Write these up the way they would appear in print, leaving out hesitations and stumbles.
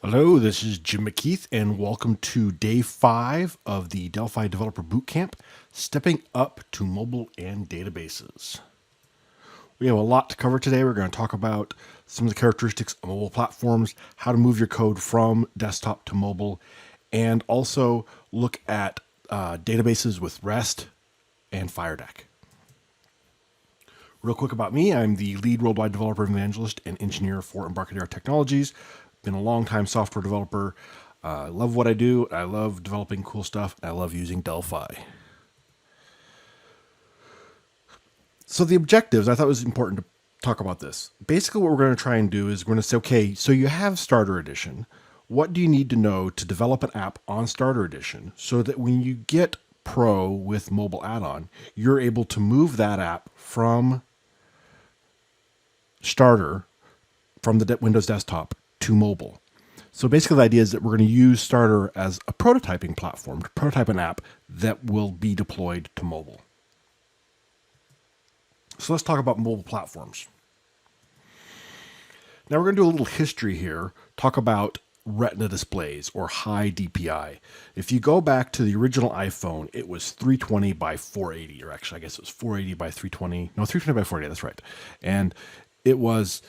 Hello, this is Jim McKeith, and welcome to day 5 of the Delphi Developer Bootcamp, Stepping Up to Mobile and Databases. We have a lot to cover today. We're going to talk about some of the characteristics of mobile platforms, how to move your code from desktop to mobile, and also look at databases with REST and FireDeck. Real quick about me, I'm the lead worldwide developer evangelist and engineer for Embarcadero Technologies. Been a long-time software developer. I love what I do. I love developing cool stuff. I love using Delphi. So the objectives, I thought it was important to talk about this. Basically what we're going to try and do is we're going to say, okay, so you have Starter Edition. What do you need to know to develop an app on Starter Edition so that when you get Pro with mobile add-on, you're able to move that app from Starter, from the Windows desktop to mobile. So basically the idea is that we're going to use Starter as a prototyping platform to prototype an app that will be deployed to mobile. So let's talk about mobile platforms. Now we're going to do a little history here, talk about Retina displays or high DPI. If you go back to the original iPhone, it was 320 by 480, or actually I guess it was 480 by 320. No, 320 by 480, that's right. And it was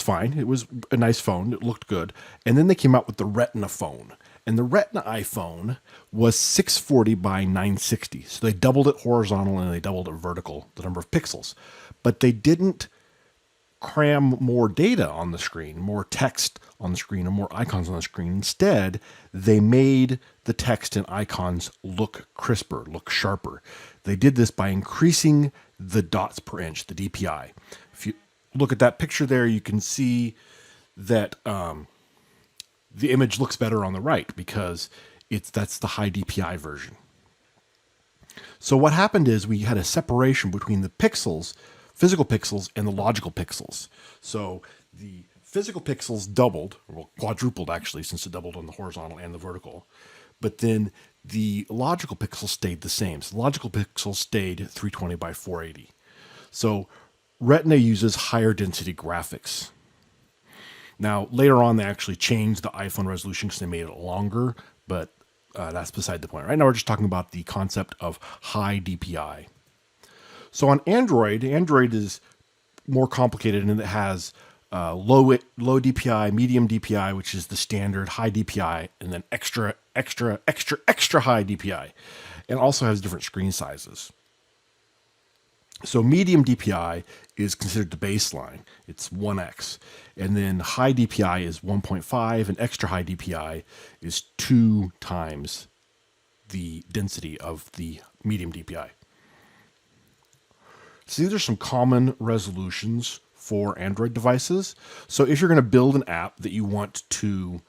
fine. It was a nice phone. It looked good. And then they came out with the Retina phone. And the Retina iPhone was 640 by 960. So they doubled it horizontal and they doubled it vertical, the number of pixels. But they didn't cram more data on the screen, more text on the screen, or more icons on the screen. Instead, they made the text and icons look crisper, look sharper. They did this by increasing the dots per inch, the DPI. If you look at that picture there, you can see that the image looks better on the right because that's the high DPI version. So what happened is we had a separation between the pixels, physical pixels, and the logical pixels. So the physical pixels doubled, well, quadrupled actually, since it doubled on the horizontal and the vertical. But then the logical pixels stayed the same. So the logical pixels stayed 320 by 480. So Retina uses higher density graphics. Now, later on, they actually changed the iPhone resolution because they made it longer, but that's beside the point. Right now, we're just talking about the concept of high DPI. So on Android is more complicated and it has low DPI, medium DPI, which is the standard, high DPI, and then extra high DPI. And also has different screen sizes. So medium DPI is considered the baseline. It's 1x. And then high DPI is 1.5, and extra high DPI is 2 times the density of the medium DPI. So these are some common resolutions for Android devices. So if you're going to build an app that you want to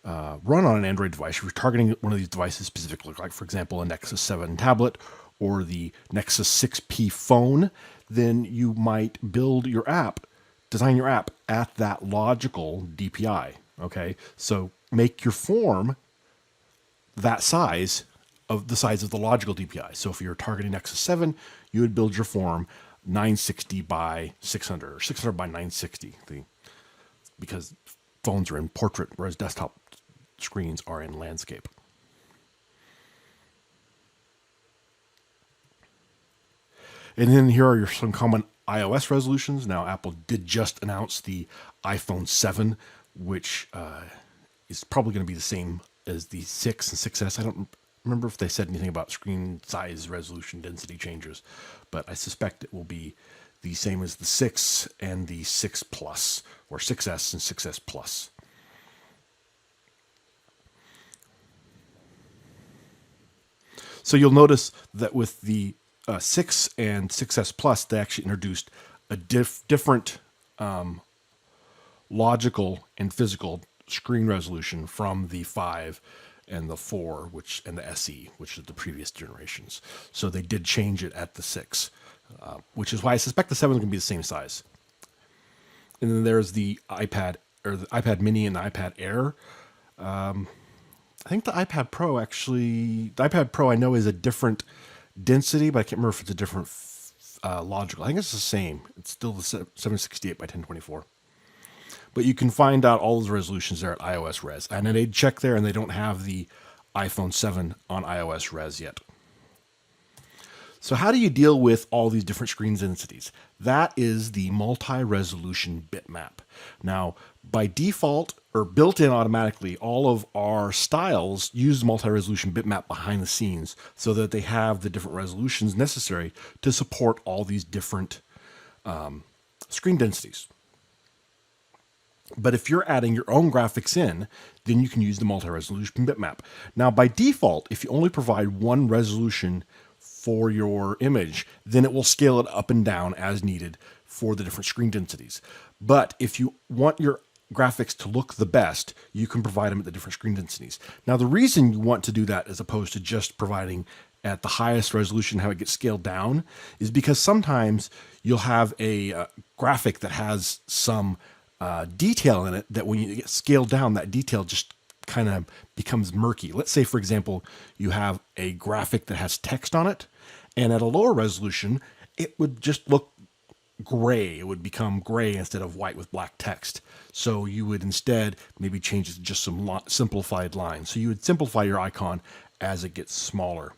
run on an Android device, if you're targeting one of these devices specifically, like for example, a Nexus 7 tablet or the Nexus 6P phone, then you might build your app, design your app at that logical DPI. Okay, so make your form that size of the logical DPI. So if you're targeting Nexus 7, you would build your form 960 by 600 or 600 by 960, because phones are in portrait, whereas desktop screens are in landscape. And then here are some common iOS resolutions. Now, Apple did just announce the iPhone 7, which is probably going to be the same as the 6 and 6S. I don't remember if they said anything about screen size, resolution, density changes, but I suspect it will be the same as the 6 and the 6 Plus, or 6S and 6S Plus. So you'll notice that with the 6 and 6S Plus, they actually introduced a different logical and physical screen resolution from the 5 and the 4, and the SE, which is the previous generations. So they did change it at the 6, which is why I suspect the 7 is going to be the same size. And then there's the iPad, or the iPad Mini and the iPad Air. I think the iPad Pro I know is a different density, but I can't remember if it's a different logical. I think it's the same. It's still the 768 by 1024. But you can find out all those resolutions there at iOS Res. And I did check there, and they don't have the iPhone 7 on iOS Res yet. So how do you deal with all these different screen densities? That is the multi-resolution bitmap. Now, by default or built in automatically, all of our styles use multi-resolution bitmap behind the scenes so that they have the different resolutions necessary to support all these different screen densities. But if you're adding your own graphics in, then you can use the multi-resolution bitmap. Now, by default, if you only provide one resolution for your image, then it will scale it up and down as needed for the different screen densities. But if you want your graphics to look the best, you can provide them at the different screen densities. Now, the reason you want to do that as opposed to just providing at the highest resolution how it gets scaled down is because sometimes you'll have a graphic that has some detail in it that when you get scaled down, that detail just kind of becomes murky. Let's say, for example, you have a graphic that has text on it, and at a lower resolution, it would just look gray. It would become gray instead of white with black text. So you would instead maybe change it to just some simplified lines. So you would simplify your icon as it gets smaller.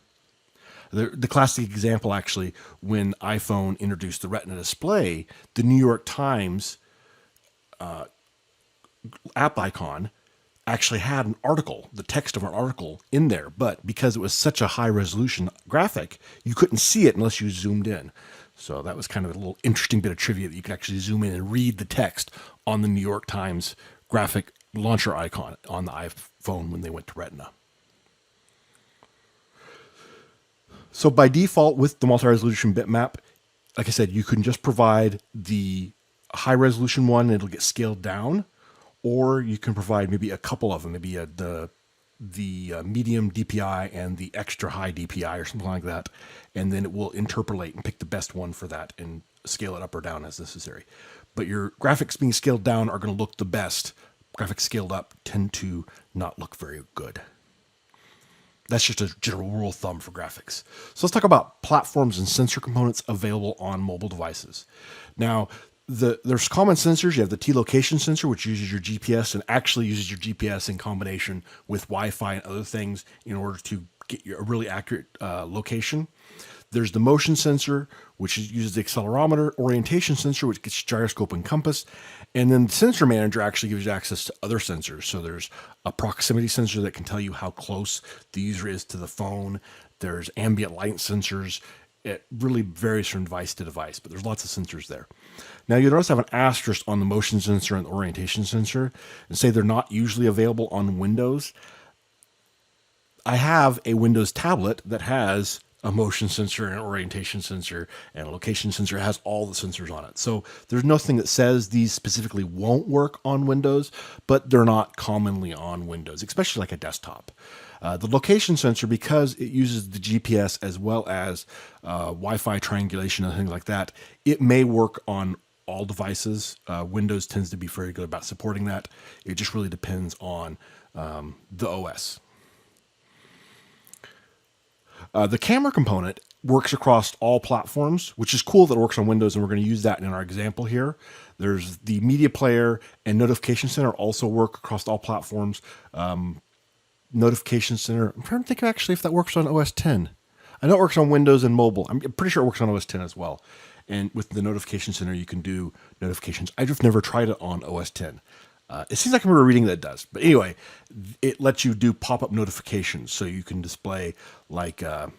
The classic example, actually, when iPhone introduced the Retina display, the New York Times app icon actually had an article, the text of an article in there, but because it was such a high resolution graphic, you couldn't see it unless you zoomed in. So that was kind of a little interesting bit of trivia that you could actually zoom in and read the text on the New York Times graphic launcher icon on the iPhone when they went to Retina. So by default with the multi-resolution bitmap, like I said, you can just provide the high resolution one and it'll get scaled down, or you can provide maybe a couple of them, maybe the medium DPI and the extra high DPI or something like that, and then it will interpolate and pick the best one for that and scale it up or down as necessary. But your graphics being scaled down are going to look the best. Graphics scaled up tend to not look very good. That's just a general rule of thumb for graphics. So let's talk about platforms and sensor components available on mobile devices. Now, there's common sensors. You have the T-location sensor, which uses your GPS and actually uses your GPS in combination with Wi-Fi and other things in order to get a really accurate location. There's the motion sensor, which uses the accelerometer, orientation sensor, which gets gyroscope and compass. And then the sensor manager actually gives you access to other sensors. So there's a proximity sensor that can tell you how close the user is to the phone. There's ambient light sensors. It really varies from device to device, but there's lots of sensors there. Now, you'll notice I have an asterisk on the motion sensor and the orientation sensor and say they're not usually available on Windows. I have a Windows tablet that has a motion sensor and an orientation sensor and a location sensor. It has all the sensors on it. So there's nothing that says these specifically won't work on Windows, but they're not commonly on Windows, especially like a desktop. The location sensor, because it uses the GPS as well as Wi-Fi triangulation and things like that, it may work on all devices. Windows tends to be very good about supporting that. It just really depends on the OS. The camera component works across all platforms, which is cool that it works on Windows, and we're going to use that in our example here. There's the media player and notification center also work across all platforms. Notification center, I'm trying to think actually if that works on OS 10. I know it works on Windows and mobile. I'm pretty sure it works on OS 10 as well. And with the notification center, you can do notifications. I've just never tried it on OS 10. It seems like I remember reading that it does. But anyway, it lets you do pop-up notifications. So you can display like on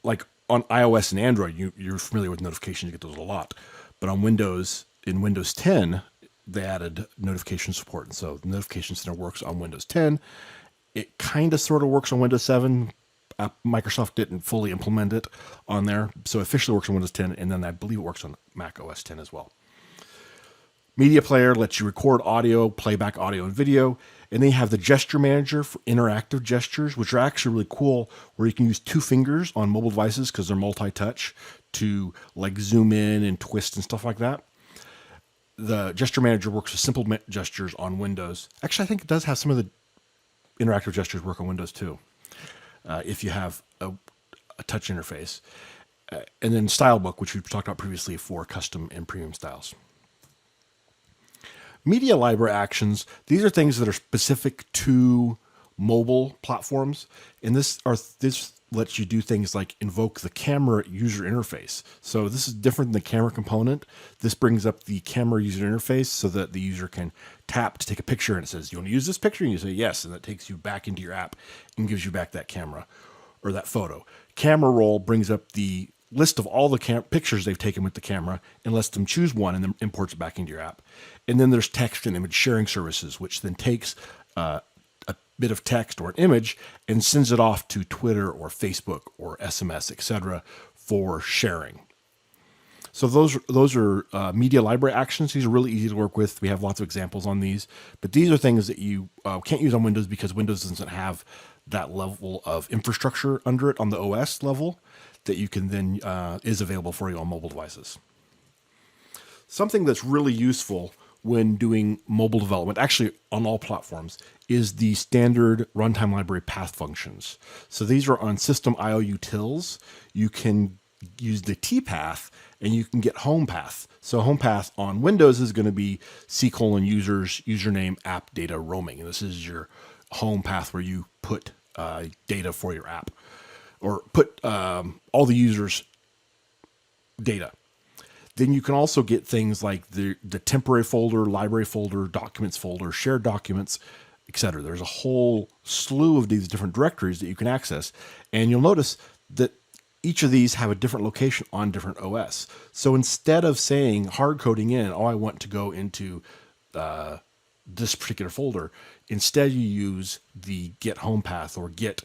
iOS and Android, you're familiar with notifications. You get those a lot. But on Windows, in Windows 10, they added notification support. And so the notification center works on Windows 10. It kind of sort of works on Windows 7. Microsoft didn't fully implement it on there. So it officially works on Windows 10. And then I believe it works on Mac OS 10 as well. Media player lets you record audio, playback audio and video. And then you have the gesture manager for interactive gestures, which are actually really cool, where you can use two fingers on mobile devices because they're multi-touch to like zoom in and twist and stuff like that. The gesture manager works with simple gestures on Windows. Actually, I think it does have some of the interactive gestures work on Windows too, if you have a touch interface. And then Stylebook, which we've talked about previously for custom and premium styles. Media library actions, these are things that are specific to mobile platforms. And this lets you do things like invoke the camera user interface. So this is different than the camera component. This brings up the camera user interface so that the user can tap to take a picture, and it says, you want to use this picture? And you say yes, and that takes you back into your app and gives you back that camera or that photo. Camera roll brings up the list of all the pictures they've taken with the camera and lets them choose one and then imports it back into your app. And then there's text and image sharing services, which then takes a bit of text or an image and sends it off to Twitter or Facebook or SMS, etc., for sharing. So those are media library actions. These are really easy to work with. We have lots of examples on these, but these are things that you can't use on Windows because Windows doesn't have that level of infrastructure under it on the OS level that you can then is available for you on mobile devices. Something that's really useful when doing mobile development, actually on all platforms, is the standard runtime library path functions. So these are on system IO utils. You can use the T path and you can get home path. So home path on Windows is going to be C:users, username, app, data, roaming. And this is your home path where you put data for your app, or put all the users' data. Then you can also get things like the temporary folder, library folder, documents folder, shared documents, etc. There's a whole slew of these different directories that you can access. And you'll notice that each of these have a different location on different OS. So instead of saying hard coding in, oh, I want to go into this particular folder, instead you use the get home path or get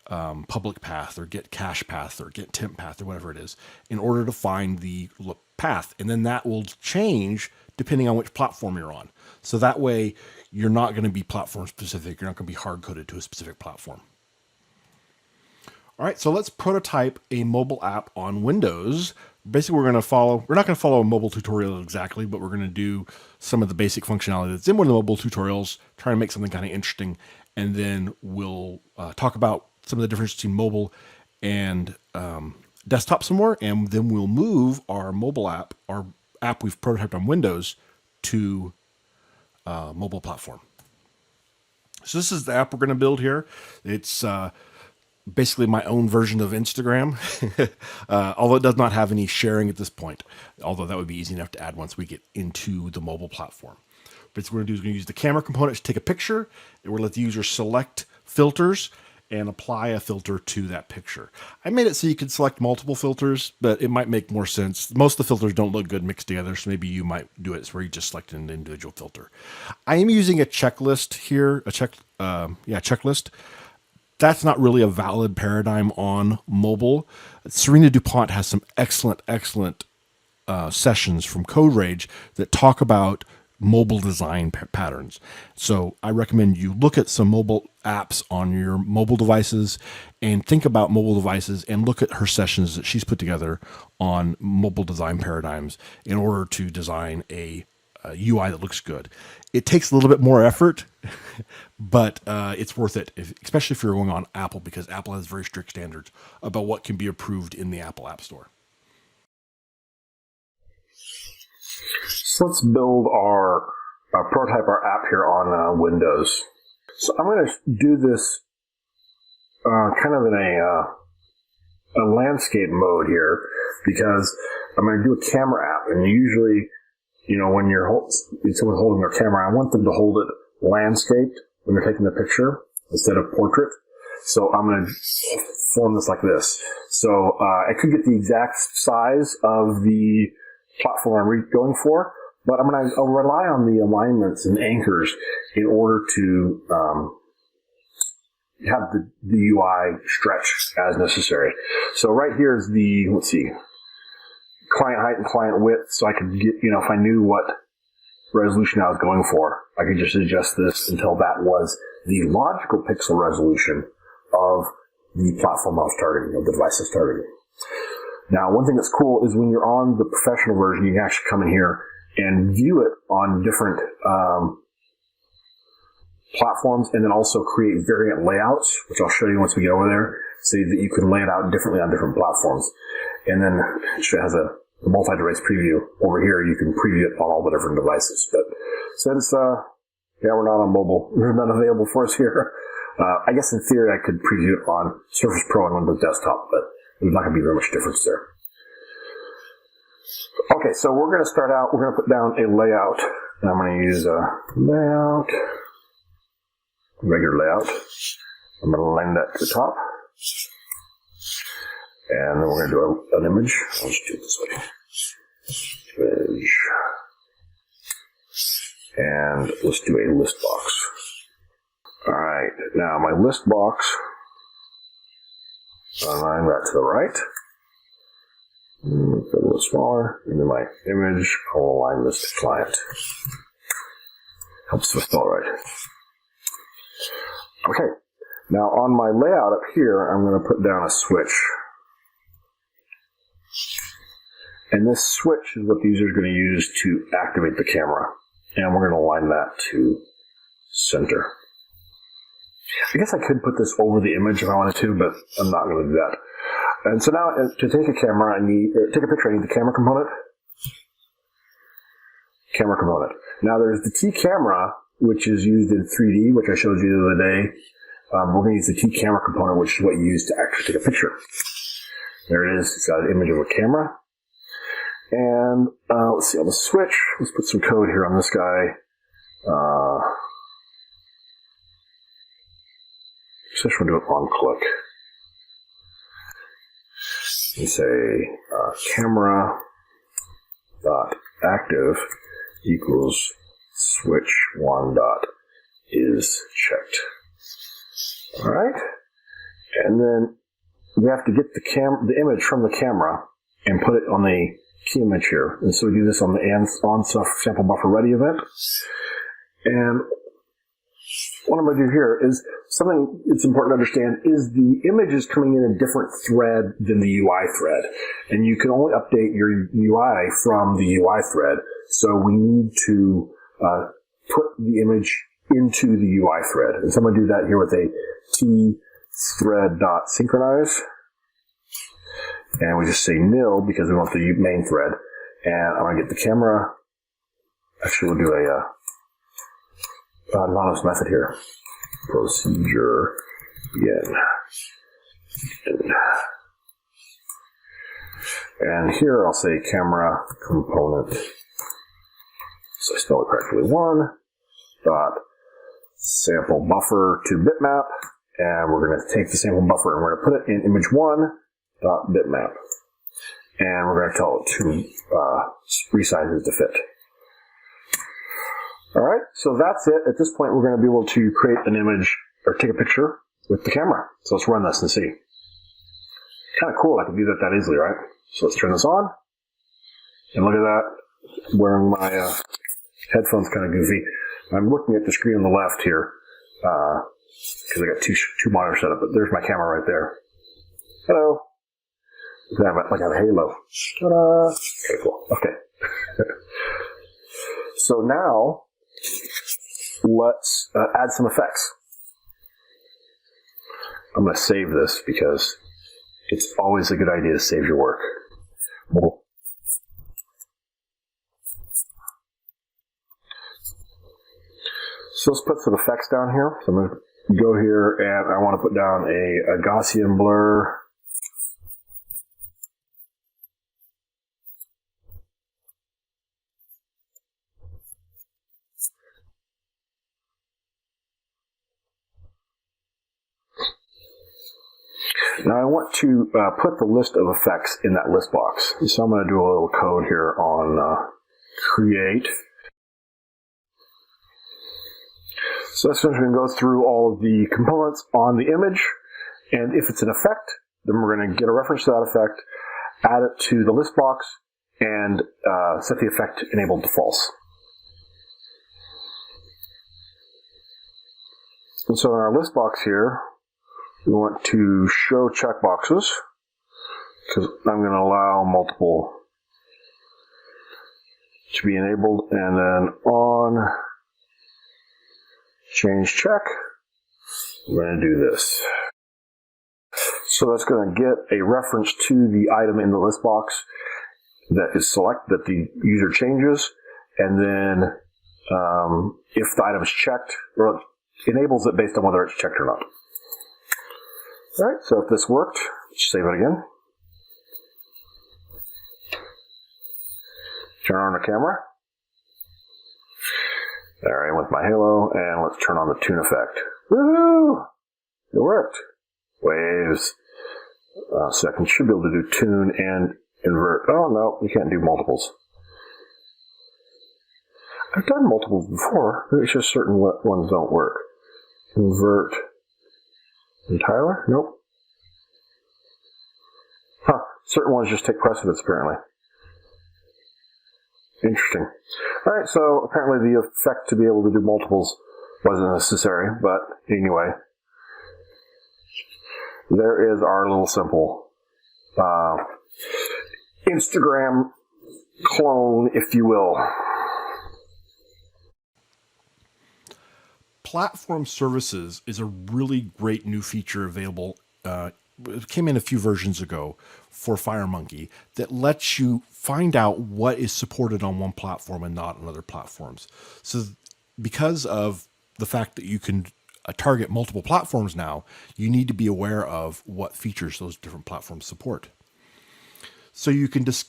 public path or get cache path or get temp path or whatever it is in order to find the path. And then that will change depending on which platform you're on. So that way you're not going to be platform specific. You're not going to be hard coded to a specific platform. All right, so let's prototype a mobile app on Windows. Basically, we're not going to follow a mobile tutorial exactly, but we're going to do some of the basic functionality that's in one of the mobile tutorials, try to make something kind of interesting. And then we'll talk about some of the difference between mobile and desktop some more. And then we'll move our mobile app, our app we've prototyped on Windows, to mobile platform. So this is the app we're going to build here. It's basically my own version of Instagram, although it does not have any sharing at this point, although that would be easy enough to add once we get into the mobile platform. But what we're going to do is we're going to use the camera component to take a picture, and we're going to let the user select filters and apply a filter to that picture. I made it so you could select multiple filters, but it might make more sense. Most of the filters don't look good mixed together, so maybe you might do it where you just select an individual filter. I am using a checklist here, checklist. That's not really a valid paradigm on mobile. Serena DuPont has some excellent sessions from Code Rage that talk about mobile design patterns. So I recommend you look at some mobile apps on your mobile devices and think about mobile devices and look at her sessions that she's put together on mobile design paradigms in order to design a UI that looks good. It takes a little bit more effort, but it's worth it, especially if you're going on Apple, because Apple has very strict standards about what can be approved in the Apple App Store. So let's build our prototype our app here on Windows. So I'm going to do this kind of in a landscape mode here, because I'm going to do a camera app, and usually, when someone's holding their camera, I want them to hold it landscaped when they're taking the picture instead of portrait. So I'm going to form this like this. So I could get the exact size of the platform I'm going for, but I'll rely on the alignments and anchors in order to have the UI stretch as necessary. So right here is the, client height and client width, so I could get, if I knew what resolution I was going for, I could just adjust this until that was the logical pixel resolution of the platform I was targeting, of the device I was targeting. Now, one thing that's cool is when you're on the professional version, you can actually come in here and view it on different platforms, and then also create variant layouts, which I'll show you once we get over there, so that you can lay it out differently on different platforms. And then it has a the multi-device preview. Over here, you can preview it on all the different devices. But since, we're not on mobile, they're not available for us here. I guess in theory, I could preview it on Surface Pro and Windows Desktop, but there's not going to be very much difference there. Okay, so we're going to start out, we're going to put down a layout. And I'm going to use a layout, regular layout. I'm going to align that to the top. And then we're going to do an image. I'll just do it this way. Image. And let's do a list box. Alright, now my list box, align that to the right. Make it a little smaller. And then my image, I'll align this to client. Helps with all right. Okay, now on my layout up here, I'm going to put down a switch. And this switch is what the user is going to use to activate the camera. And we're going to align that to center. I guess I could put this over the image if I wanted to, but I'm not going to do that. And so now, to take a camera, take a picture, I need the camera component. Camera component. Now there's the T camera, which is used in 3D, which I showed you the other day. We're going to use the T camera component, which is what you use to actually take a picture. There it is. It's got an image of a camera. And let's see, on the switch, let's put some code here on this guy. So I'm going to do it on click. And say camera dot active equals switch one dot is checked. All right, and then we have to get the image from the camera and put it on the key image here. And so we do this on the on sample buffer ready event. And what I'm going to do here is something it's important to understand is the image is coming in a different thread than the UI thread. And you can only update your UI from the UI thread. So we need to put the image into the UI thread. And so I'm going to do that here with a tthread.synchronize. And we just say nil because we want the main thread. And I'm going to get the camera. Actually, we'll do a anonymous method here. Procedure begin. And here I'll say camera component. So I spell it correctly. One dot sample buffer to bitmap. And we're going to take the sample buffer and we're going to put it in image one dot bitmap. And we're going to tell it to resize it to fit. All right, so that's it. At this point, we're going to be able to create an image or take a picture with the camera. So let's run this and see. Kind of cool. I can do that easily, right? So let's turn this on. And look at that. Wearing my headphones kind of goofy. I'm looking at the screen on the left here because I got two monitors set up. But there's my camera right there. Hello. Like I have a halo. Ta-da. Okay, cool. Okay. So now, let's add some effects. I'm going to save this because it's always a good idea to save your work. So let's put some effects down here. So I'm going to go here and I want to put down a Gaussian blur. Now I want to put the list of effects in that list box. So I'm going to do a little code here on create. So that's going to go through all of the components on the image. And if it's an effect, then we're going to get a reference to that effect, add it to the list box, and set the effect enabled to false. And so in our list box here, we want to show checkboxes because I'm going to allow multiple to be enabled, and then on change check, we're going to do this. So that's going to get a reference to the item in the list box. that is select that the user changes, and then if the item is checked, or enables it based on whether it's checked or not. All right, so if this worked, let's save it again. Turn on the camera. There I am with my halo, and let's turn on the tune effect. Woohoo! It worked. Waves. So I should be able to do tune and invert. Oh no, we can't do multiples. I've done multiples before, but it's just certain ones don't work. Invert. Entirely? Nope. Huh. Certain ones just take precedence, apparently. Interesting. Alright, so apparently the effect to be able to do multiples wasn't necessary, but anyway. There is our little simple Instagram clone, if you will. Platform services is a really great new feature available. It came in a few versions ago for FireMonkey that lets you find out what is supported on one platform and not on other platforms. So because of the fact that you can target multiple platforms now, you need to be aware of what features those different platforms support. So you can just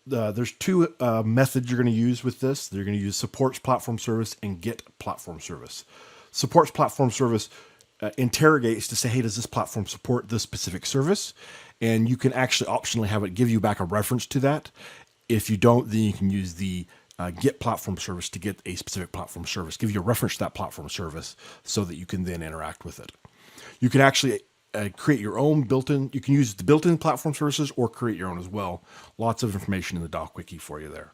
there's two methods you're going to use with this. They're going to use supports platform service and get platform service. Supports platform service interrogates to say, hey, does this platform support this specific service? And you can actually optionally have it give you back a reference to that. If you don't, then you can use the get platform service to get a specific platform service, give you a reference to that platform service so that you can then interact with it. You can actually create your own built-in, you can use the built-in platform services or create your own as well. Lots of information in the doc wiki for you there.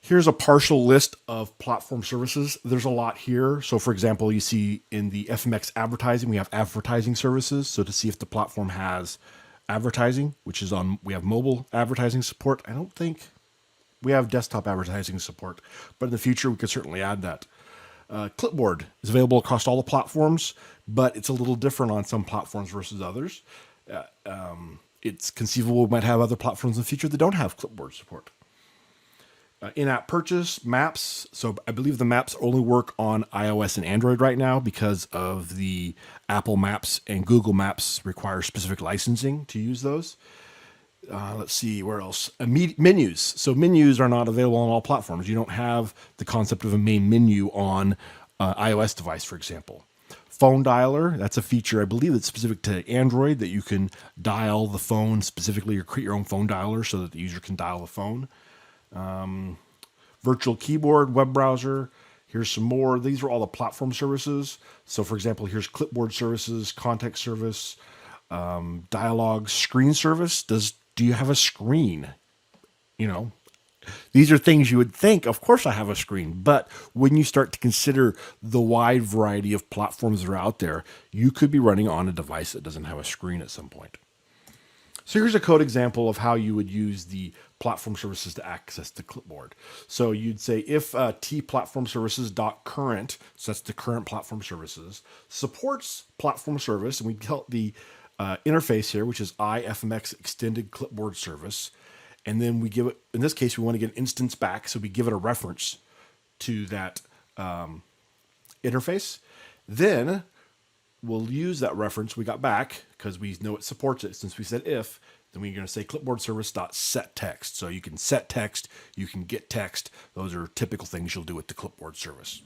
Here's a partial list of platform services. There's a lot here. So for example, you see in the FMX advertising, we have advertising services. So to see if the platform has advertising, which is on, we have mobile advertising support. I don't think we have desktop advertising support, but in the future we could certainly add that. Clipboard is available across all the platforms, but it's a little different on some platforms versus others. It's conceivable we might have other platforms in the future that don't have clipboard support. In-app purchase, maps. So I believe the maps only work on iOS and Android right now because of the Apple Maps and Google Maps require specific licensing to use those. Let's see, where else? Menus. So menus are not available on all platforms. You don't have the concept of a main menu on iOS device, for example. Phone dialer, that's a feature, I believe, that's specific to Android, that you can dial the phone specifically or create your own phone dialer so that the user can dial the phone. Virtual keyboard, web browser. Here's some more. These are all the platform services. So for example, here's clipboard services, context service, dialogue, screen service. Do you have a screen? You know, these are things you would think, of course I have a screen, but when you start to consider the wide variety of platforms that are out there, you could be running on a device that doesn't have a screen at some point. So here's a code example of how you would use the platform services to access the clipboard. So you'd say if tplatformservices.current, so that's the current platform services, supports platform service, and we tell the interface here, which is IFMX extended clipboard service. And then we give it, in this case, we want to get an instance back. So we give it a reference to that interface. Then we'll use that reference we got back because we know it supports it since we said if. Then we're going to say clipboard service.setText. So you can set text, you can get text. Those are typical things you'll do with the clipboard service.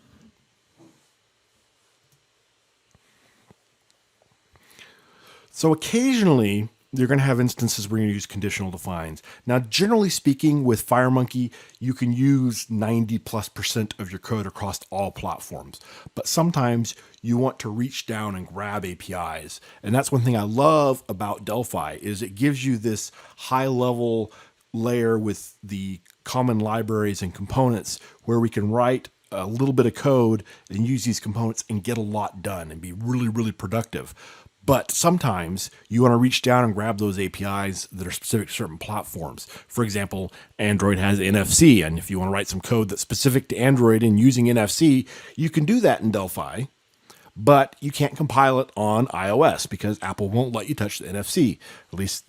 So occasionally, you're going to have instances where you're going to use conditional defines. Now, generally speaking, with FireMonkey, you can use 90+% of your code across all platforms. But sometimes you want to reach down and grab APIs. And that's one thing I love about Delphi is it gives you this high-level layer with the common libraries and components where we can write a little bit of code and use these components and get a lot done and be really, really productive. But sometimes you want to reach down and grab those APIs that are specific to certain platforms. For example, Android has NFC, and if you want to write some code that's specific to Android and using NFC, you can do that in Delphi, but you can't compile it on iOS because Apple won't let you touch the NFC. At least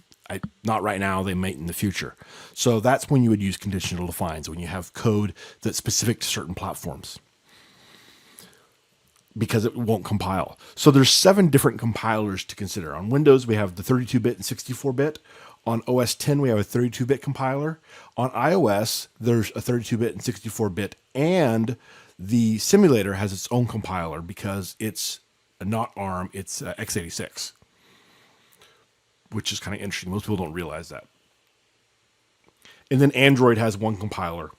not right now, they might in the future. So that's when you would use conditional defines, when you have code that's specific to certain platforms, because it won't compile. So there's 7 different compilers to consider. On Windows, we have the 32-bit and 64-bit. On OS X, we have a 32-bit compiler. On iOS, there's a 32-bit and 64-bit, and the simulator has its own compiler because it's not ARM, it's x86, which is kind of interesting. Most people don't realize that. And then Android has one compiler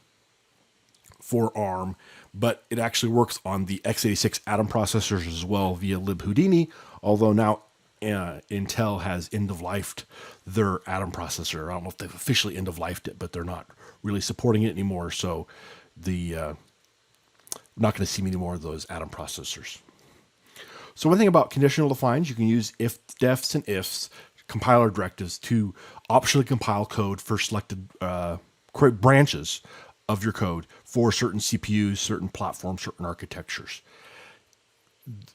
for ARM, but it actually works on the x86 Atom processors as well via libhoudini, although now Intel has end-of-lifed their Atom processor. I don't know if they've officially end-of-lifed it, but they're not really supporting it anymore, so we're not going to see many more of those Atom processors. So one thing about conditional defines, you can use if, defs, and ifs, compiler directives, to optionally compile code for selected branches of your code for certain CPUs, certain platforms, certain architectures.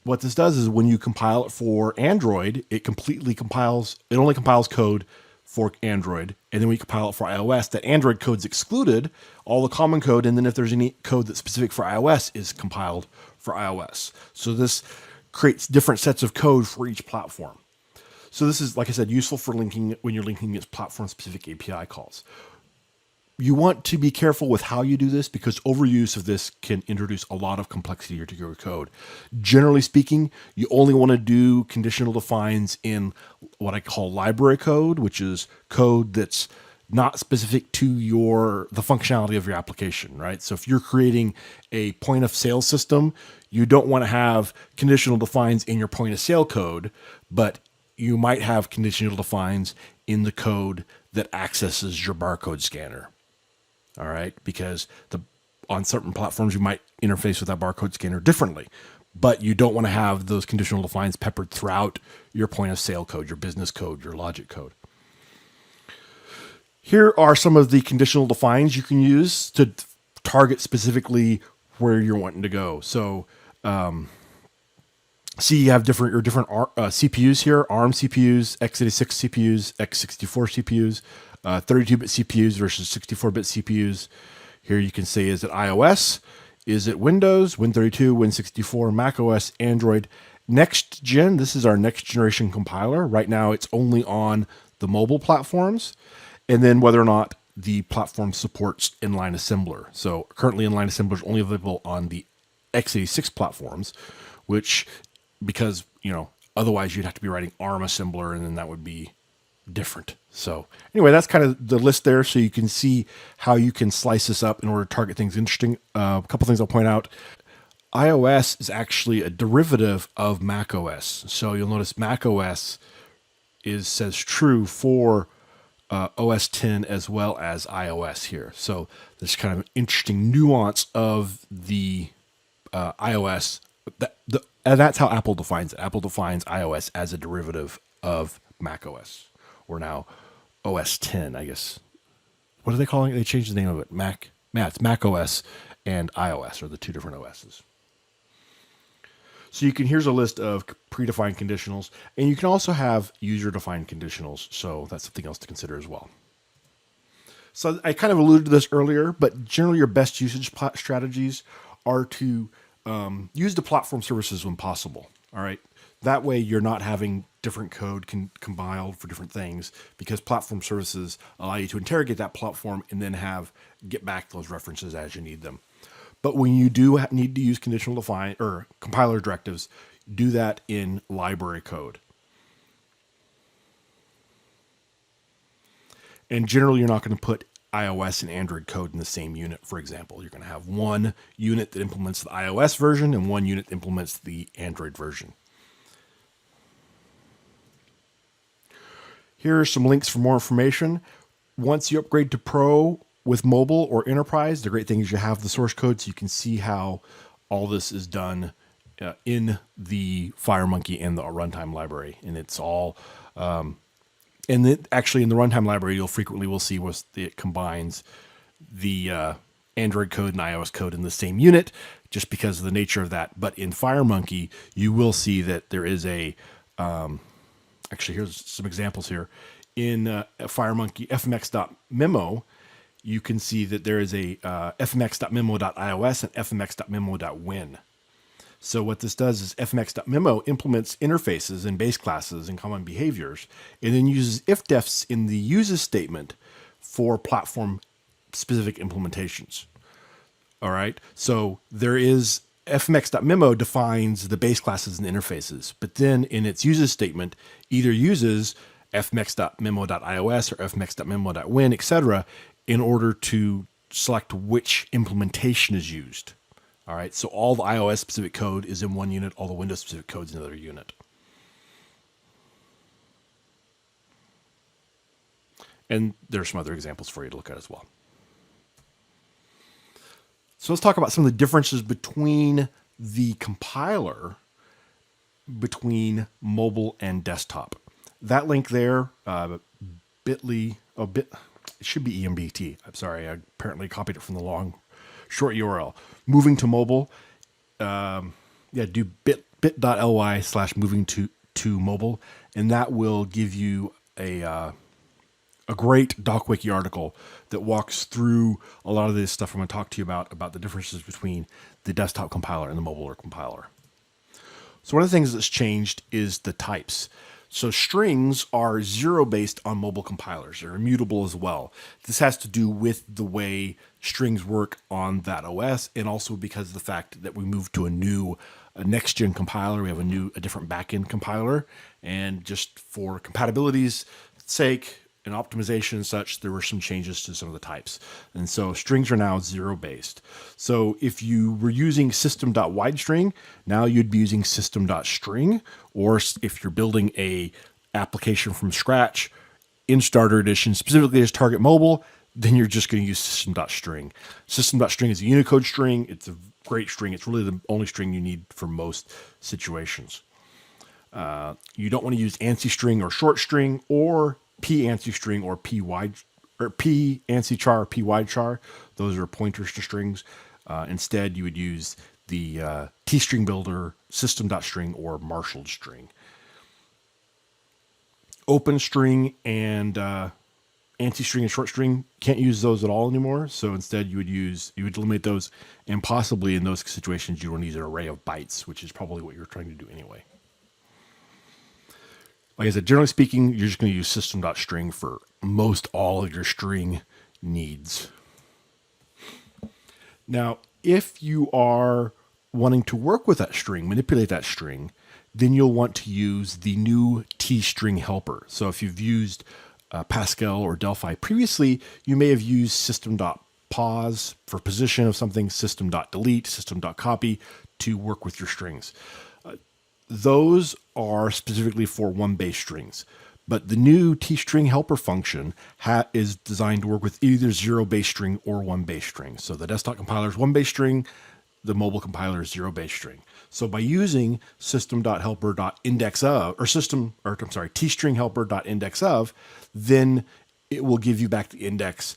What this does is when you compile it for Android, it only compiles code for Android. And then we compile it for iOS, that Android code's excluded, all the common code. And then if there's any code that's specific for iOS is compiled for iOS. So this creates different sets of code for each platform. So this is, like I said, useful for linking when you're linking against platform-specific API calls. You want to be careful with how you do this because overuse of this can introduce a lot of complexity to your code. Generally speaking, you only want to do conditional defines in what I call library code, which is code that's not specific to the functionality of your application, right? So if you're creating a point of sale system, you don't want to have conditional defines in your point of sale code, but you might have conditional defines in the code that accesses your barcode scanner. All right, because on certain platforms you might interface with that barcode scanner differently, but you don't want to have those conditional defines peppered throughout your point of sale code, your business code, your logic code. Here are some of the conditional defines you can use to target specifically where you're wanting to go. So, see, you have different CPUs here: ARM CPUs, x86 CPUs, x64 CPUs. 32-bit CPUs versus 64-bit CPUs. Here you can say, is it iOS? Is it Windows, Win32, Win64, macOS, Android? Next gen, this is our next generation compiler. Right now it's only on the mobile platforms. And then whether or not the platform supports inline assembler. So currently inline assembler is only available on the x86 platforms, because otherwise you'd have to be writing ARM assembler, and then that would be different. So anyway, that's kind of the list there, so you can see how you can slice this up in order to target things interesting. A couple things I'll point out. iOS is actually a derivative of macOS. So you'll notice macOS says true for OS X as well as iOS here. So there's kind of an interesting nuance of the iOS. And that's how Apple defines it. Apple defines iOS as a derivative of macOS. Or now OS X, I guess. What are they calling it? They changed the name of it. It's Mac OS and iOS are the two different OSs. So here's a list of predefined conditionals, and you can also have user-defined conditionals. So that's something else to consider as well. So I kind of alluded to this earlier, but generally your best usage strategies are to use the platform services when possible. All right. That way you're not having different code compiled for different things, because platform services allow you to interrogate that platform and then get back those references as you need them. But when you do need to use conditional define or compiler directives, do that in library code. And generally you're not going to put iOS and Android code in the same unit. For example, you're going to have one unit that implements the iOS version and one unit that implements the Android version. Here are some links for more information. Once you upgrade to Pro with mobile or enterprise, the great thing is you have the source code, so you can see how all this is done in the FireMonkey and the runtime library. And it's all, actually in the runtime library, you'll frequently see it combines the Android code and iOS code in the same unit, just because of the nature of that. But in FireMonkey, you will see that there is actually, here's some examples here. in FireMonkey fmx.memo, you can see that there is a fmx.memo.ios and fmx.memo.win. So what this does is fmx.memo implements interfaces and base classes and common behaviors, and then uses if-defs in the uses statement for platform-specific implementations. All right. So there is fmx.memo defines the base classes and interfaces, but then in its uses statement, either uses fmx.memo.ios or fmx.memo.win, etc., in order to select which implementation is used. All right. So all the iOS specific code is in one unit, all the Windows specific code is in another unit. And there's some other examples for you to look at as well. So let's talk about some of the differences between the compiler between mobile and desktop. That link there, bit.ly, it should be EMBT. I'm sorry, I apparently copied it from the short URL. Moving to mobile, do bit.ly/moving to mobile, and that will give you a great DocWiki article that walks through a lot of this stuff I'm going to talk to you about the differences between the desktop compiler and the mobile compiler. So one of the things that's changed is the types. So strings are zero based on mobile compilers. They're immutable as well. This has to do with the way strings work on that OS, and also because of the fact that we moved to a next-gen compiler. We have a different backend compiler, and just for compatibility's sake and optimization and such, there were some changes to some of the types. And so strings are now zero based. So if you were using system.widestring, now you'd be using system.string, or if you're building a application from scratch in Starter Edition, specifically as target mobile, then you're just going to use system.string. System.string is a Unicode string. It's a great string. It's really the only string you need for most situations. You don't want to use ANSI string or short string or p-ANSI string or p-ANSI char or p-wide char. Those are pointers to strings. Instead, you would use the t-string builder, system.string, or marshaled string. Open string and ANSI string and short string, can't use those at all anymore. So instead, you would eliminate those, and possibly in those situations, you want to use an array of bytes, which is probably what you're trying to do anyway. Like I said, generally speaking, you're just going to use system.string for most all of your string needs. Now, if you are wanting to work with that string, manipulate that string, then you'll want to use the new t-string helper. So if you've used Pascal or Delphi previously, you may have used system.pause for position of something, system.delete, system.copy to work with your strings. Those are specifically for one-base strings, but the new t-string helper function is designed to work with either zero-base string or one-base string. So the desktop compiler is one-base string, the mobile compiler is zero-base string. So by using system.helper.indexof, t-string helper.indexof, then it will give you back the index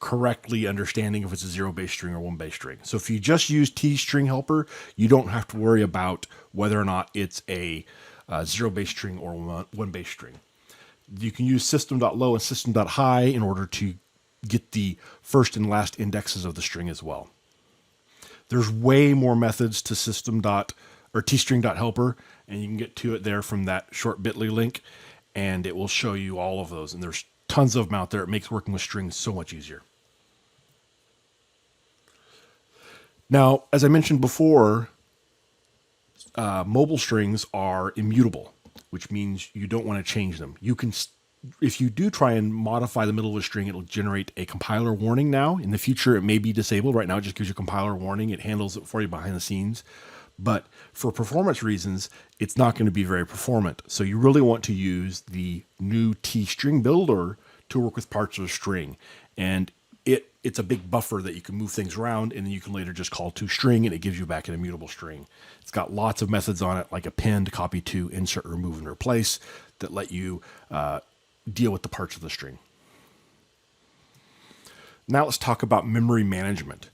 correctly understanding if it's a zero-base string or one-base string. So if you just use t-string helper, you don't have to worry about whether or not it's a zero-base string or one-base string. You can use system.low and system.high in order to get the first and last indexes of the string as well. There's way more methods to t-string.helper, and you can get to it there from that short bit.ly link, and it will show you all of those. And there's tons of them out there. It makes working with strings so much easier. Now, as I mentioned before, mobile strings are immutable, which means you don't want to change them. You can, if you do try and modify the middle of a string, it'll generate a compiler warning now. In the future, it may be disabled. Right now, it just gives you a compiler warning. It handles it for you behind the scenes. But for performance reasons, it's not going to be very performant. So you really want to use the new t-string builder to work with parts of a string. And it's a big buffer that you can move things around, and then you can later just call toString, and it gives you back an immutable string. It's got lots of methods on it, like append, copy to, insert, remove, and replace, that let you deal with the parts of the string. Now let's talk about memory management.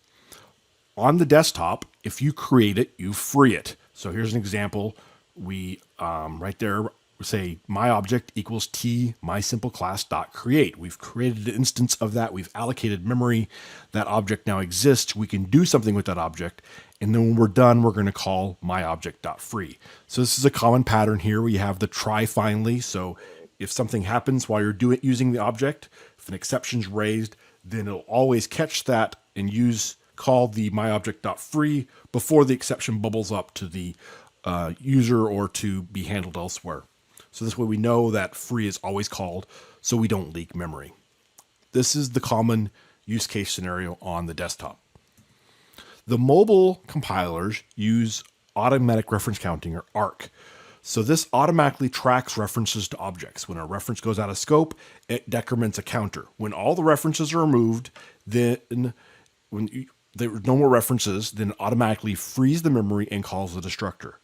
On the desktop, if you create it, you free it. So here's an example. We right there, say my object equals t mySimpleClass.create. We've created an instance of that. We've allocated memory. That object now exists. We can do something with that object. And then when we're done, we're going to call myObject.free. So this is a common pattern here. We have the try finally. So if something happens while you're using the object, if an exception's raised, then it'll always catch that and call the myObject.free before the exception bubbles up to the user or to be handled elsewhere. So this way we know that free is always called so we don't leak memory. This is the common use case scenario on the desktop. The mobile compilers use automatic reference counting, or ARC. So this automatically tracks references to objects. When a reference goes out of scope, it decrements a counter. When all the references are removed, then when there are no more references, then it automatically frees the memory and calls the destructor.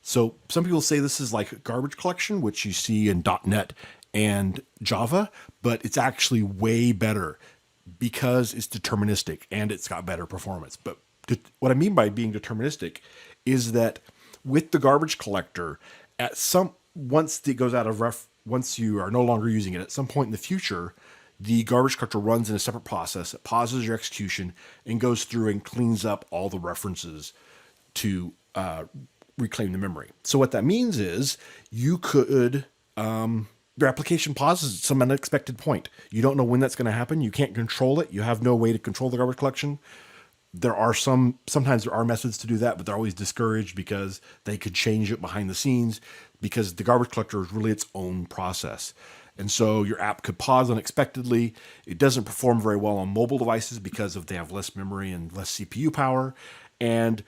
So some people say this is like garbage collection, which you see in .NET and Java, but it's actually way better because it's deterministic and it's got better performance. But what I mean by being deterministic is that with the garbage collector, once it goes out of once you are no longer using it, at some point in the future, the garbage collector runs in a separate process. It pauses your execution and goes through and cleans up all the references to reclaim the memory. So what that means is you could, your application pauses at some unexpected point. You don't know when that's going to happen. You can't control it. You have no way to control the garbage collection. Sometimes there are methods to do that, but they're always discouraged because they could change it behind the scenes because the garbage collector is really its own process. And so your app could pause unexpectedly. It doesn't perform very well on mobile devices because they have less memory and less CPU power. And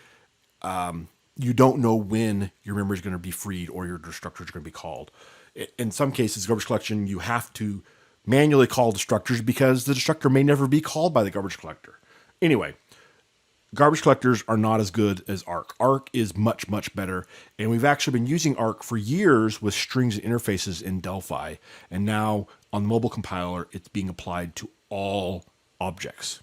you don't know when your memory is going to be freed or your destructor is going to be called. In some cases, garbage collection, you have to manually call destructors because the destructor may never be called by the garbage collector. Anyway, garbage collectors are not as good as ARC. ARC is much, much better. And we've actually been using ARC for years with strings and interfaces in Delphi. And now on the mobile compiler, it's being applied to all objects.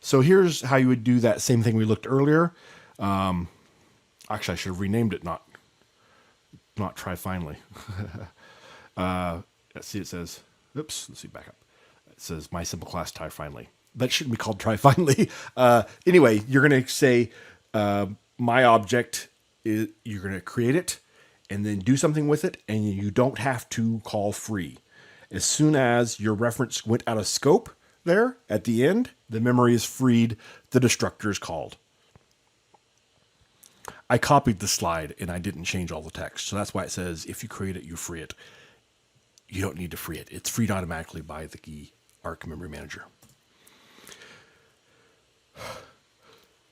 So here's how you would do that same thing we looked earlier. Actually, I should have renamed it, not try finally. Let's see, it says, oops, let's see, back up. It says my simple class try finally. That shouldn't be called try finally. Anyway, you're going to say my object is, you're going to create it and then do something with it, and you don't have to call free. As soon as your reference went out of scope there at the end, the memory is freed, the destructor is called. I copied the slide and I didn't change all the text. So that's why it says if you create it, you free it. You don't need to free it. It's freed automatically by the ARC memory manager.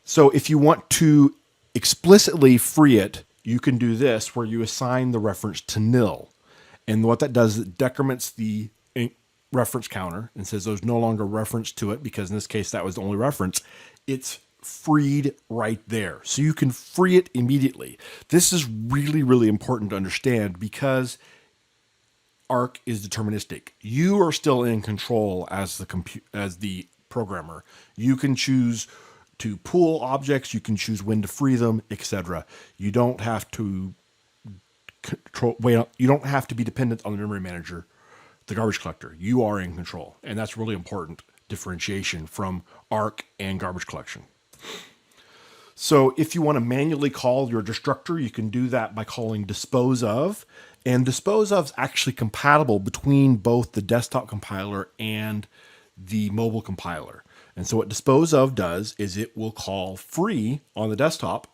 So if you want to explicitly free it, you can do this where you assign the reference to nil. And what that does is it decrements the reference counter and says there's no longer reference to it because in this case that was the only reference. It's freed right there. So you can free it immediately. This is really, really important to understand because ARC is deterministic. You are still in control as the programmer. You can choose to pool objects, you can choose when to free them, etc. You don't have to you don't have to be dependent on the memory manager, the garbage collector. You are in control. And that's really important differentiation from ARC and garbage collection. So if you want to manually call your destructor, you can do that by calling dispose of. And dispose of is actually compatible between both the desktop compiler and the mobile compiler. And so what dispose of does is it will call free on the desktop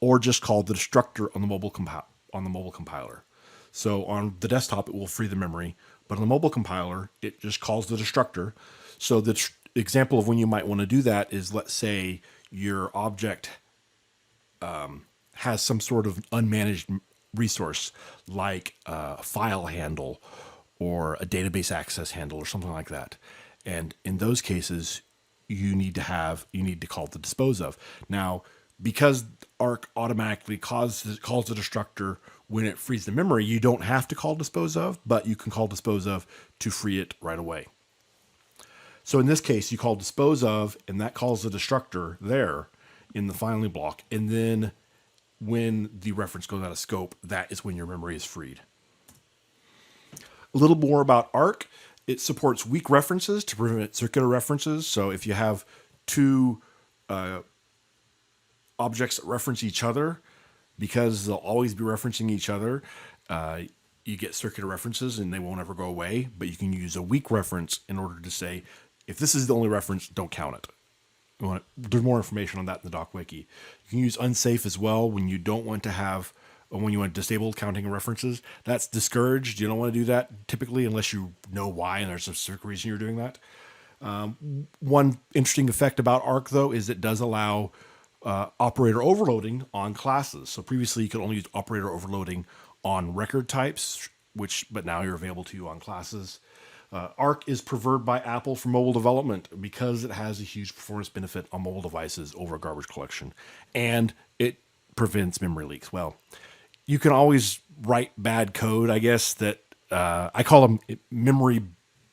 or just call the destructor on the mobile compiler. So on the desktop, it will free the memory, but on the mobile compiler, it just calls the destructor. So the example of when you might want to do that is, let's say your object has some sort of unmanaged resource like a file handle or a database access handle or something like that. And in those cases, you need to call the dispose of. Now, because ARC automatically calls the destructor when it frees the memory, you don't have to call dispose of, but you can call dispose of to free it right away. So in this case, you call dispose of, and that calls the destructor there in the finally block. And then when the reference goes out of scope, that is when your memory is freed. A little more about ARC. It supports weak references to prevent circular references. So if you have two objects that reference each other, because they'll always be referencing each other, you get circular references and they won't ever go away. But you can use a weak reference in order to say, if this is the only reference, don't count it. There's more information on that in the doc wiki. You can use unsafe as well when you don't want to have, when you want disabled counting references. That's discouraged. You don't want to do that typically unless you know why and there's a specific reason you're doing that. One interesting effect about ARC, though, is it does allow operator overloading on classes. So previously you could only use operator overloading on record types, but now you're available to you on classes. ARC is preferred by Apple for mobile development because it has a huge performance benefit on mobile devices over garbage collection, and it prevents memory leaks. Well, you can always write bad code, I guess, that I call them memory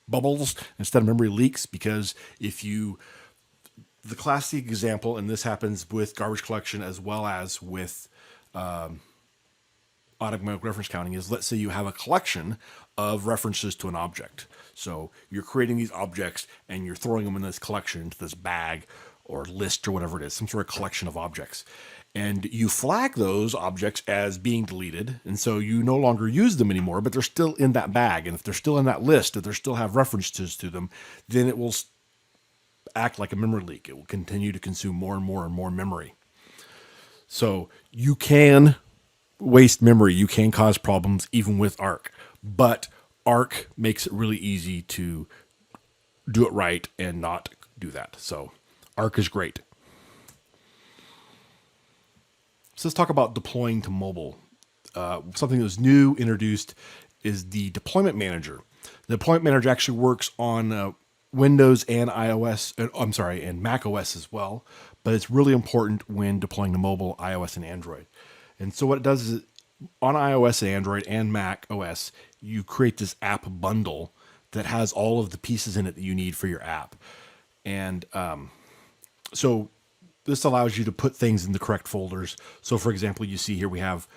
bubbles instead of memory leaks, because the classic example, and this happens with garbage collection as well as with automatic reference counting, is let's say you have a collection of references to an object. So you're creating these objects and you're throwing them in this collection, into this bag or list or whatever it is, some sort of collection of objects. And you flag those objects as being deleted. And so you no longer use them anymore, but they're still in that bag. And if they're still in that list, if they still have references to them, then it will act like a memory leak. It will continue to consume more and more and more memory. So you can waste memory. You can cause problems even with ARC, but ARC makes it really easy to do it right and not do that. So ARC is great. So let's talk about deploying to mobile. Something that was new introduced is the deployment manager. The deployment manager actually works on Windows and and Mac OS as well, but it's really important when deploying to mobile, iOS and Android. And so what it does is, on iOS and Android and Mac OS, you create this app bundle that has all of the pieces in it that you need for your app. And so this allows you to put things in the correct folders. So for example, you see here we have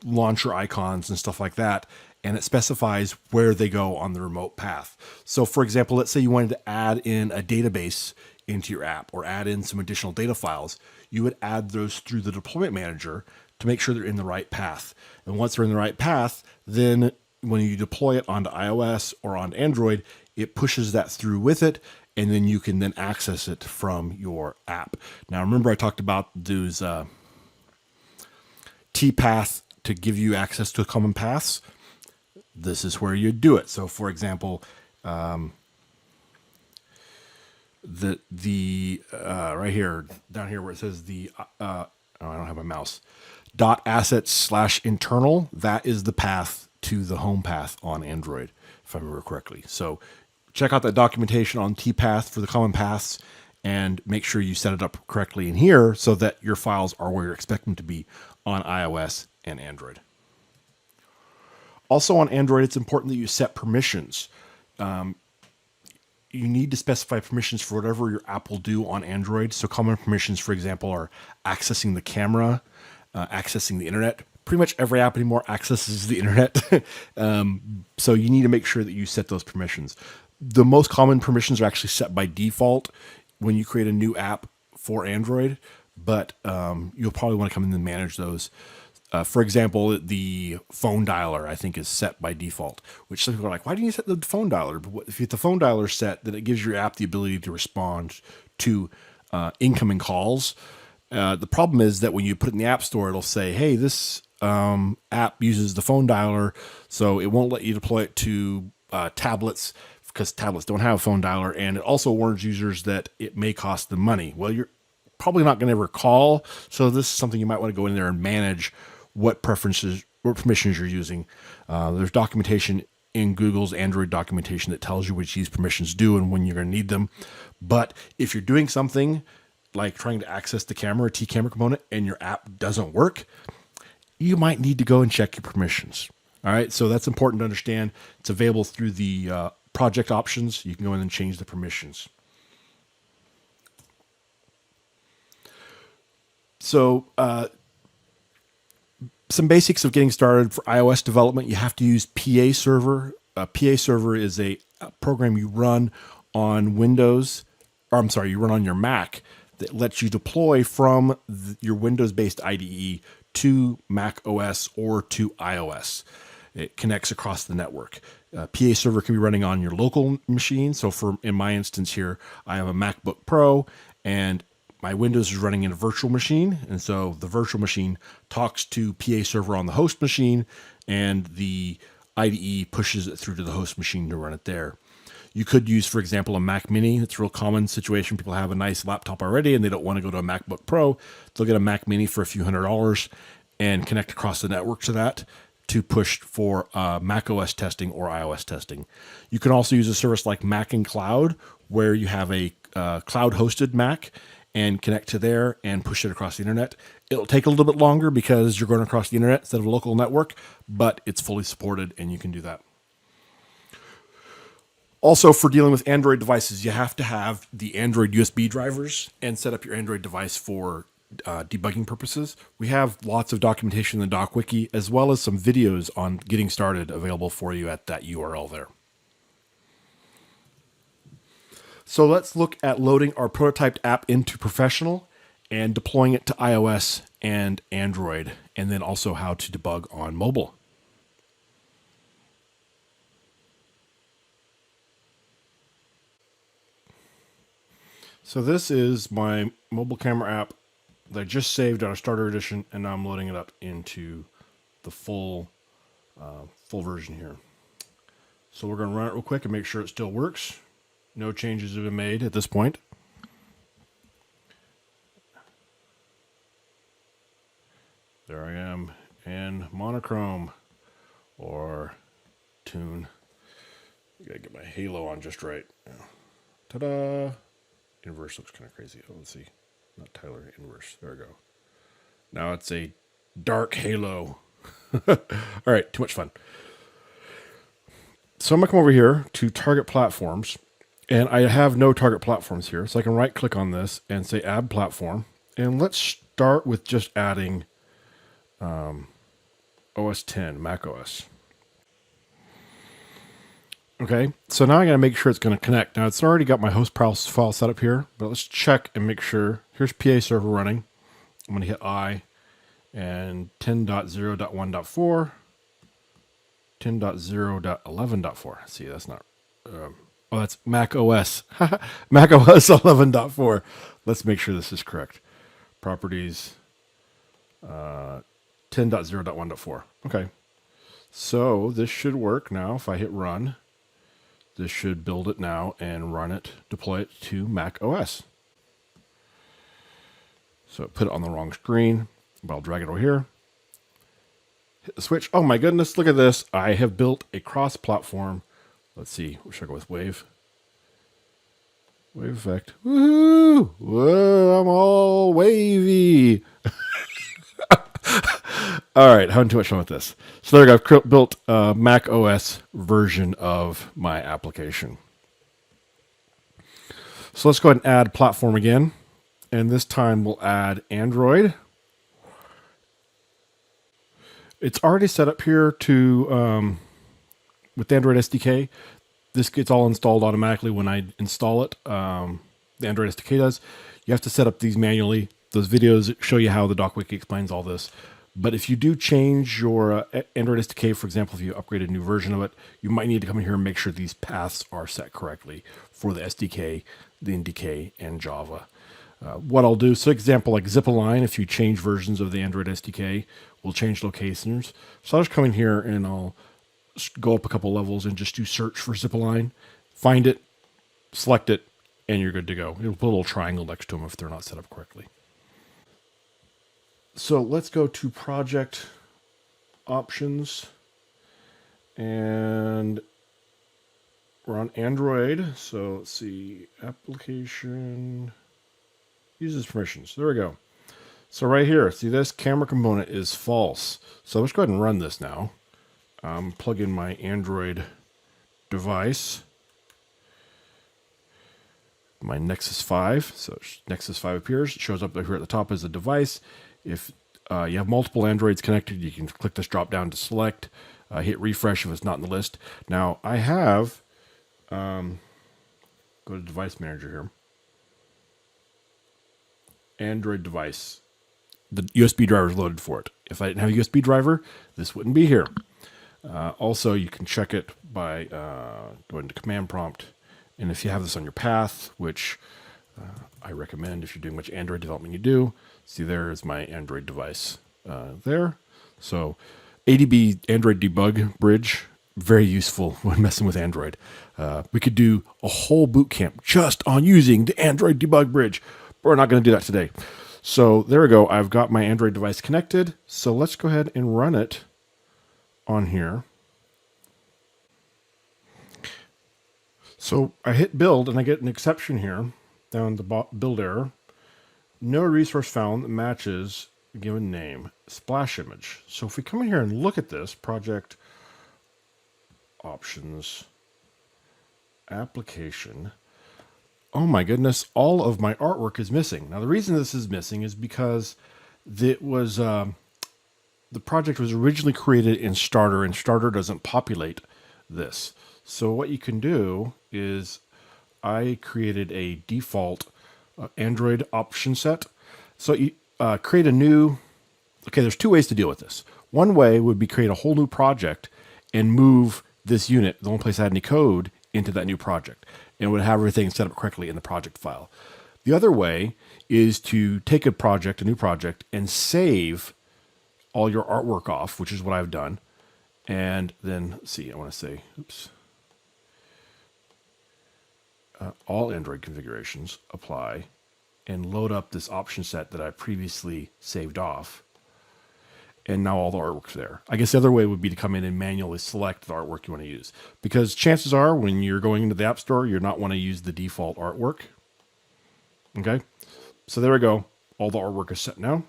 launcher icons and stuff like that, and it specifies where they go on the remote path. So for example, let's say you wanted to add in a database into your app or add in some additional data files. You would add those through the deployment manager to make sure they're in the right path. And once they're in the right path, then when you deploy it onto iOS or on Android, it pushes that through with it, and then you can then access it from your app. Now, remember I talked about those T-path to give you access to common paths? This is where you do it. So, for example, right here, down here where it says I don't have my mouse, .assets/internal, that is the path to the home path on Android, if I remember correctly. So check out that documentation on T-path for the common paths and make sure you set it up correctly in here so that your files are where you're expecting them to be on iOS and Android. Also on Android, it's important that you set permissions. You need to specify permissions for whatever your app will do on Android. So common permissions, for example, are accessing the camera, accessing the internet. Pretty much every app anymore accesses the internet. So you need to make sure that you set those permissions. The most common permissions are actually set by default when you create a new app for Android, but you'll probably want to come in and manage those. For example, the phone dialer, I think, is set by default, which some people are like, why do you set the phone dialer? But if the phone dialer is set, then it gives your app the ability to respond to incoming calls. The problem is that when you put it in the App Store, it'll say, hey, this app uses the phone dialer, so it won't let you deploy it to tablets because tablets don't have a phone dialer. And it also warns users that it may cost them money. Well, you're probably not going to ever call. So this is something you might want to go in there and manage what permissions you're using. There's documentation in Google's Android documentation that tells you which these permissions do and when you're going to need them. But if you're doing something like trying to access the camera, T-camera component, and your app doesn't work, you might need to go and check your permissions. All right, so that's important to understand. It's available through the project options. You can go in and change the permissions. So Some basics of getting started for iOS development. You have to use PA Server. PA Server is a program you run on Windows, or I'm sorry, you run on your Mac that lets you deploy from your Windows-based IDE to Mac OS or to iOS. It connects across the network. PA Server can be running on your local machine. So in my instance here, I have a MacBook Pro and my Windows is running in a virtual machine. And so the virtual machine talks to PA Server on the host machine and the IDE pushes it through to the host machine to run it there. You could use, for example, a Mac Mini. It's a real common situation. People have a nice laptop already and they don't want to go to a MacBook Pro. They'll get a Mac Mini for a few $100s and connect across the network to that to push for Mac OS testing or iOS testing. You can also use a service like Mac and Cloud, where you have a cloud-hosted Mac and connect to there and push it across the internet. It'll take a little bit longer because you're going across the internet instead of a local network, but it's fully supported and you can do that. Also, for dealing with Android devices, you have to have the Android USB drivers and set up your Android device for debugging purposes. We have lots of documentation in the doc wiki, as well as some videos on getting started available for you at that URL there. So let's look at loading our prototyped app into Professional and deploying it to iOS and Android, and then also how to debug on mobile. So this is my mobile camera app that I just saved on a starter edition, and now I'm loading it up into the full version here. So we're going to run it real quick and make sure it still works. No changes have been made at this point. There I am in monochrome or tune. Gotta get my halo on just right. Ta-da! Inverse looks kind of crazy. Oh, let's see. Not Tyler, inverse. There we go. Now it's a dark halo. All right, too much fun. So I'm going to come over here to target platforms, and I have no target platforms here. So I can right click on this and say add platform. And let's start with just adding OS 10, Mac OS. Okay, so now I got to make sure it's going to connect. Now it's already got my host file set up here, but let's check and make sure. Here's PA Server running. I'm going to hit I and 10.0.1.4, 10.0.11.4. See, that's not, oh, that's Mac OS. Mac OS 11.4. Let's make sure this is correct. Properties, 10.0.1.4. Okay, so this should work now. If I hit run, this should build it now and run it, deploy it to Mac OS. So put it on the wrong screen, but I'll drag it over here. Hit the switch. Oh my goodness, look at this. I have built a cross-platform. Let's see, what should I go with? Wave. Wave effect. Woohoo! Whoa, I'm all wavy. All right, having too much fun with this. So there we go. I've built a Mac OS version of my application. So let's go ahead and add platform again. And this time we'll add Android. It's already set up here to with the Android SDK. This gets all installed automatically when I install it. The Android SDK does. You have to set up these manually. Those videos show you how the doc wiki explains all this. But if you do change your Android SDK, for example, if you upgrade a new version of it, you might need to come in here and make sure these paths are set correctly for the SDK, the NDK, and Java. What I'll do, so example like Zip-Align, if you change versions of the Android SDK, will change locations. So I'll just come in here and I'll go up a couple levels and just do search for Zip-Align, find it, select it, and you're good to go. It'll put a little triangle next to them if they're not set up correctly. So let's go to project options, and we're on Android. So let's see, application, uses permissions. There we go. So right here, see this camera component is false. So let's go ahead and run this now. Plug in my Android device, my Nexus 5. So Nexus 5 appears, it shows up here at the top as a device. If you have multiple Androids connected, you can click this drop down to select, hit refresh if it's not in the list. Now I have, go to device manager here, Android device. The USB driver is loaded for it. If I didn't have a USB driver, this wouldn't be here. Also, you can check it by going to command prompt. And if you have this on your path, which I recommend if you're doing much Android development you do, see there is my Android device there. So ADB Android debug bridge, very useful when messing with Android. We could do a whole boot camp just on using the Android debug bridge. But we're not going to do that today. So there we go. I've got my Android device connected. So let's go ahead and run it on here. So I hit build and I get an exception here down the build error. No resource found that matches a given name, splash image. So if we come in here and look at this, project options, application, oh my goodness, all of my artwork is missing. Now the reason this is missing is because it was, the project was originally created in Starter and Starter doesn't populate this. So what you can do is I created a default Android option set. So you create a new, okay, there's two ways to deal with this. One way would be create a whole new project and move this unit, the only place I had any code, into that new project. And it would have everything set up correctly in the project file. The other way is to take a project, a new project, and save all your artwork off, which is what I've done. And then, let's see, I want to say, oops. All Android configurations apply and load up this option set that I previously saved off. And now all the artwork's there. I guess the other way would be to come in and manually select the artwork you want to use. Because chances are when you're going into the App Store, you're not want to use the default artwork. Okay. So there we go. All the artwork is set now.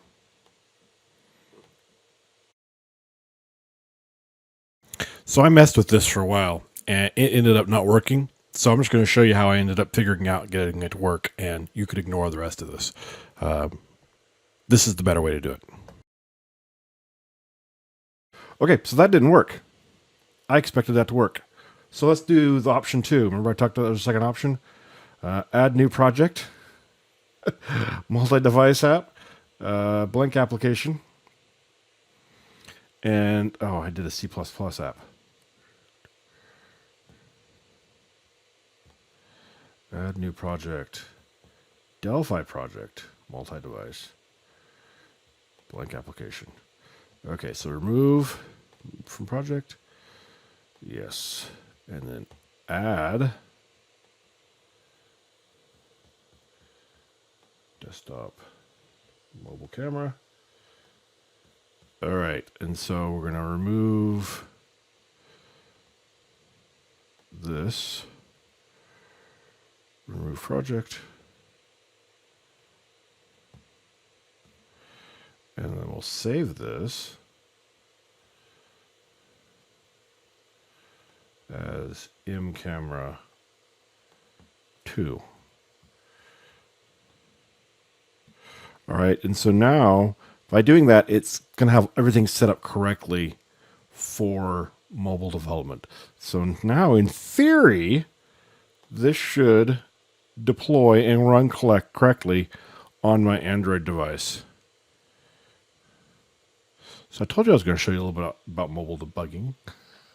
So I messed with this for a while and it ended up not working. So I'm just going to show you how I ended up figuring out getting it to work, and you could ignore the rest of this. This is the better way to do it. Okay, so that didn't work. I expected that to work. So let's do the option 2. Remember I talked about the second option? Add new project, multi-device app, blank application, and, oh, I did a C++ app. Add new project, Delphi project, multi-device, blank application. Okay, so remove from project. Yes. And then add desktop mobile camera. All right. And so we're going to remove this. Remove project. And then we'll save this as mCamera 2. All right, and so now by doing that, it's going to have everything set up correctly for mobile development. So now, in theory, this should deploy and run correctly on my Android device. So I told you I was going to show you a little bit about mobile debugging.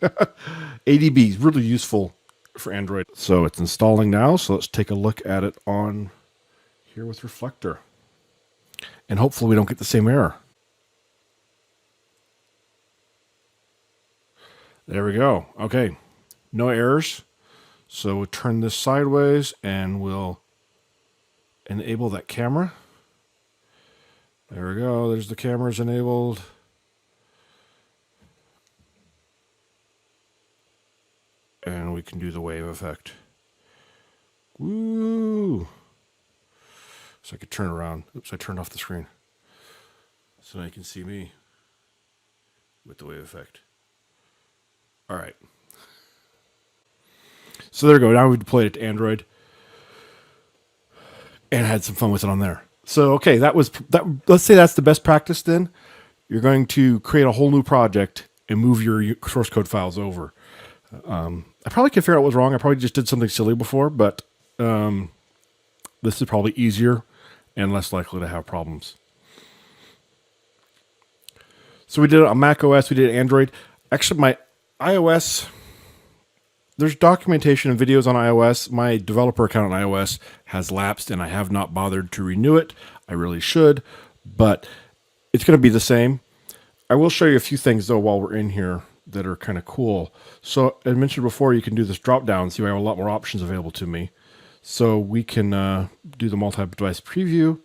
ADB is really useful for Android. So it's installing now. So let's take a look at it on here with Reflector. And hopefully we don't get the same error. There we go. Okay. No errors. So we'll turn this sideways and we'll enable that camera. There we go. There's the cameras enabled. And we can do the wave effect. Woo! So I could turn around. Oops, I turned off the screen. So now you can see me with the wave effect. All right. So there we go. Now we've deployed it to Android and had some fun with it on there. So, okay, that was that. Let's say that's the best practice then. you're going to create a whole new project and move your source code files over. I probably can figure out what's wrong. I probably just did something silly before, but this is probably easier and less likely to have problems. So we did it on Mac OS, we did Android. Actually, my iOS, there's documentation and videos on iOS. My developer account on iOS has lapsed and I have not bothered to renew it. I really should, but it's going to be the same. I will show you a few things though while we're in here that are kind of cool. So I mentioned before, you can do this drop down. See, I have a lot more options available to me. So we can do the multi-device preview,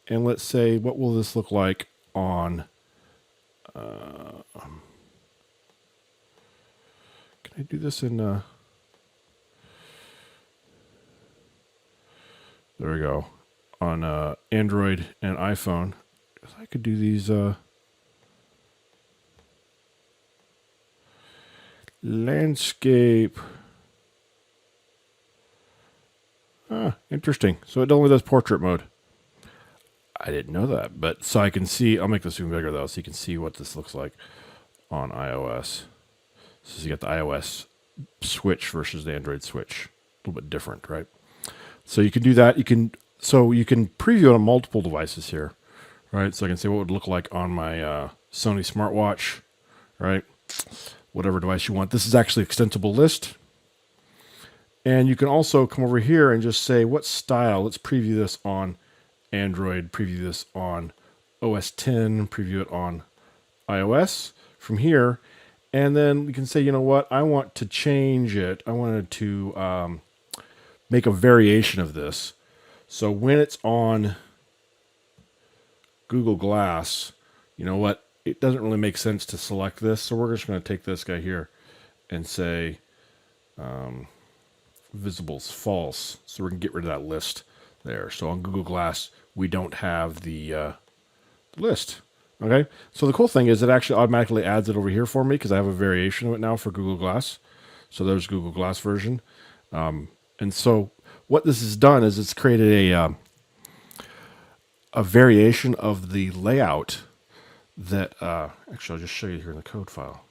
and let's say, what will this look like on? Can I do this in? There we go. On Android and iPhone, I could do these. Landscape. Interesting. So it only does portrait mode. I didn't know that, but so I can see. I'll make this even bigger though, so you can see what this looks like on iOS. So you got the iOS switch versus the Android switch. A little bit different, right? So you can do that. You can preview it on multiple devices here, right? So I can say what it would look like on my Sony smartwatch, right? Whatever device you want. This is actually an extensible list. And you can also come over here and just say, what style? Let's preview this on Android, preview this on OS 10, preview it on iOS from here. And then we can say, you know what? I want to change it. I wanted to make a variation of this. So when it's on Google Glass, you know what? It doesn't really make sense to select this. So we're just going to take this guy here and say visibles false. So we're going to get rid of that list there. So on Google Glass, we don't have the list. Okay. So the cool thing is it actually automatically adds it over here for me because I have a variation of it now for Google Glass. So there's Google Glass version. And so what this has done is it's created a variation of the layout that, actually, I'll just show you here in the code file.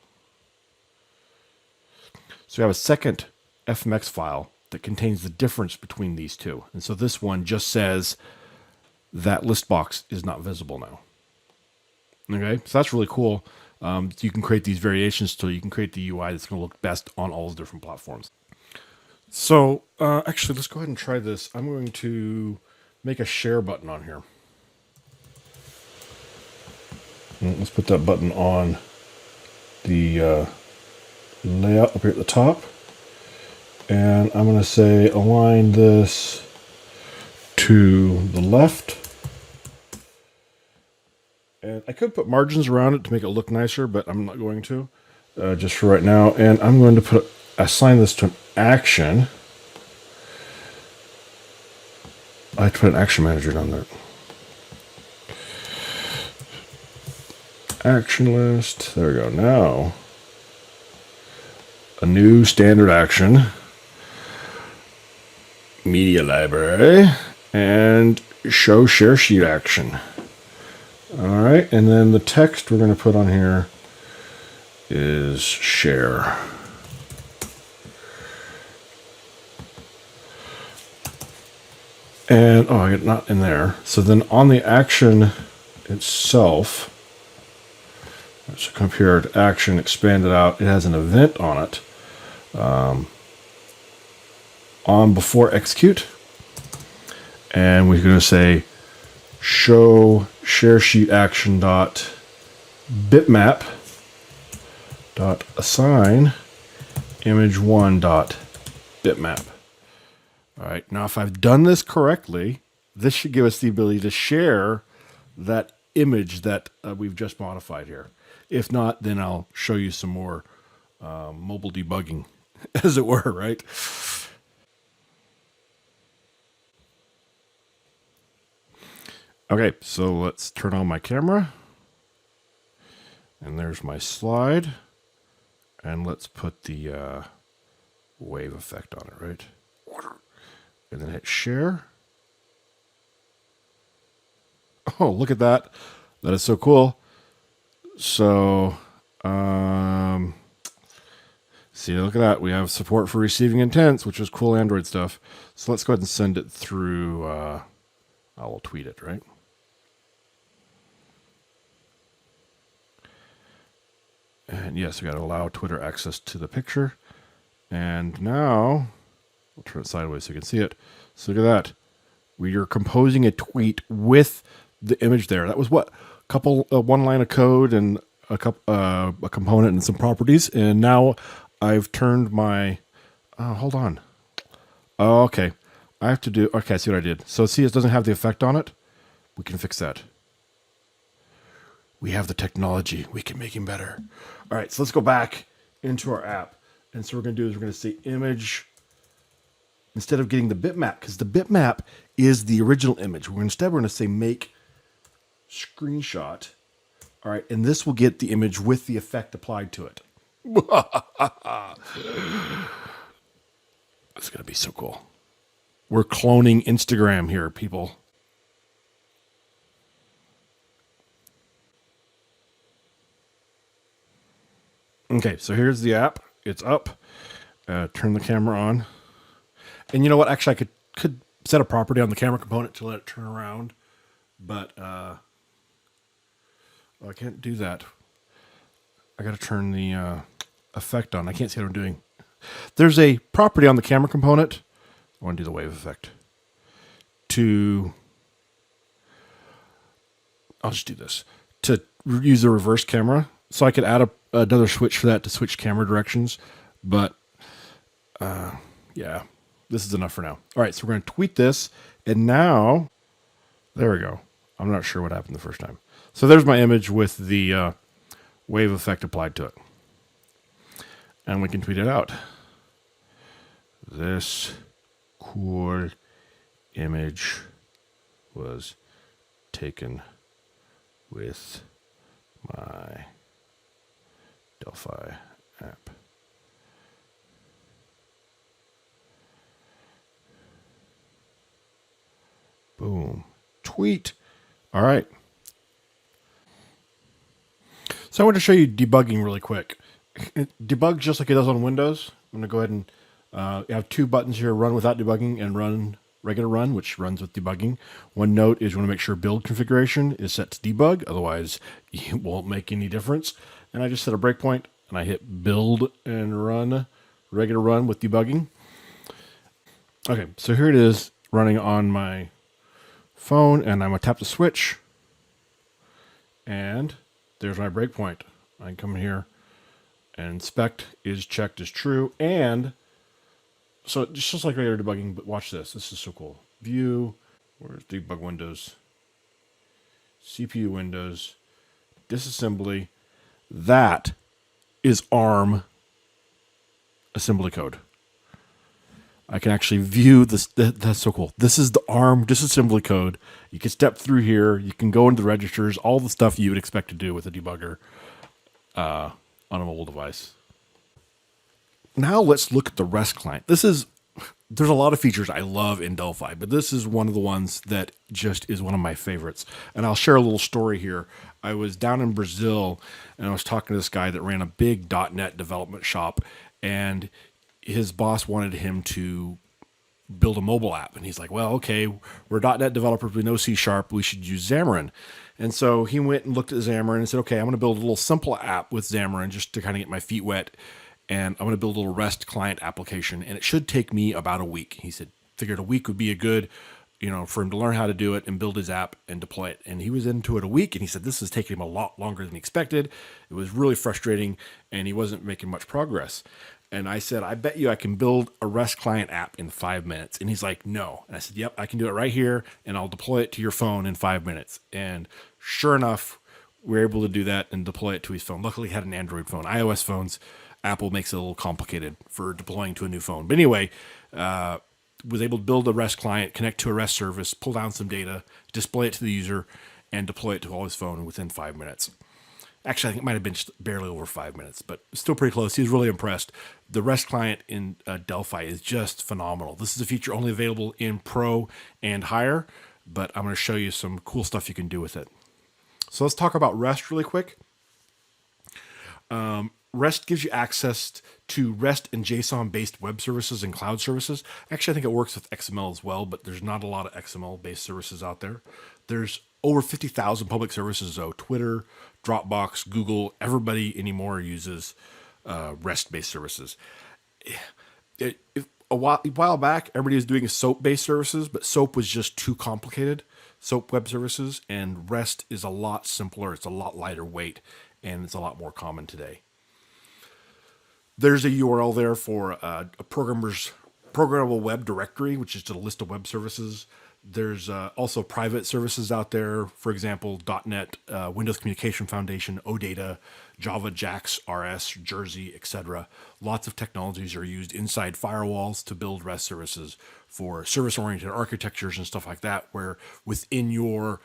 So we have a second FMX file that contains the difference between these two. And so this one just says that list box is not visible now. Okay, so that's really cool. You can create these variations so you can create the UI that's going to look best on all the different platforms. So actually, let's go ahead and try this. I'm going to make a share button on here. Let's put that button on the layout up here at the top. And I'm going to say align this to the left. And I could put margins around it to make it look nicer, but I'm not going to, just for right now. And I'm going to assign this to an action. I have to put an action manager down there. Action list. There we go. Now, a new standard action. Media library. And show share sheet action. All right. And then the text we're going to put on here is share. And, oh, I get not in there. So then on the action itself, let's come here to action, expand it out. It has an event on it. On before execute. And we're going to say show share sheet action dot bitmap dot assign image one dot bitmap. All right, now if I've done this correctly, this should give us the ability to share that image that we've just modified here. If not, then I'll show you some more mobile debugging, as it were, right? Okay, so let's turn on my camera. And there's my slide. And let's put the wave effect on it, right? And then hit share. Oh, look at that. That is so cool. So, see, look at that. We have support for receiving intents, which is cool Android stuff. So let's go ahead and send it through. I will tweet it, right? And yes, we got to allow Twitter access to the picture. And now, we'll turn it sideways so you can see it. So look at that. We are composing a tweet with the image there. That was what? One line of code and a component and some properties. And now I've turned my, hold on. Oh, okay. I have to do, okay, I see what I did. So see, it doesn't have the effect on it. We can fix that. We have the technology. We can make him better. All right, so let's go back into our app. And so what we're going to do is we're going to say image instead of getting the bitmap, because the bitmap is the original image. Instead, we're going to say make screenshot. All right, and this will get the image with the effect applied to it. It's going to be so cool. We're cloning Instagram here, people. Okay, so here's the app. It's up. Turn the camera on. And you know what? Actually, I could set a property on the camera component to let it turn around. But I can't do that. I got to turn the effect on. I can't see what I'm doing. There's a property on the camera component. I want to do the wave effect. I'll just do this. To use the reverse camera. So I could add another switch for that to switch camera directions. But, yeah, this is enough for now. All right, so we're going to tweet this. And now, there we go. I'm not sure what happened the first time. So there's my image with the wave effect applied to it. And we can tweet it out. This cool image was taken with my Delphi app. Boom. Tweet. All right. So I want to show you debugging really quick. It debugs just like it does on Windows. I'm going to go ahead and you have two buttons here, run without debugging and run regular run, which runs with debugging. One note is you want to make sure build configuration is set to debug. Otherwise, it won't make any difference. And I just set a breakpoint and I hit build and run, regular run with debugging. Okay, so here it is running on my phone, and I'm going to tap the switch. And there's my breakpoint. I can come in here and inspect is checked as true. And so it's just like regular debugging, but watch this. This is so cool. View, where's debug windows? CPU windows, disassembly. That is ARM assembly code. I can actually view this. That's so cool. This is the ARM disassembly code. You can step through here. You can go into the registers, all the stuff you would expect to do with a debugger on a mobile device. Now let's look at the REST client. There's a lot of features I love in Delphi, but this is one of the ones that just is one of my favorites. And I'll share a little story here. I was down in Brazil, and I was talking to this guy that ran a big .NET development shop, and his boss wanted him to build a mobile app. And he's like, well, okay, we're .NET developers, we know C#, we should use Xamarin. And so he went and looked at Xamarin and said, okay, I'm going to build a little simple app with Xamarin just to kind of get my feet wet. And I'm going to build a little REST client application, and it should take me about a week. He said, figured a week would be a good, for him to learn how to do it and build his app and deploy it. And he was into it a week, and he said this is taking him a lot longer than he expected. It was really frustrating, and he wasn't making much progress. And I said, I bet you I can build a REST client app in 5 minutes. And he's like, no. And I said, yep, I can do it right here, and I'll deploy it to your phone in 5 minutes. And sure enough, we were able to do that and deploy it to his phone. Luckily, he had an Android phone. iOS phones, Apple makes it a little complicated for deploying to a new phone. But anyway, was able to build a REST client, connect to a REST service, pull down some data, display it to the user, and deploy it to all his phone within 5 minutes. Actually, I think it might have been barely over 5 minutes, but still pretty close. He was really impressed. The REST client in Delphi is just phenomenal. This is a feature only available in Pro and higher, but I'm going to show you some cool stuff you can do with it. So let's talk about REST really quick. REST gives you access to REST and JSON-based web services and cloud services. Actually, I think it works with XML as well, but there's not a lot of XML-based services out there. There's over 50,000 public services, though. Twitter, Dropbox, Google, everybody anymore uses REST-based services. A while back, everybody was doing SOAP-based services, but SOAP was just too complicated, SOAP web services, and REST is a lot simpler, it's a lot lighter weight, and it's a lot more common today. There's a URL there for a programmable web directory, which is just a list of web services. There's also private services out there, for example, .NET, Windows Communication Foundation, OData, Java, JAX, RS, Jersey, etc. Lots of technologies are used inside firewalls to build REST services for service-oriented architectures and stuff like that, where within your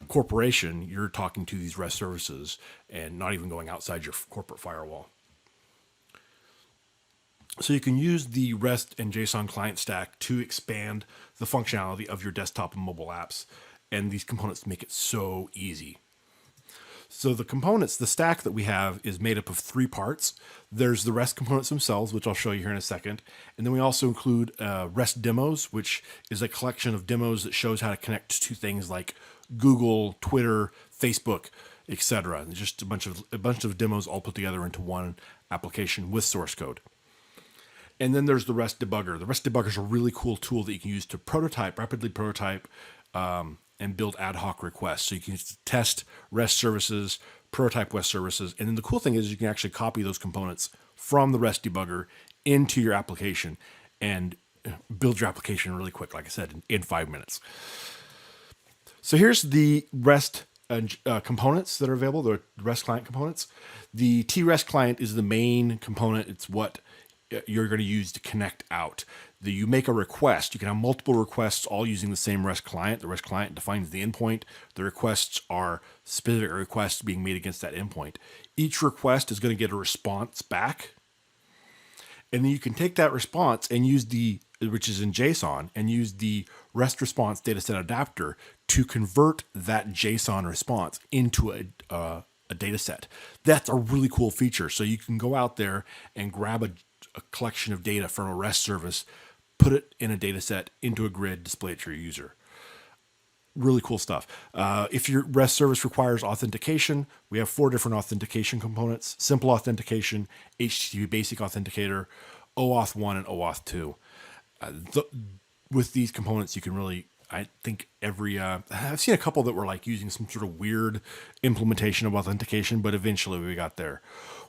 corporation, you're talking to these REST services and not even going outside your corporate firewall. So you can use the REST and JSON client stack to expand the functionality of your desktop and mobile apps. And these components make it so easy. So the components, the stack that we have is made up of 3 parts. There's the REST components themselves, which I'll show you here in a second. And then we also include REST demos, which is a collection of demos that shows how to connect to things like Google, Twitter, Facebook, etc. Just a bunch of demos all put together into one application with source code. And then there's the REST debugger. The REST debugger is a really cool tool that you can use to rapidly prototype, and build ad hoc requests. So you can test REST services, prototype REST services. And then the cool thing is you can actually copy those components from the REST debugger into your application and build your application really quick, like I said, in 5 minutes. So here's the REST components that are available, the REST client components. The TREST client is the main component. It's what you're going to use to connect out. You make a request. You can have multiple requests all using the same REST client. The REST client defines the endpoint. The requests are specific requests being made against that endpoint. Each request is going to get a response back. And then you can take that response and use which is in JSON, and use the REST response dataset adapter to convert that JSON response into a dataset. That's a really cool feature. So you can go out there and grab a collection of data from a REST service, put it in a data set into a grid, display it to your user. Really cool stuff. If your REST service requires authentication, we have 4 different authentication components: simple authentication, HTTP basic authenticator, OAuth 1, and OAuth 2. With these components, you can really, I think I've seen a couple that were like using some sort of weird implementation of authentication, but eventually we got there.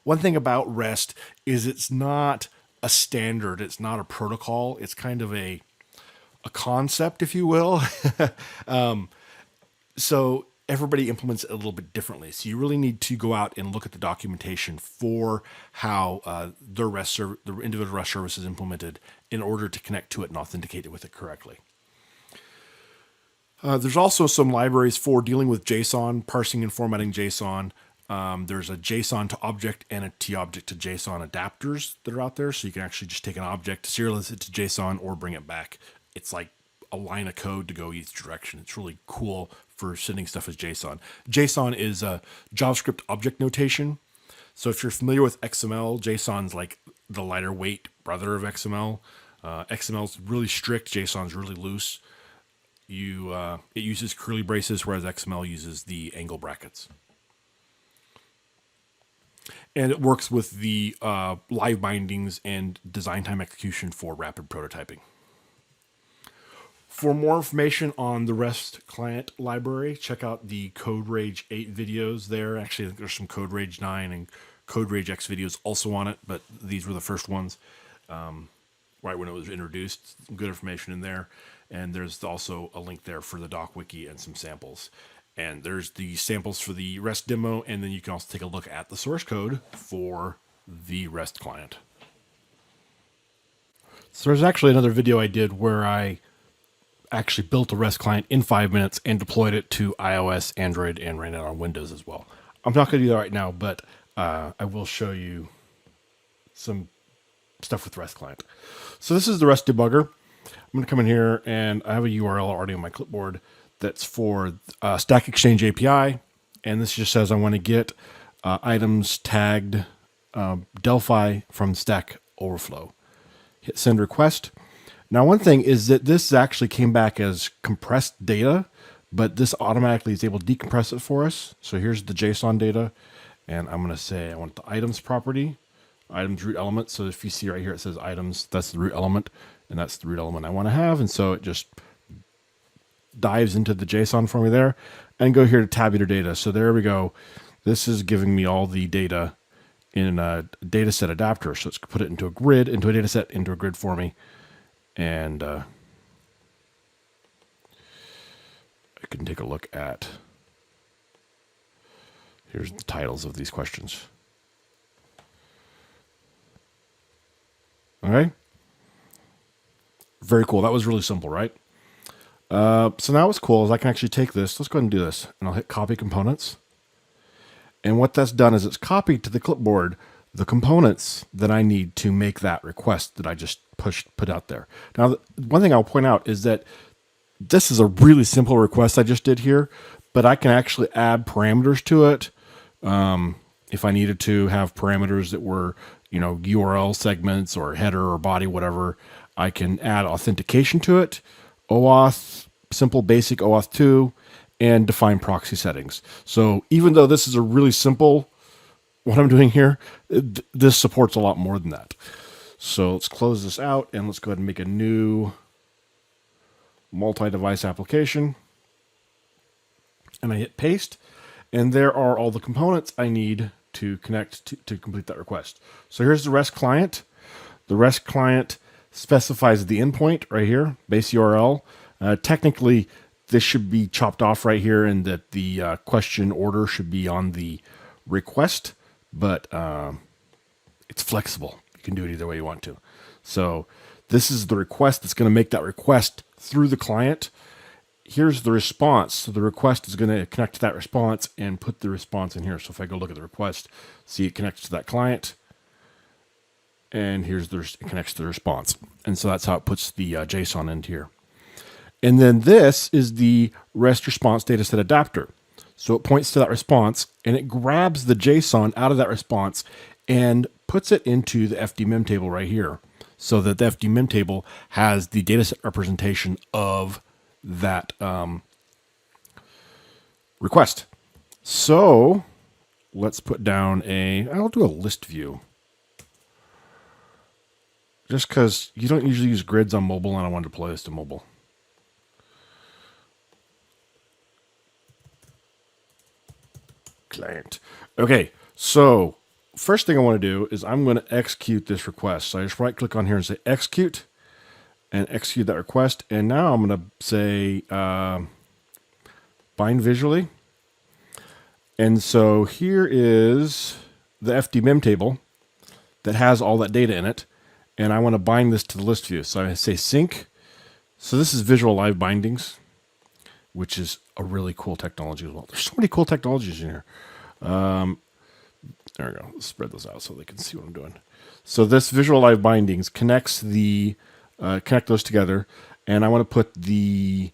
One thing about REST is it's not a standard. It's not a protocol. It's kind of a concept, if you will. So everybody implements it a little bit differently. So you really need to go out and look at the documentation for how the individual REST service is implemented in order to connect to it and authenticate it with it correctly. There's also some libraries for dealing with JSON, parsing and formatting JSON. There's a JSON to object and a T-object to JSON adapters that are out there. So you can actually just take an object, serialize it to JSON, or bring it back. It's like a line of code to go each direction. It's really cool for sending stuff as JSON. JSON is a JavaScript object notation. So if you're familiar with XML, JSON's like the lighter weight brother of XML. XML's really strict. JSON's really loose. It uses curly braces, whereas XML uses the angle brackets. And it works with the live bindings and design time execution for rapid prototyping. For more information on the REST client library, check out the Code Rage 8 videos there. Actually, I think there's some Code Rage 9 and Code Rage X videos also on it, but these were the first ones right when it was introduced. Some good information in there. And there's also a link there for the doc wiki and some samples. And there's the samples for the REST demo, and then you can also take a look at the source code for the REST client. So there's actually another video I did where I actually built a REST client in 5 minutes and deployed it to iOS, Android, and ran it on Windows as well. I'm not going to do that right now, but I will show you some stuff with REST client. So this is the REST debugger. I'm going to come in here, and I have a URL already on my clipboard that's for Stack Exchange API. And this just says I want to get items tagged Delphi from Stack Overflow. Hit send request. Now, one thing is that this actually came back as compressed data, but this automatically is able to decompress it for us. So here's the JSON data, and I'm going to say I want the items property, items root element. So if you see right here, it says items, that's the root element, and that's the root element I want to have. And so it just dives into the JSON for me there, and go here to tabular data. So there we go. This is giving me all the data in a data set adapter. So let's put it into a grid, into a data set, into a grid for me. And I can take a look at, here's the titles of these questions. Okay. Very cool. That was really simple, right? So now what's cool is I can actually take this. Let's go ahead and do this. And I'll hit copy components. And what that's done is it's copied to the clipboard the components that I need to make that request that I just put out there. Now, one thing I'll point out is that this is a really simple request I just did here, but I can actually add parameters to it. If I needed to have parameters that were, URL segments or header or body, whatever, I can add authentication to it, OAuth, simple basic OAuth 2, and define proxy settings. So even though this is a really simple, what I'm doing here, this supports a lot more than that. So let's close this out and let's go ahead and make a new multi-device application. And I hit paste, and there are all the components I need to connect to complete that request. So here's the REST client. The REST client specifies the endpoint right here, base URL. Technically, this should be chopped off right here, and that the question order should be on the request, but it's flexible. You can do it either way you want to. So this is the request that's going to make that request through the client. Here's the response. So the request is going to connect to that response and put the response in here. So if I go look at the request, see it connects to that client. And it connects to the response. And so that's how it puts the JSON into here. And then this is the REST response dataset adapter. So it points to that response and it grabs the JSON out of that response and puts it into the FDMEM table right here. So that the FDMEM table has the dataset representation of that request. So let's put down I'll do a list view. Just because you don't usually use grids on mobile and I wanted to play this to mobile. Client. Okay, so first thing I want to do is I'm going to execute this request. So I just right click on here and say execute, and execute that request. And now I'm going to say bind visually. And so here is the FDMEM table that has all that data in it. And I want to bind this to the list view. So I say sync. So this is visual live bindings, which is a really cool technology as well. There's so many cool technologies in here. There we go. Let's spread those out so they can see what I'm doing. So this visual live bindings connects connect those together. And I want to put the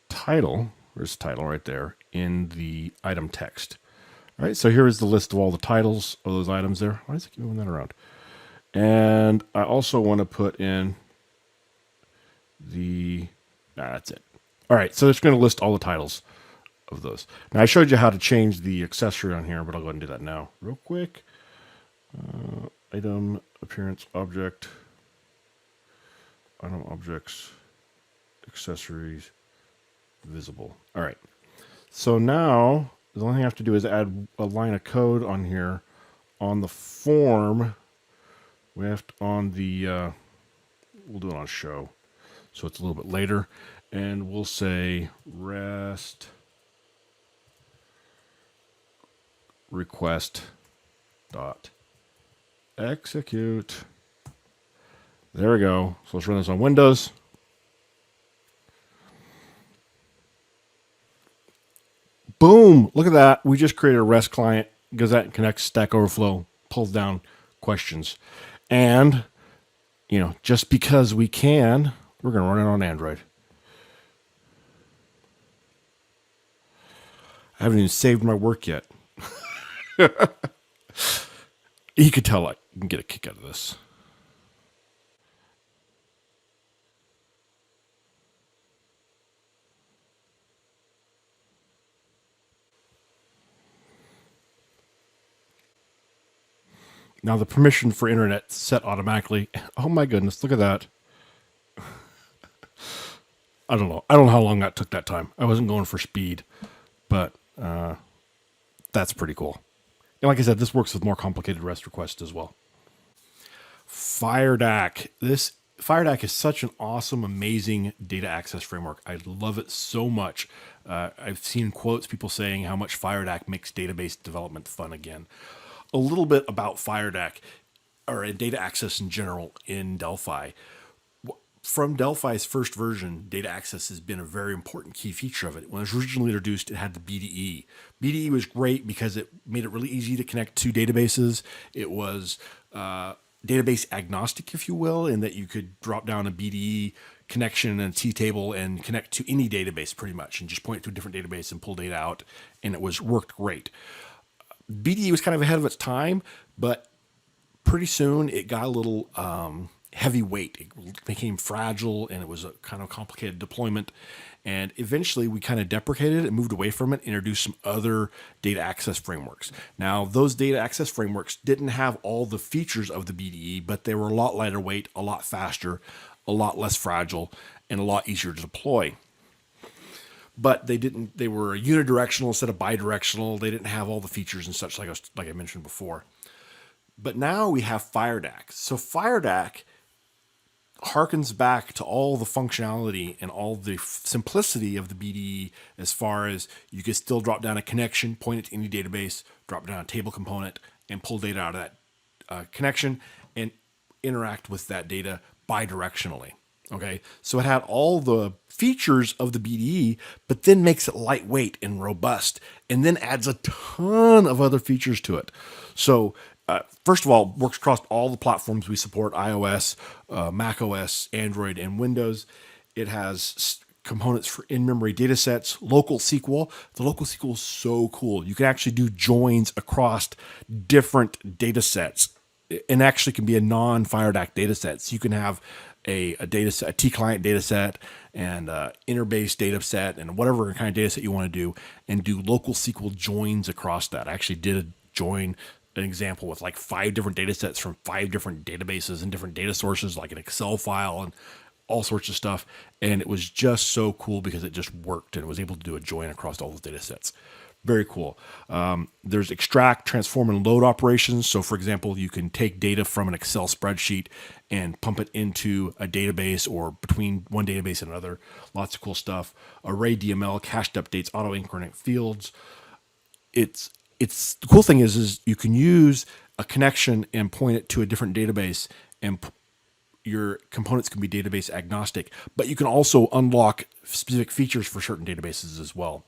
title, there's the title right there, in the item text. All right, so here is the list of all the titles of those items there. Why is it moving that around? And I also want to put in that's it. All right, so it's going to list all the titles of those. Now, I showed you how to change the accessory on here, but I'll go ahead and do that now real quick. Item, appearance, object, item, objects, accessories, visible. All right, so now the only thing I have to do is add a line of code on here on the form. We have to, we'll do it on show. So it's a little bit later. And we'll say REST request dot execute. There we go. So let's run this on Windows. Boom! Look at that. We just created a REST client. Goes out and connects Stack Overflow, pulls down questions. And, just because we can, we're going to run it on Android. I haven't even saved my work yet. You could tell I can get a kick out of this. Now the permission for internet set automatically. Oh my goodness, look at that. I don't know. I don't know how long that took that time. I wasn't going for speed, but that's pretty cool. And like I said, this works with more complicated REST requests as well. FireDAC. This FireDAC is such an awesome, amazing data access framework. I love it so much. I've seen quotes, people saying how much FireDAC makes database development fun again. A little bit about FireDAC, or data access in general in Delphi. From Delphi's first version, data access has been a very important key feature of it. When it was originally introduced, it had the BDE. BDE was great because it made it really easy to connect to databases. It was database agnostic, if you will, in that you could drop down a BDE connection and a T-table and connect to any database pretty much, and just point it to a different database and pull data out, and it worked great. BDE was kind of ahead of its time, but pretty soon it got a little heavyweight. It became fragile, and it was a kind of complicated deployment. And eventually we kind of deprecated it and moved away from it, introduced some other data access frameworks. Now, those data access frameworks didn't have all the features of the BDE, but they were a lot lighter weight, a lot faster, a lot less fragile, and a lot easier to deploy. But they were unidirectional instead of bidirectional. They didn't have all the features and such, like I mentioned before. But now we have FireDAC. So FireDAC harkens back to all the functionality and all the simplicity of the BDE, as far as you can still drop down a connection, point it to any database, drop down a table component, and pull data out of that connection and interact with that data bidirectionally. Okay, so it had all the features of the BDE, but then makes it lightweight and robust, and then adds a ton of other features to it. So first of all, works across all the platforms we support: iOS, Mac OS, Android, and Windows. It has components for in-memory data sets, local SQL. The local SQL is so cool. You can actually do joins across different data sets, and actually can be a non-FireDAC data set. So you can have a data set, a T-client data set, and interbase data set, and whatever kind of data set you want to do, and do local SQL joins across that. I actually did a join, an example with like 5 different data sets from 5 different databases and different data sources, like an Excel file and all sorts of stuff. And it was just so cool because it just worked, and it was able to do a join across all those data sets. Very cool. There's extract, transform, and load operations. So, for example, you can take data from an Excel spreadsheet and pump it into a database or between one database and another. Lots of cool stuff. Array DML, cached updates, auto-increment fields. It's the cool thing is you can use a connection and point it to a different database, and your components can be database agnostic, but you can also unlock specific features for certain databases as well.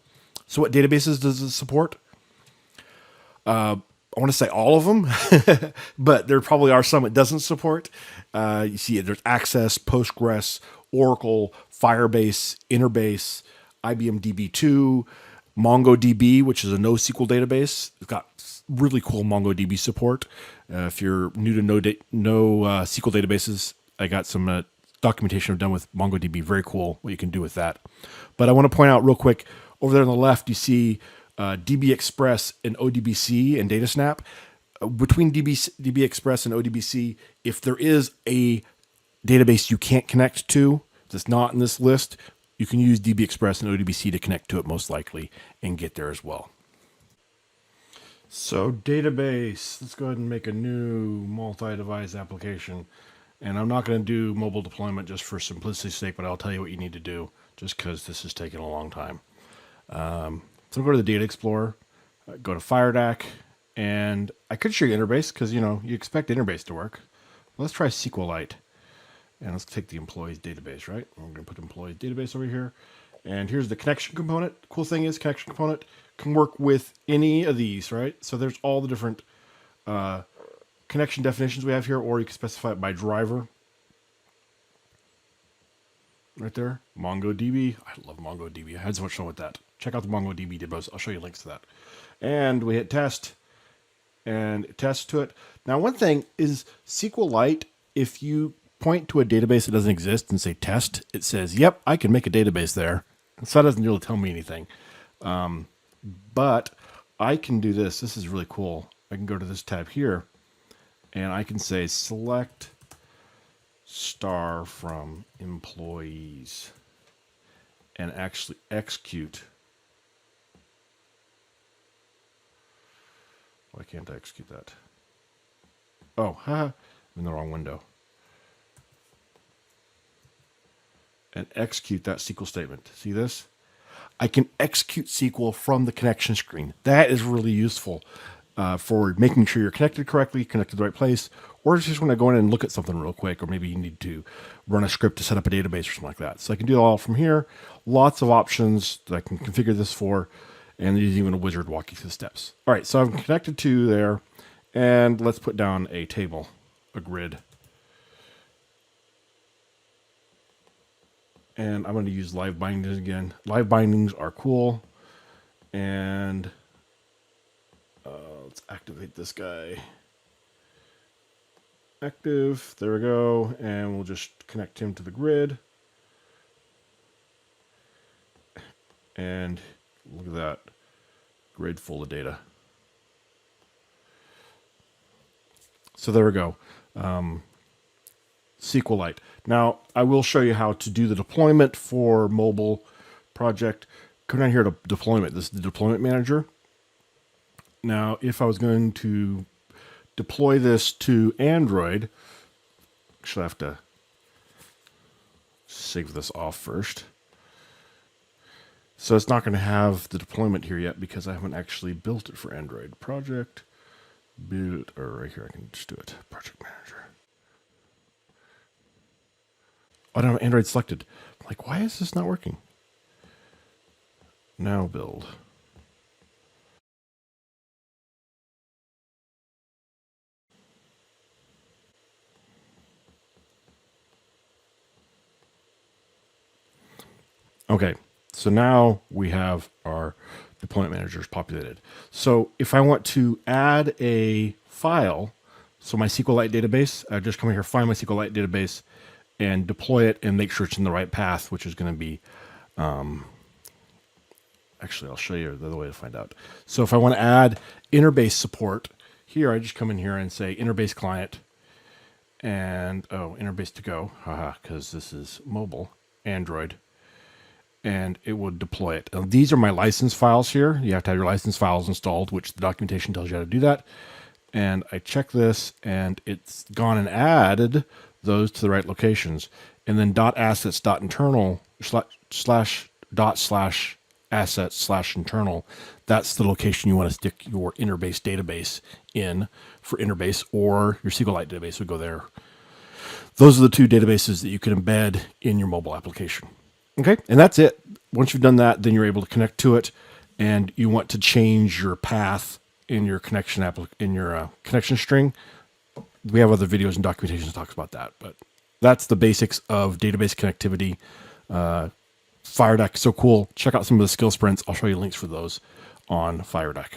So what databases does it support? I want to say all of them, but there probably are some it doesn't support. You see there's Access, Postgres, Oracle, Firebase, Interbase, IBM DB2, MongoDB, which is a NoSQL database. It's got really cool MongoDB support. If you're new to NoSQL databases, I got some documentation I've done with MongoDB. Very cool what you can do with that. But I want to point out real quick, over there on the left, you see DB Express and ODBC and DataSnap. Between DB Express and ODBC, if there is a database you can't connect to that's not in this list, you can use DB Express and ODBC to connect to it most likely and get there as well. So database, let's go ahead and make a new multi-device application. And I'm not going to do mobile deployment just for simplicity's sake, but I'll tell you what you need to do just because this is taking a long time. So go to the Data Explorer, go to FireDAC, and I could show you Interbase because, you expect Interbase to work. Let's try SQLite. And let's take the employees database, right? We're going to put employees database over here. And here's the connection component. Cool thing is connection component can work with any of these, right? So there's all the different connection definitions we have here, or you can specify it by driver. right there. MongoDB. I love MongoDB. I had so much fun with that. Check out the MongoDB demos. I'll show you links to that. And we hit test and test to it. Now, one thing is SQLite, if you point to a database that doesn't exist and say test, it says, yep, I can make a database there. So that doesn't really tell me anything. But I can do this. This is really cool. I can go to this tab here and I can say select star from employees and actually execute. Why can't I execute that? Oh, haha, I'm in the wrong window. And execute that SQL statement. See this? I can execute SQL from the connection screen. That is really useful for making sure you're connected correctly, connected to the right place, or if you just want to go in and look at something real quick, or maybe you need to run a script to set up a database or something like that. So I can do it all from here. Lots of options that I can configure this for, and there's even a wizard walk you through the steps. All right, so I'm connected to there, and let's put down a table, a grid. And I'm going to use live bindings again. Live bindings are cool. And let's activate this guy. Active. There we go. And we'll just connect him to the grid. And look at that. Grid full of data. So there we go. SQLite. Now, I will show you how to do the deployment for mobile project. Come down here to deployment. This is the deployment manager. Now, if I was going to deploy this to Android, actually I have to save this off first. So it's not going to have the deployment here yet because I haven't actually built it for Android. Project, build, or right here, I can just do it. Project manager. I don't have Android selected. I'm like, why is this not working? Now build. Okay, so now we have our deployment managers populated. So if I want to add a file, so my SQLite database, I just come here, find my SQLite database, and deploy it and make sure it's in the right path, which is going to be, actually, I'll show you the other way to find out. So if I want to add interbase support, here I just come in here and say interbase client, and, oh, interbase to go, haha, because this is mobile, Android, and it would deploy it. Now, these are my license files here. You have to have your license files installed, which the documentation tells you how to do that. And I check this, and it's gone and added those to the right locations. And then .assets.internal / assets/internal, that's the location you want to stick your interbase database in for interbase, or your SQLite database would go there. Those are the two databases that you can embed in your mobile application. Okay, and that's it. Once you've done that, then you're able to connect to it, and you want to change your path in your connection connection string. We have other videos and documentation that talks about that, but that's the basics of database connectivity. FireDeck is so cool. Check out some of the skill sprints. I'll show you links for those on FireDeck.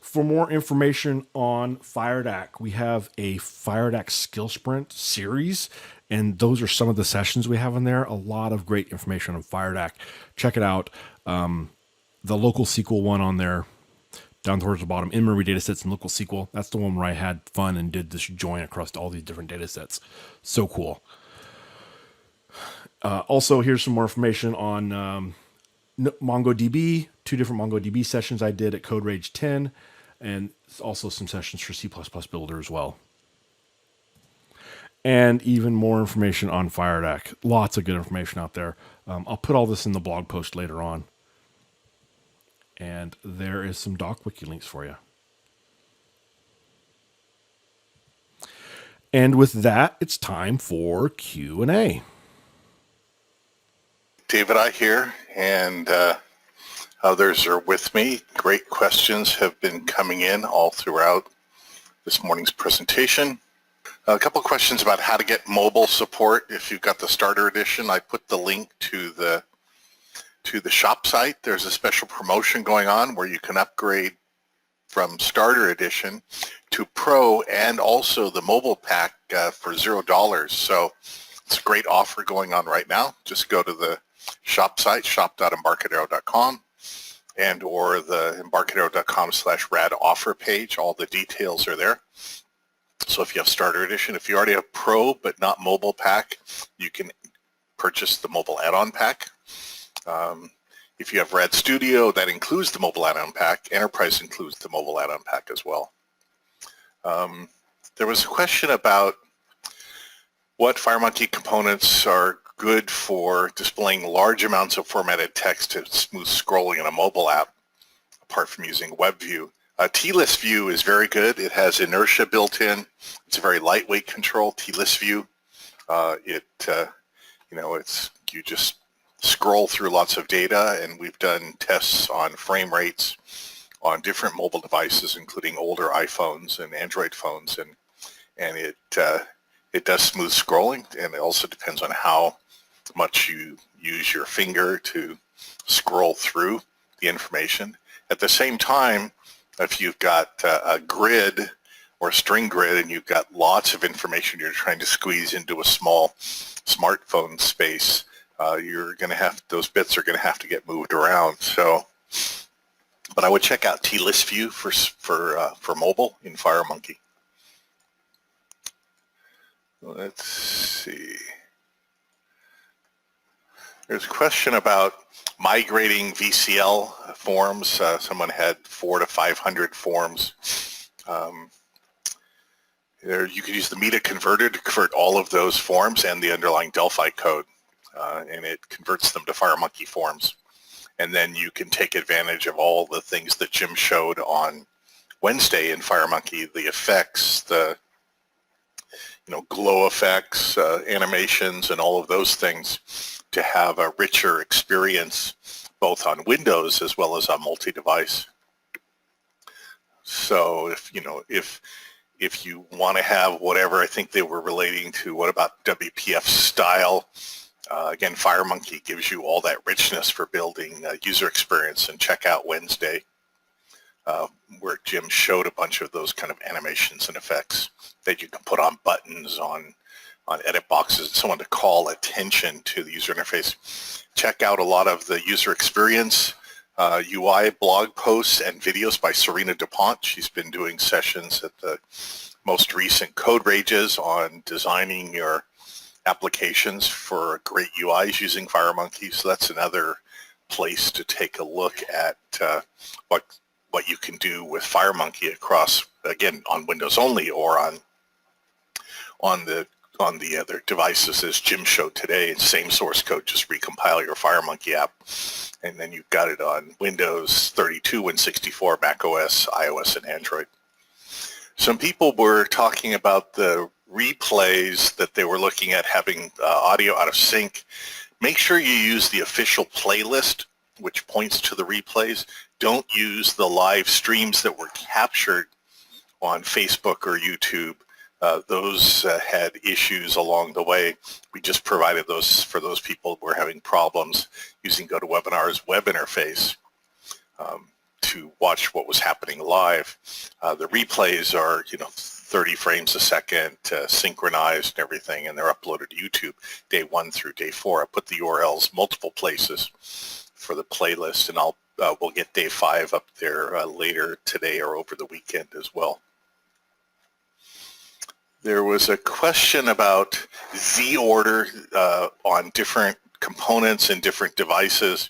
For more information on FireDeck, we have a FireDeck skill sprint series, and those are some of the sessions we have in there. A lot of great information on FireDeck. Check it out. The local SQL one on there, down towards the bottom, in-memory datasets and local SQL. That's the one where I had fun and did this join across all these different datasets. So cool. Also, here's some more information on MongoDB, 2 different MongoDB sessions I did at Code Rage 10, and also some sessions for C++ Builder as well. And even more information on FireDeck. Lots of good information out there. I'll put all this in the blog post later on. And there is some DocWiki links for you. And with that, it's time for Q&A. David, I here, and others are with me. Great questions have been coming in all throughout this morning's presentation. A couple of questions about how to get mobile support. If you've got the starter edition, I put the link to the shop site. There's a special promotion going on where you can upgrade from starter edition to pro and also the mobile pack for $0. So it's a great offer going on right now. Just go to the shop site, shop.embarcadero.com, and or the embarcadero.com/rad offer page. All the details are there. So if you have starter edition, if you already have pro but not mobile pack, you can purchase the mobile add-on pack. If you have Rad Studio, that includes the mobile add-on pack. Enterprise includes the mobile add-on pack as well. There was a question about what FireMonkey components are good for displaying large amounts of formatted text to smooth scrolling in a mobile app, apart from using WebView. T-List View is very good. It has inertia built in. It's a very lightweight control, T-List View. You just scroll through lots of data, and we've done tests on frame rates on different mobile devices, including older iPhones and Android phones, and it does smooth scrolling, and it also depends on how much you use your finger to scroll through the information. At the same time, if you've got a grid or a string grid and you've got lots of information you're trying to squeeze into a small smartphone space, you're going to have, those bits are going to have to get moved around. So, but I would check out T-List View for mobile in FireMonkey. Let's see. There's a question about migrating VCL forms. Someone had 400 to 500 forms. You could use the Meta converter to convert all of those forms and the underlying Delphi code, and it converts them to FireMonkey forms. And then you can take advantage of all the things that Jim showed on Wednesday in FireMonkey, the effects, the glow effects, animations, and all of those things to have a richer experience both on Windows as well as on multi-device. So if you want to have whatever, I think they were relating to what about WPF style, again, FireMonkey gives you all that richness for building user experience, and check out Wednesday where Jim showed a bunch of those kind of animations and effects that you can put on buttons, on edit boxes, and so on to call attention to the user interface. Check out a lot of the user experience UI blog posts and videos by Serena DuPont. She's been doing sessions at the most recent Code Rages on designing your applications for great UIs using FireMonkey. So that's another place to take a look at what you can do with FireMonkey across, again, on Windows only or on the other devices as Jim showed today. Same source code, just recompile your FireMonkey app, and then you've got it on Windows 32, Win 64, Mac OS, iOS, and Android. Some people were talking about the replays that they were looking at having audio out of sync. Make sure you use the official playlist, which points to the replays. Don't use the live streams that were captured on Facebook or YouTube. Those had issues along the way. We just provided those for those people who were having problems using GoToWebinar's web interface to watch what was happening live. The replays are, 30 frames a second, synchronized and everything, and they're uploaded to YouTube day 1 through day 4. I put the URLs multiple places for the playlist, and we'll get day 5 up there later today or over the weekend as well. There was a question about Z-order on different components and different devices.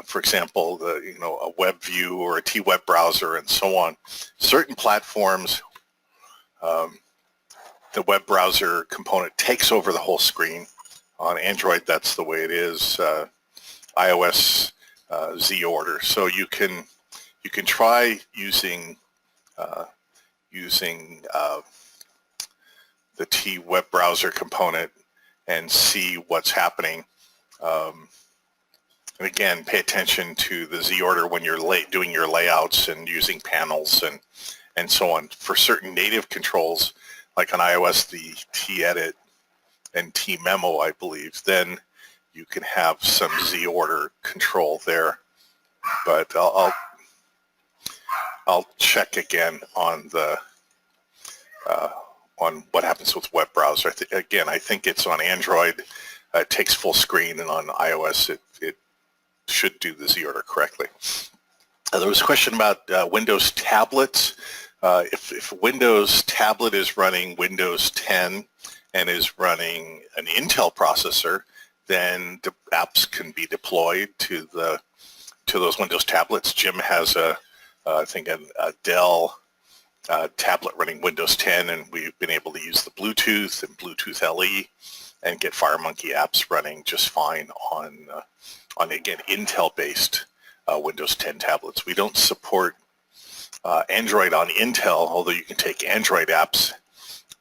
For example, a web view or a T-web browser and so on. Certain platforms, the web browser component takes over the whole screen. On Android, that's the way it is. iOS, Z-order. So you can try using the T web browser component and see what's happening. And again, pay attention to the Z-order when you're doing your layouts and using panels and so on. For certain native controls, like on iOS, the T-Edit and T-Memo, I believe, then you can have some Z-order control there. But I'll check again on the on what happens with web browser. Again, I think it's on Android. It takes full screen, and on iOS, it should do the Z-order correctly. There was a question about Windows tablets. If Windows tablet is running Windows 10 and is running an Intel processor, then the apps can be deployed to those Windows tablets. Jim has I think a Dell tablet running Windows 10, and we've been able to use the Bluetooth and Bluetooth LE and get FireMonkey apps running just fine on again, Intel-based Windows 10 tablets. We don't support Android on Intel, although you can take Android apps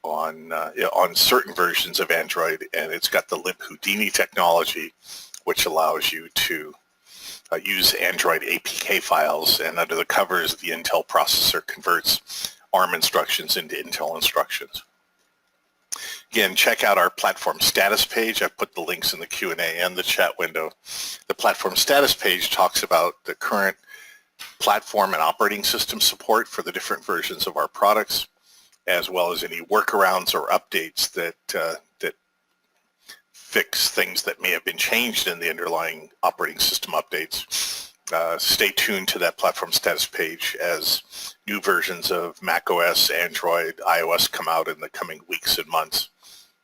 on certain versions of Android, and it's got the libhoudini technology, which allows you to use Android APK files, and under the covers, the Intel processor converts ARM instructions into Intel instructions. Again, check out our platform status page. I've put the links in the Q&A and the chat window. The platform status page talks about the current platform and operating system support for the different versions of our products, as well as any workarounds or updates that fix things that may have been changed in the underlying operating system updates. Stay tuned to that platform status page as new versions of macOS, Android, iOS come out in the coming weeks and months.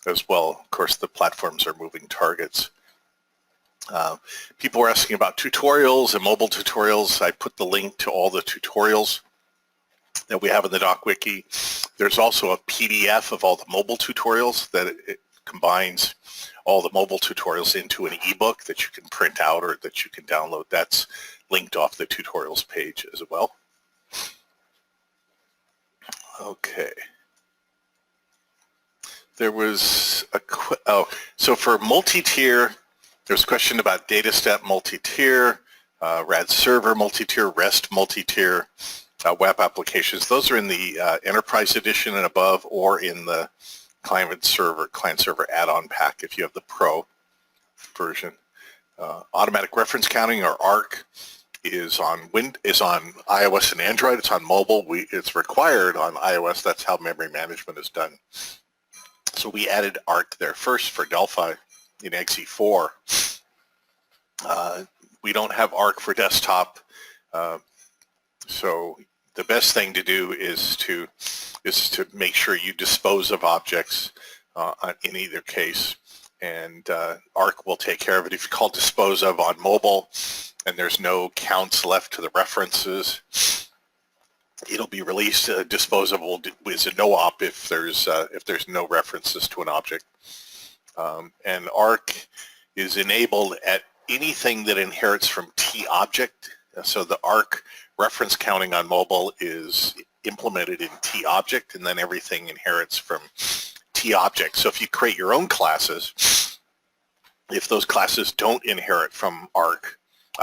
As well, of course, the platforms are moving targets. People were asking about tutorials and mobile tutorials. I put the link to all the tutorials that we have in the DocWiki. There's also a PDF of all the mobile tutorials that it combines all the mobile tutorials into an ebook that you can print out or that you can download. That's linked off the tutorials page as well. Okay. There was so for multi-tier, there's a question about DataStep multi-tier, RAD server multi-tier, REST multi-tier, web applications. Those are in the Enterprise Edition and above, or in the client server add-on pack if you have the Pro version. Automatic reference counting, or ARC, is on iOS and Android. It's on mobile. It's required on iOS. That's how memory management is done. So we added ARC there first for Delphi in XE4. We don't have ARC for desktop, so the best thing to do is to make sure you dispose of objects in either case, and ARC will take care of it. If you call dispose of on mobile and there's no counts left to the references, it'll be released. Dispose of is a no-op if there's no references to an object, and ARC is enabled at anything that inherits from T-object. So the ARC reference counting on mobile is implemented in T-object, and then everything inherits from T-object. So if you create your own classes, if those classes don't inherit from ARC,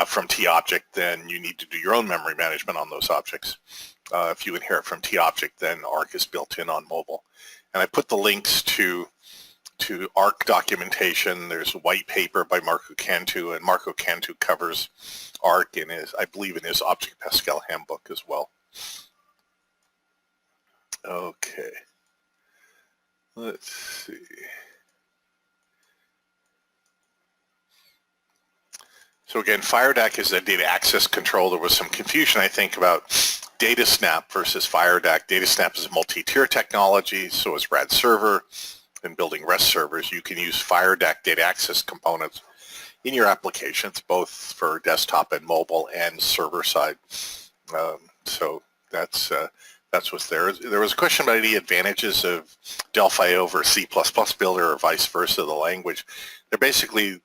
from T-object, then you need to do your own memory management on those objects. If you inherit from T-object, then ARC is built in on mobile. And I put the links to ARC documentation. There's a white paper by Marco Cantu, and Marco Cantu covers ARC in I believe in his Object Pascal handbook as well. Okay. Let's see. So again, FireDAC is a data access control. There was some confusion, I think, about DataSnap versus FireDAC. DataSnap is a multi-tier technology, so is RAD server. In building REST servers, you can use FireDAC data access components in your applications, both for desktop and mobile and server side. So that's what's there. There was a question about any advantages of Delphi over C++ builder or vice versa, the language. They're basically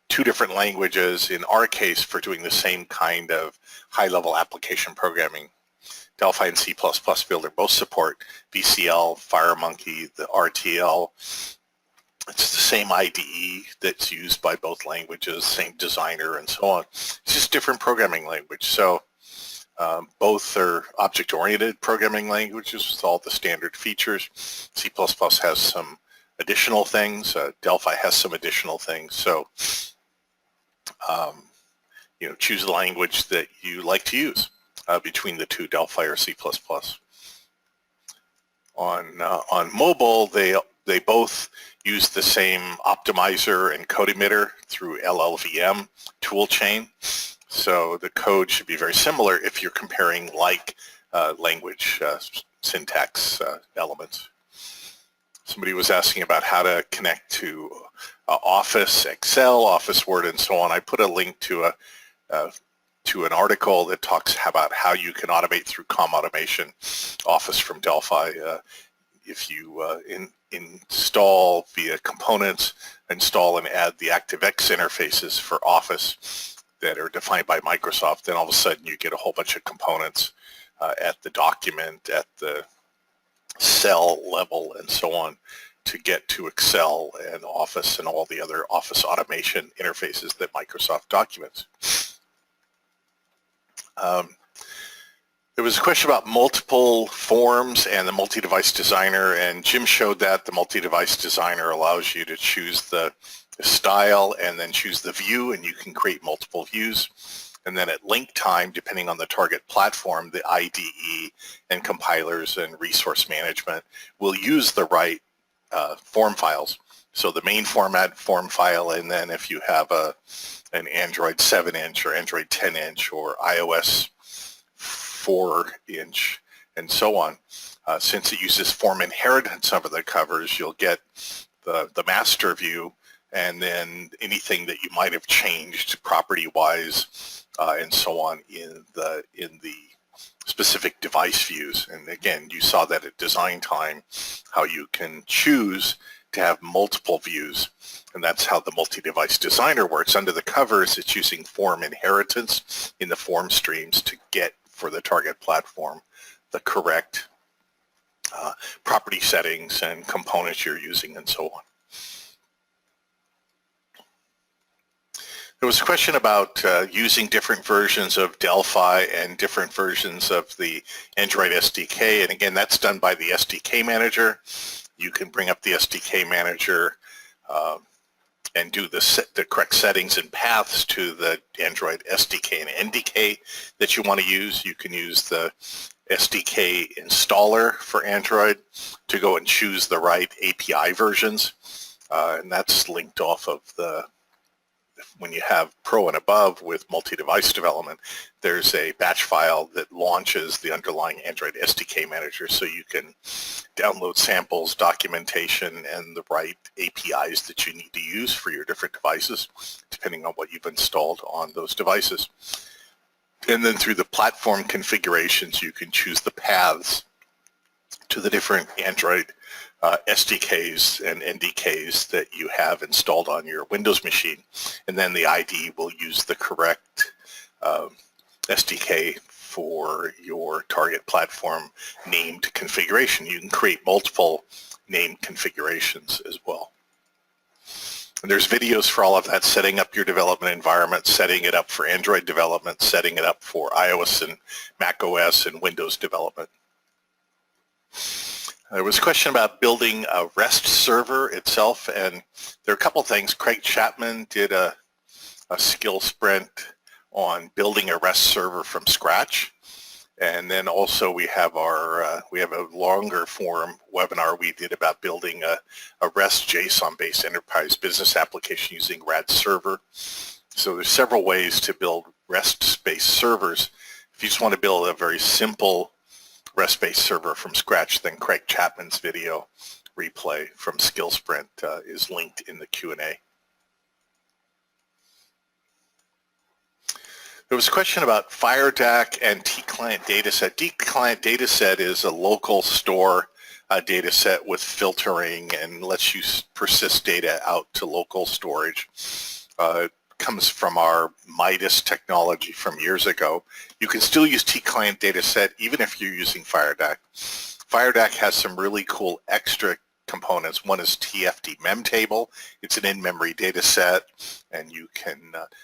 two different languages in our case for doing the same kind of high-level application programming. Delphi and C++ builder both support VCL, FireMonkey, the RTL. It's the same IDE that's used by both languages, same designer, and so on. It's just different programming language. So Both are object-oriented programming languages with all the standard features. C++ has some additional things. Delphi has some additional things. So, choose the language that you like to use between the two, Delphi or C++. On mobile, they both use the same optimizer and code emitter through LLVM toolchain. So the code should be very similar if you're comparing language syntax elements. Somebody was asking about how to connect to Office, Excel, Office, Word, and so on. I put a link to an article that talks about how you can automate through COM automation Office from Delphi. If you install via components, install and add the ActiveX interfaces for Office that are defined by Microsoft, then all of a sudden you get a whole bunch of components at the document, at the cell level, and so on to get to Excel and Office and all the other Office automation interfaces that Microsoft documents. There was a question about multiple forms and the multi-device designer, and Jim showed that the multi-device designer allows you to choose the style and then choose the view, and you can create multiple views. And then at link time, depending on the target platform, the IDE and compilers and resource management will use the right form files. So the main format form file, and then if you have an Android 7-inch or Android 10-inch or iOS 4-inch and so on, since it uses form inheritance over the covers, you'll get the master view, and then anything that you might have changed property-wise and so on in the specific device views. And again, you saw that at design time, how you can choose to have multiple views, and that's how the multi-device designer works. Under the covers, it's using form inheritance in the form streams to get for the target platform the correct property settings and components you're using and so on. There was a question about using different versions of Delphi and different versions of the Android SDK, and again, that's done by the SDK manager. You can bring up the SDK manager and do the correct settings and paths to the Android SDK and NDK that you want to use. You can use the SDK installer for Android to go and choose the right API versions, and that's linked off of when you have Pro and above with multi-device development, there's a batch file that launches the underlying Android SDK manager, so you can download samples, documentation, and the right APIs that you need to use for your different devices, depending on what you've installed on those devices. And then through the platform configurations, you can choose the paths to the different Android SDKs and NDKs that you have installed on your Windows machine. And then the IDE will use the correct SDK for your target platform named configuration. You can create multiple named configurations as well. And there's videos for all of that, setting up your development environment, setting it up for Android development, setting it up for iOS and Mac OS and Windows development. There was a question about building a REST server itself, and there are a couple things. Craig Chapman did a skill sprint on building a REST server from scratch, and then also we have a longer form webinar we did about building a REST JSON-based enterprise business application using RAD server. So there's several ways to build REST-based servers. If you just want to build a very simple REST-based server from scratch, then Craig Chapman's video replay from Skill Sprint is linked in the Q&A. There was a question about FireDAC and T-Client dataset. T-Client dataset is a local store dataset with filtering and lets you persist data out to local storage. Comes from our Midas technology from years ago. You can still use T-Client dataset even if you're using FireDAC. FireDAC has some really cool extra components. One is TFD memtable. It's an in-memory data set, and you can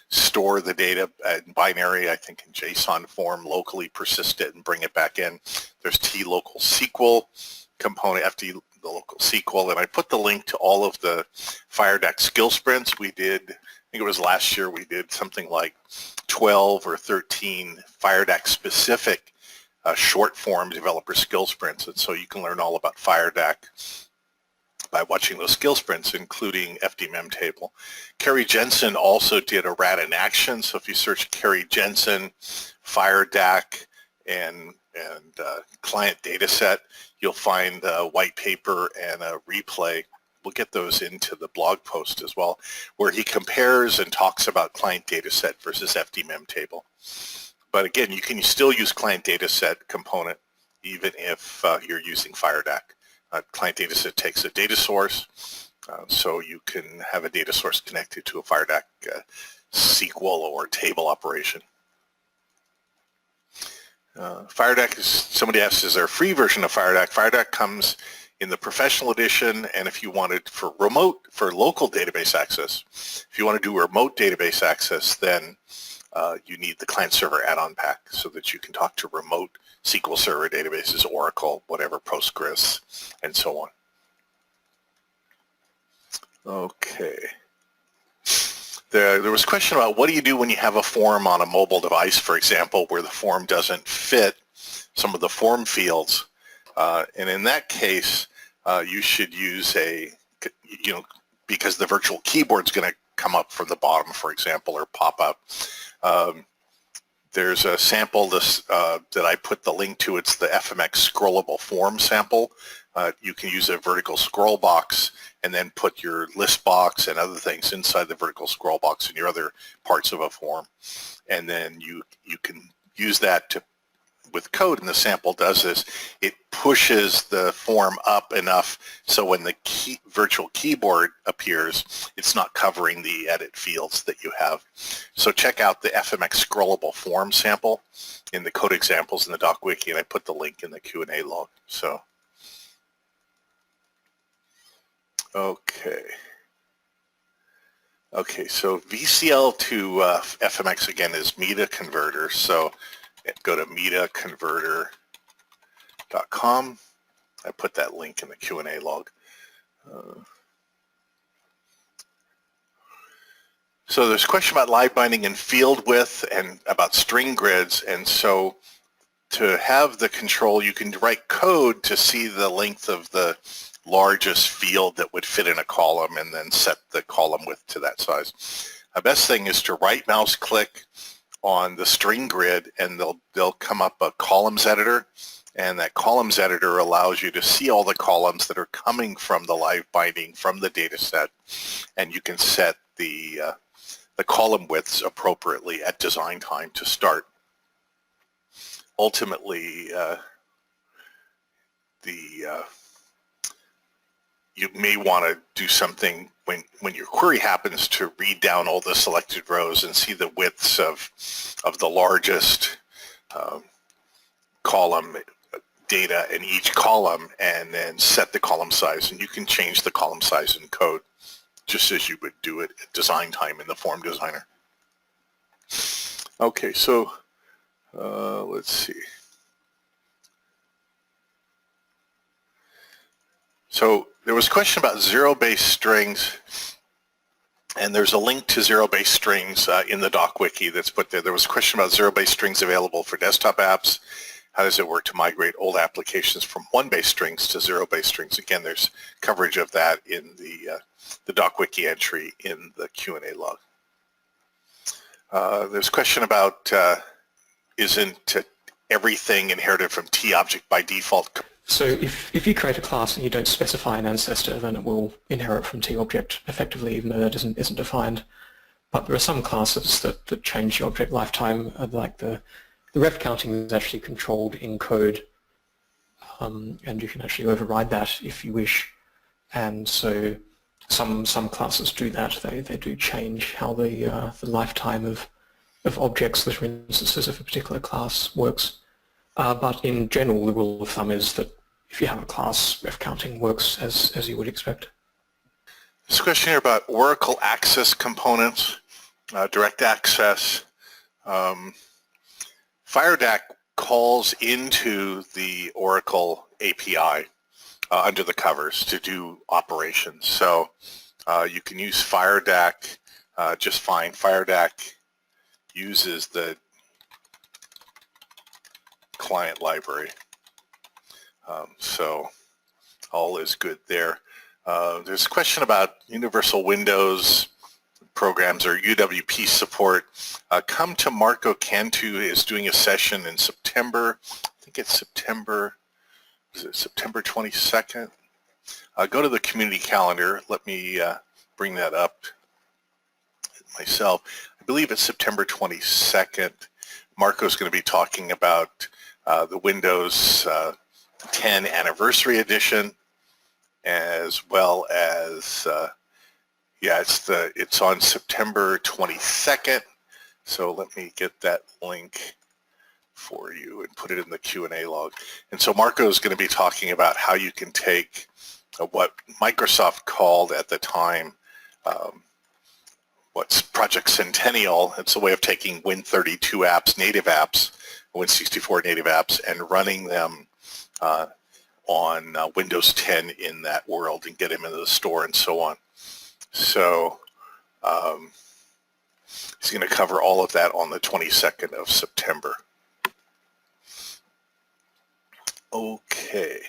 store the data in binary, I think in JSON form, locally persist it and bring it back in. There's T-local SQL component, FD the local SQL, and I put the link to all of the FireDAC skill sprints we did. I think it was last year we did something like 12 or 13 FireDAC specific short form developer skill sprints, and so you can learn all about FireDAC by watching those skill sprints, including FD memtable. Kerry Jensen also did a RAD in action, so if you search Kerry Jensen, FireDAC, and client data set, you'll find a white paper and a replay. We'll get those into the blog post as well, where he compares and talks about client data set versus FD memtable. But again, you can still use client data set component even if you're using FireDAC. Client data set takes a data source, so you can have a data source connected to a FireDAC SQL or table operation. FireDAC is, somebody asked, is there a free version of FireDAC? FireDAC comes in the professional edition, and if you want it for local database access, if you want to do remote database access, then you need the client server add-on pack so that you can talk to remote SQL Server databases, Oracle, whatever, Postgres, and so on. Okay. There was a question about what do you do when you have a form on a mobile device, for example, where the form doesn't fit some of the form fields. And in that case, you should use because the virtual keyboard's going to come up from the bottom, for example, or pop up. There's a sample that I put the link to. It's the FMX scrollable form sample. You can use a vertical scroll box and then put your list box and other things inside the vertical scroll box and your other parts of a form. And then you can use that with code, and the sample does this. It pushes the form up enough so when the virtual keyboard appears, it's not covering the edit fields that you have. So check out the FMX scrollable form sample in the code examples in the doc wiki, and I put the link in the Q&A log. So, okay, so VCL to FMX again is Meta Converter. So go to metaconverter.com. I put that link in the Q&A log. So there's a question about live binding and field width and about string grids. And so to have the control, you can write code to see the length of the largest field that would fit in a column and then set the column width to that size. The best thing is to right mouse click on the string grid, and they'll come up a columns editor, and that columns editor allows you to see all the columns that are coming from the live binding from the data set, and you can set the column widths appropriately at design time to start. Ultimately, you may want to do something when your query happens to read down all the selected rows and see the widths of the largest column data in each column, and then set the column size. And you can change the column size in code just as you would do it at design time in the form designer. Okay, so let's see. So there was a question about zero-based strings, and there's a link to zero-based strings in the doc wiki that's put there. There was a question about zero-based strings available for desktop apps. How does it work to migrate old applications from one-based strings to zero-based strings? Again, there's coverage of that in the doc wiki entry in the Q&A log. There's a question about isn't everything inherited from T-object by default? So if you create a class and you don't specify an ancestor, then it will inherit from T-object effectively, even though that isn't defined. But there are some classes that change the object lifetime, like the ref counting is actually controlled in code, and you can actually override that if you wish. And so some classes do that. They do change how the lifetime of objects that are instances of a particular class works. But in general, the rule of thumb is that if you have a class, ref counting works as you would expect. This question here about Oracle Access components, direct access. FireDAC calls into the Oracle API under the covers to do operations. So you can use FireDAC just fine. FireDAC uses the client library. So all is good there. There's a question about Universal Windows programs or UWP support. Come to Marco Cantu is doing a session in September. I think it's September 22nd? Go to the community calendar. Let me bring that up myself. I believe it's September 22nd. Marco's going to be talking about the Windows 10 Anniversary Edition, as well as it's on September 22nd. So let me get that link for you and put it in the Q&A log. And so Marco is going to be talking about how you can take what Microsoft called at the time what's Project Centennial. It's a way of taking Win32 apps, native apps, Win64 native apps, and running them on Windows 10 in that world and get them into the store and so on. So he's going to cover all of that on the 22nd of September. Okay.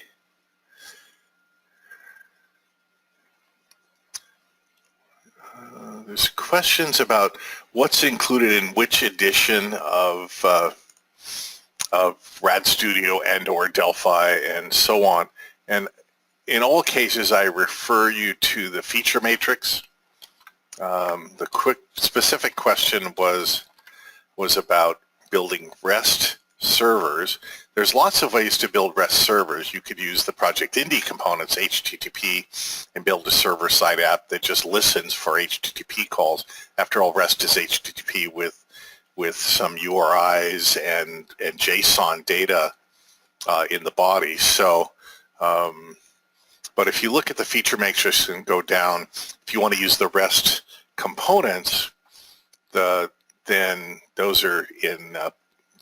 There's questions about what's included in which edition of RAD Studio and or Delphi and so on. And in all cases, I refer you to the feature matrix. The quick specific question was about building REST servers. There's lots of ways to build REST servers. You could use the Project Indy components, HTTP, and build a server-side app that just listens for HTTP calls. After all, REST is HTTP with some URIs and JSON data in the body. So, but if you look at the feature matrix and go down, if you want to use the REST components, then those are in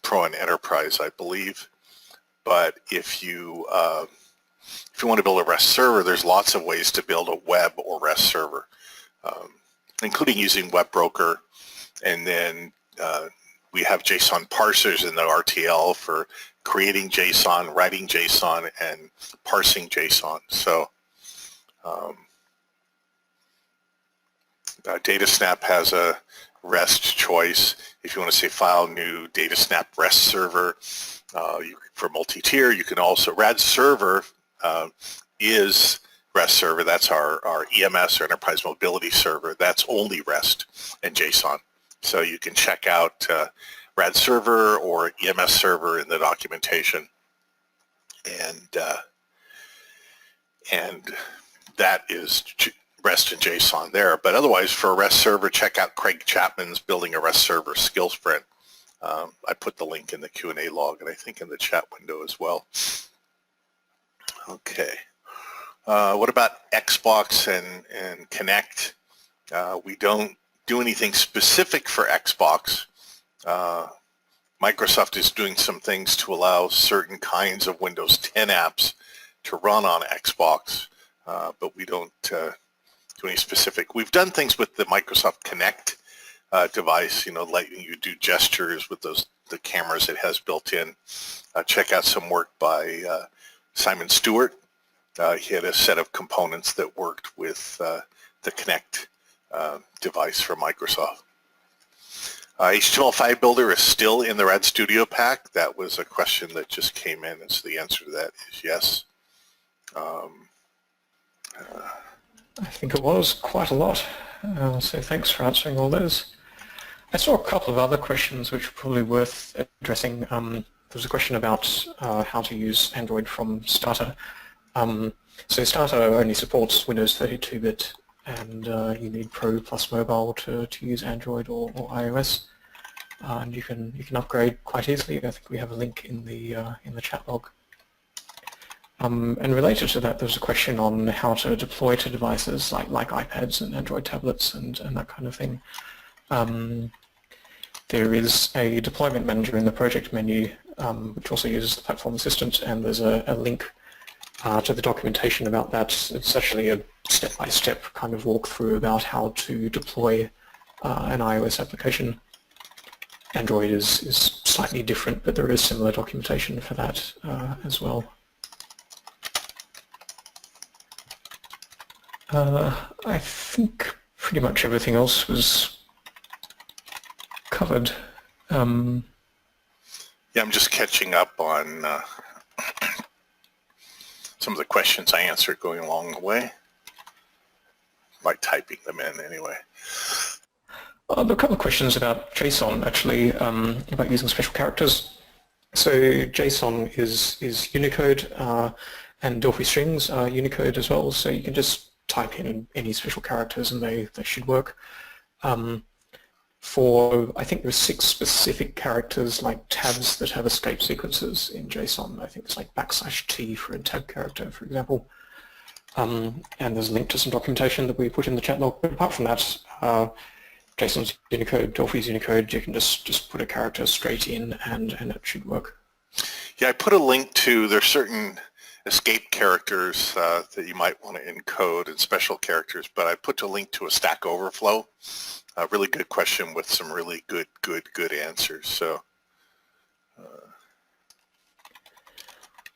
Pro and Enterprise, I believe. But if you want to build a REST server, there's lots of ways to build a web or REST server, including using web broker. And then we have JSON parsers in the RTL for creating JSON, writing JSON, and parsing JSON. So DataSnap has a REST choice. If you want to say file new DataSnap REST server for multi-tier, you can also, RAD server is REST server. That's our EMS or Enterprise Mobility Server. That's only REST and JSON. So you can check out RAD server or EMS server in the documentation, and that is REST and JSON there. But otherwise, for a REST server, check out Craig Chapman's Building a REST Server skill sprint. I put the link in the Q&A log, and I think in the chat window as well. Okay. What about Xbox and Connect? We don't do anything specific for Xbox. Microsoft is doing some things to allow certain kinds of Windows 10 apps to run on Xbox, but we don't do any specific. We've done things with the Microsoft Connect device, letting you do gestures with the cameras it has built in. Check out some work by Simon Stewart. He had a set of components that worked with the Connect device from Microsoft. HTML5 Builder is still in the RAD Studio pack. That was a question that just came in, and so the answer to that is yes. I think it was quite a lot, so thanks for answering all those. I saw a couple of other questions which are probably worth addressing. There was a question about how to use Android from Starter. So Starter only supports Windows 32-bit, and you need Pro plus Mobile to use Android or iOS, and you can upgrade quite easily. I think we have a link in the chat log. And related to that, there's a question on how to deploy to devices like iPads and Android tablets and that kind of thing. There is a deployment manager in the project menu, which also uses the platform assistant, and there's a link to the documentation about that. It's actually a step-by-step kind of walkthrough about how to deploy an iOS application. Android is slightly different, but there is similar documentation for that as well. I think pretty much everything else was covered. Yeah, I'm just catching up on some of the questions I answered going along the way by typing them in anyway. There are a couple of questions about JSON, actually, about using special characters. So JSON is Unicode, and Delphi strings are Unicode as well, so you can just type in any special characters and they should work. I think there are 6 specific characters like tabs that have escape sequences in JSON. I think it's like \T for a tab character, for example. And there's a link to some documentation that we put in the chat log. But apart from that, JSON's Unicode, Delphi's Unicode. You can just put a character straight in and it should work. Yeah, I put a link to, there's certain escape characters that you might want to encode and special characters, but I put a link to a Stack Overflow. A really good question with some really good answers. So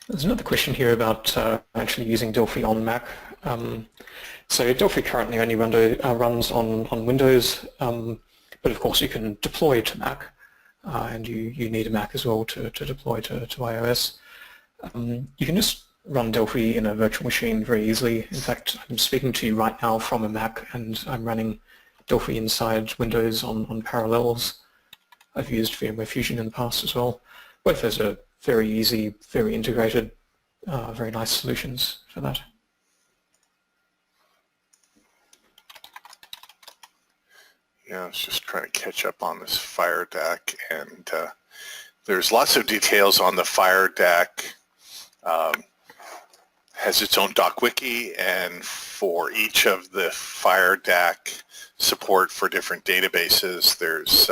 there's another question here about actually using Delphi on Mac. So Delphi currently only runs on Windows, but of course you can deploy to Mac, and you need a Mac as well to deploy to iOS. You can just run Delphi in a virtual machine very easily. In fact, I'm speaking to you right now from a Mac, and I'm running Delphi inside Windows on Parallels. I've used VMware Fusion in the past as well. Both those are very easy, very integrated, very nice solutions for that. yeah, I was just trying to catch up on this FireDAC, and there's lots of details on the FireDAC. Has its own doc wiki, and for each of the FireDAC support for different databases, there's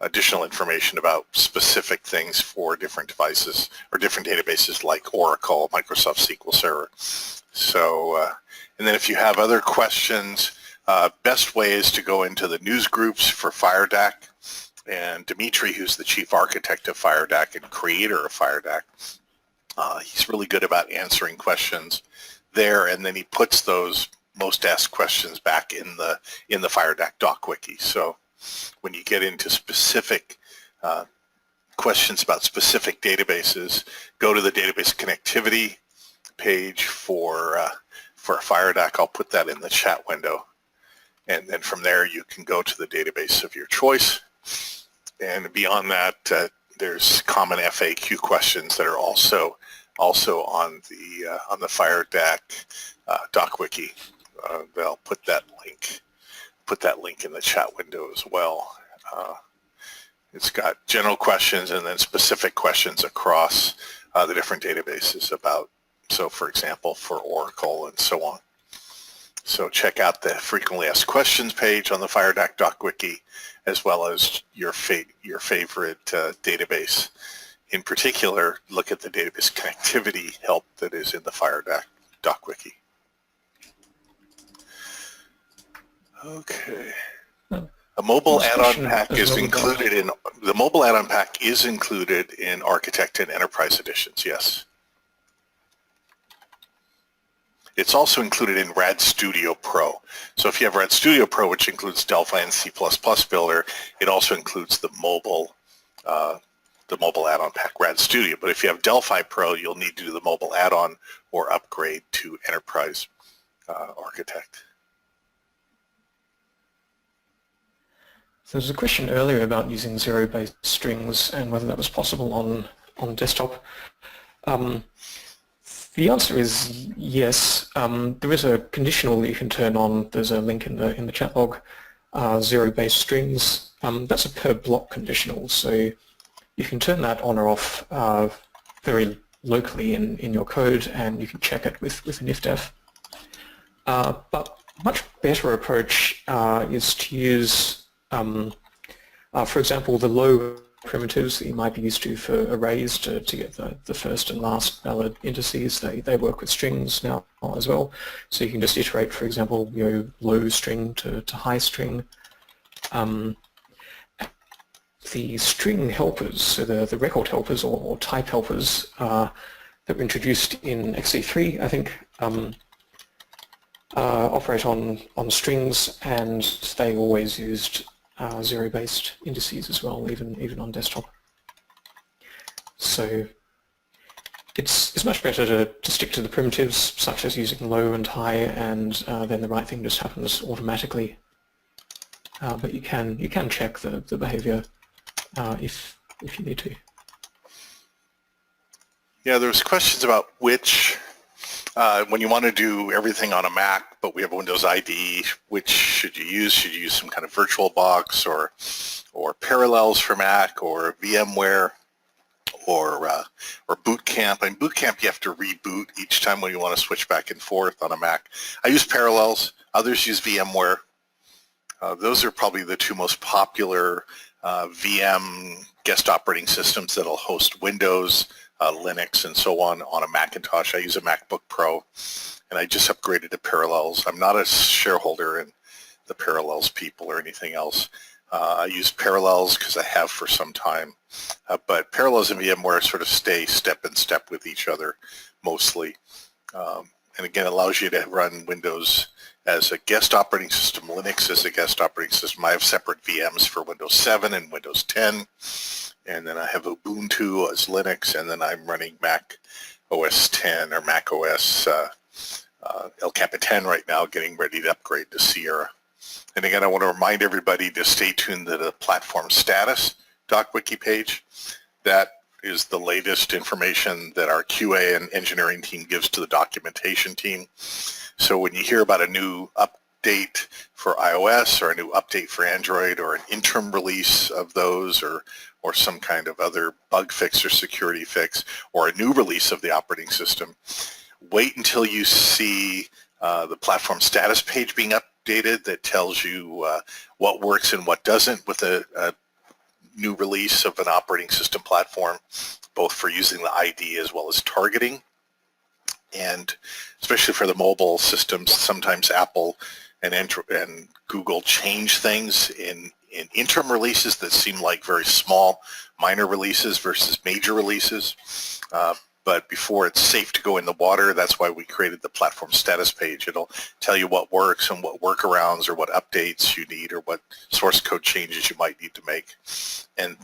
additional information about specific things for different devices or different databases like Oracle, Microsoft SQL Server. So, and then if you have other questions, best way is to go into the news groups for FireDAC, and Dimitri, who's the chief architect of FireDAC and creator of FireDAC, he's really good about answering questions there, and then he puts those most asked questions back in the FireDAC doc wiki. So when you get into specific questions about specific databases, go to the database connectivity page for FireDAC. I'll put that in the chat window, and then from there you can go to the database of your choice. And beyond that, there's common FAQ questions that are also on the FireDAC doc wiki. They'll put that link in the chat window as well. It's got general questions and then specific questions across the different databases about, so for example, for Oracle and so on. So check out the frequently asked questions page on the FireDAC doc wiki, as well as your favorite database. In particular, look at the database connectivity help that is in the FireDAC doc wiki. Okay. A mobile add-on pack is included in the mobile add-on pack is included in Architect and Enterprise editions. Yes. It's also included in Rad Studio Pro. So if you have Rad Studio Pro, which includes Delphi and C++ Builder, it also includes the mobile add-on pack, Rad Studio. But if you have Delphi Pro, you'll need to do the mobile add-on or upgrade to Enterprise Architect. So there's a question earlier about using zero-based strings and whether that was possible on desktop. The answer is yes. There is a conditional that you can turn on. There's a link in the chat log. Zero-based strings. That's a per block conditional, so you can turn that on or off very locally in your code, and you can check it with an ifdef. But a much better approach is to use, for example, the low primitives that you might be used to for arrays to get the first and last valid indices. They work with strings now as well. So you can just iterate, for example, low string to high string. The string helpers, so the record helpers or type helpers that were introduced in XC3, I think, operate on strings, and they always used zero-based indices as well, even on desktop. So it's much better to stick to the primitives, such as using low and high, and then the right thing just happens automatically. But you can check the behavior if you need to. Yeah, there's questions about which, when you want to do everything on a Mac, but we have Windows ID, which should you use? Should you use some kind of VirtualBox or Parallels for Mac, or VMware, or Boot Camp? In Boot Camp, you have to reboot each time when you want to switch back and forth on a Mac. I use Parallels. Others use VMware. Those are probably the two most popular VM guest operating systems that'll host Windows, Linux, and so on a Macintosh. I use a MacBook Pro, and I just upgraded to Parallels. I'm not a shareholder in the Parallels people or anything else. I use Parallels because I have for some time, but Parallels and VMware sort of stay step in step with each other mostly. And again, it allows you to run Windows as a guest operating system, Linux as a guest operating system. I have separate VMs for Windows 7 and Windows 10, and then I have Ubuntu as Linux, and then I'm running Mac OS 10 or Mac OS El Capitan right now, getting ready to upgrade to Sierra. And again, I want to remind everybody to stay tuned to the platform status .wiki page. That is the latest information that our QA and engineering team gives to the documentation team. So when you hear about a new update for iOS or a new update for Android or an interim release of those or some kind of other bug fix or security fix or a new release of the operating system, wait until you see the platform status page being updated that tells you what works and what doesn't with a new release of an operating system platform, both for using the ID as well as targeting. And especially for the mobile systems, sometimes Apple and Google change things in interim releases that seem like very small, minor releases versus major releases. But before it's safe to go in the water, that's why we created the platform status page. It'll tell you what works and what workarounds or what updates you need or what source code changes you might need to make. And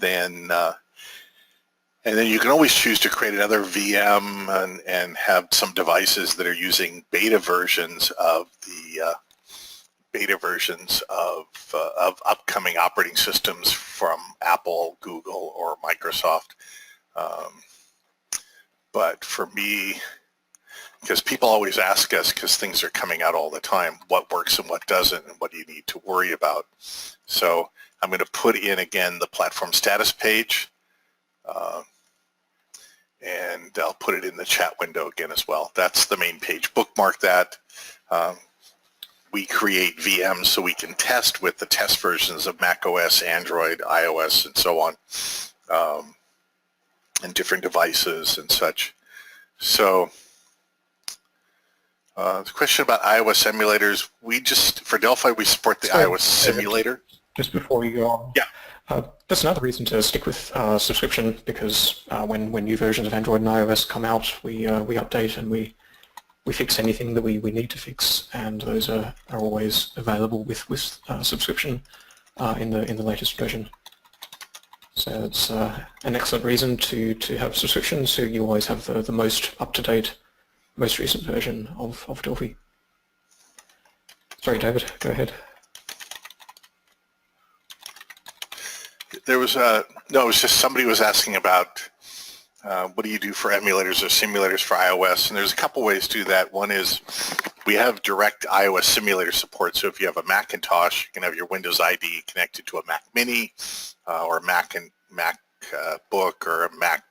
then you can always choose to create another VM and have some devices that are using beta versions of upcoming operating systems from Apple, Google, or Microsoft. But for me, because people always ask us, because things are coming out all the time, what works and what doesn't, and what do you need to worry about. So I'm going to put in, again, the platform status page. And I'll put it in the chat window again as well. That's the main page. Bookmark that. We create VMs so we can test with the test versions of macOS, Android, iOS, and so on, and different devices and such. So the question about iOS emulators, for Delphi, we support the iOS simulator. Just before you go on. Yeah. That's another reason to stick with subscription, because when new versions of Android and iOS come out, we update and we fix anything that we need to fix, and those are always available with subscription in the latest version. So it's an excellent reason to have subscription, so you always have the most up-to-date, most recent version of Delphi. Sorry, David, go ahead. There was no, it was just somebody was asking about what do you do for emulators or simulators for iOS, and there's a couple ways to do that. One is we have direct iOS simulator support, so if you have a Macintosh, you can have your Windows ID connected to a Mac Mini or a MacBook or a Mac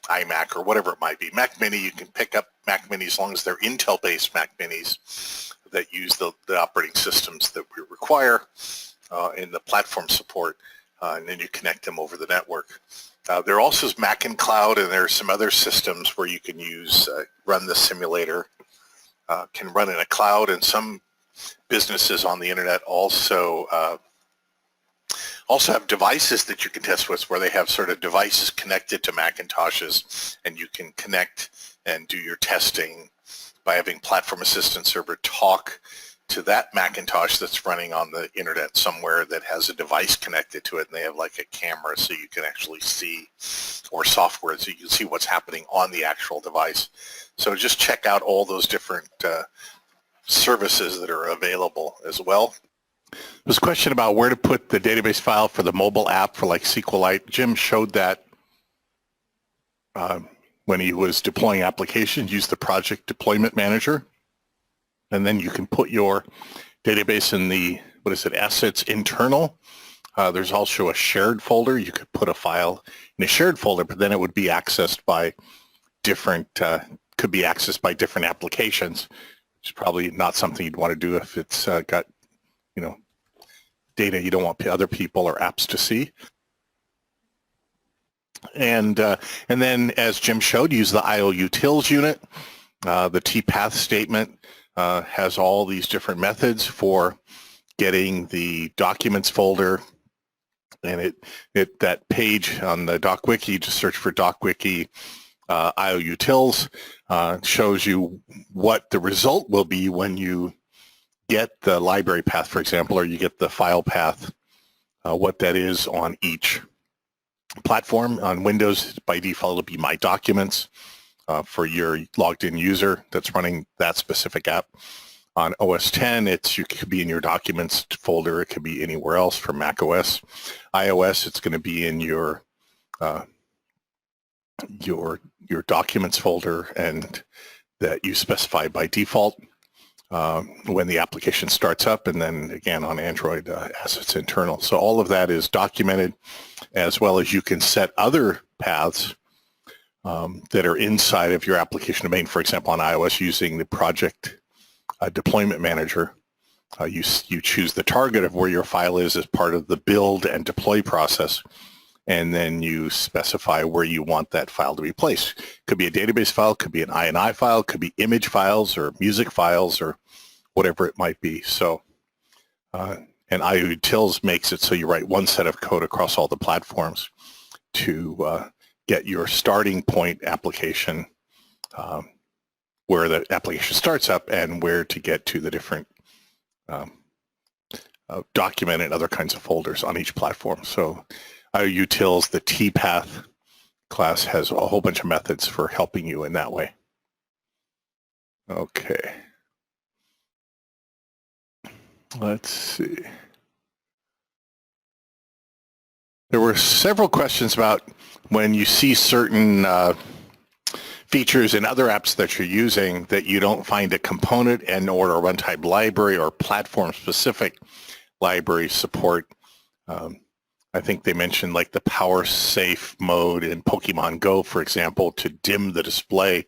iMac or whatever it might be. Mac Mini, you can pick up Mac Mini as long as they're Intel-based Mac Minis that use the operating systems that we require in the platform support, and then you connect them over the network. There also is Mac and Cloud, and there are some other systems where you can use, run the simulator, can run in a cloud, and some businesses on the internet also have devices that you can test with where they have sort of devices connected to Macintoshes, and you can connect and do your testing by having Platform Assistant Server talk to that Macintosh that's running on the internet somewhere that has a device connected to it, and they have like a camera so you can actually see, or software so you can see what's happening on the actual device. So just check out all those different services that are available as well. There's a question about where to put the database file for the mobile app for like SQLite. Jim showed that when he was deploying applications, use the project deployment manager. And then you can put your database in the, assets internal. There's also a shared folder. You could put a file in a shared folder, but then it would be accessed by different, could be accessed by different applications. It's probably not something you'd want to do if it's got, data you don't want other people or apps to see. And then, as Jim showed, use the IOUtils unit. The tpath statement has all these different methods for getting the documents folder, and that page on the DocWiki, just search for DocWiki IOUtils, shows you what the result will be when you get the library path, for example, or you get the file path, what that is on each platform. On Windows, by default, it'll be My Documents for your logged in user that's running that specific app. On OS X, you could be in your Documents folder. It could be anywhere else. For Mac OS. iOS, it's going to be in your Documents folder, and that you specify by default when the application starts up, and then again on Android as it's internal. So all of that is documented, as well as you can set other paths that are inside of your application domain. For example, on iOS, using the project deployment manager, you choose the target of where your file is as part of the build and deploy process, and then you specify where you want that file to be placed. Could be a database file, could be an INI file, could be image files or music files or whatever it might be. So, and IOUtils makes it so you write one set of code across all the platforms to get your starting point application, where the application starts up, and where to get to the different document and other kinds of folders on each platform. So IOUtils, the tpath class, has a whole bunch of methods for helping you in that way. Okay. Let's see. There were several questions about when you see certain features in other apps that you're using that you don't find a component and or a runtime library or platform-specific library support. I think they mentioned like the power safe mode in Pokemon Go, for example, to dim the display.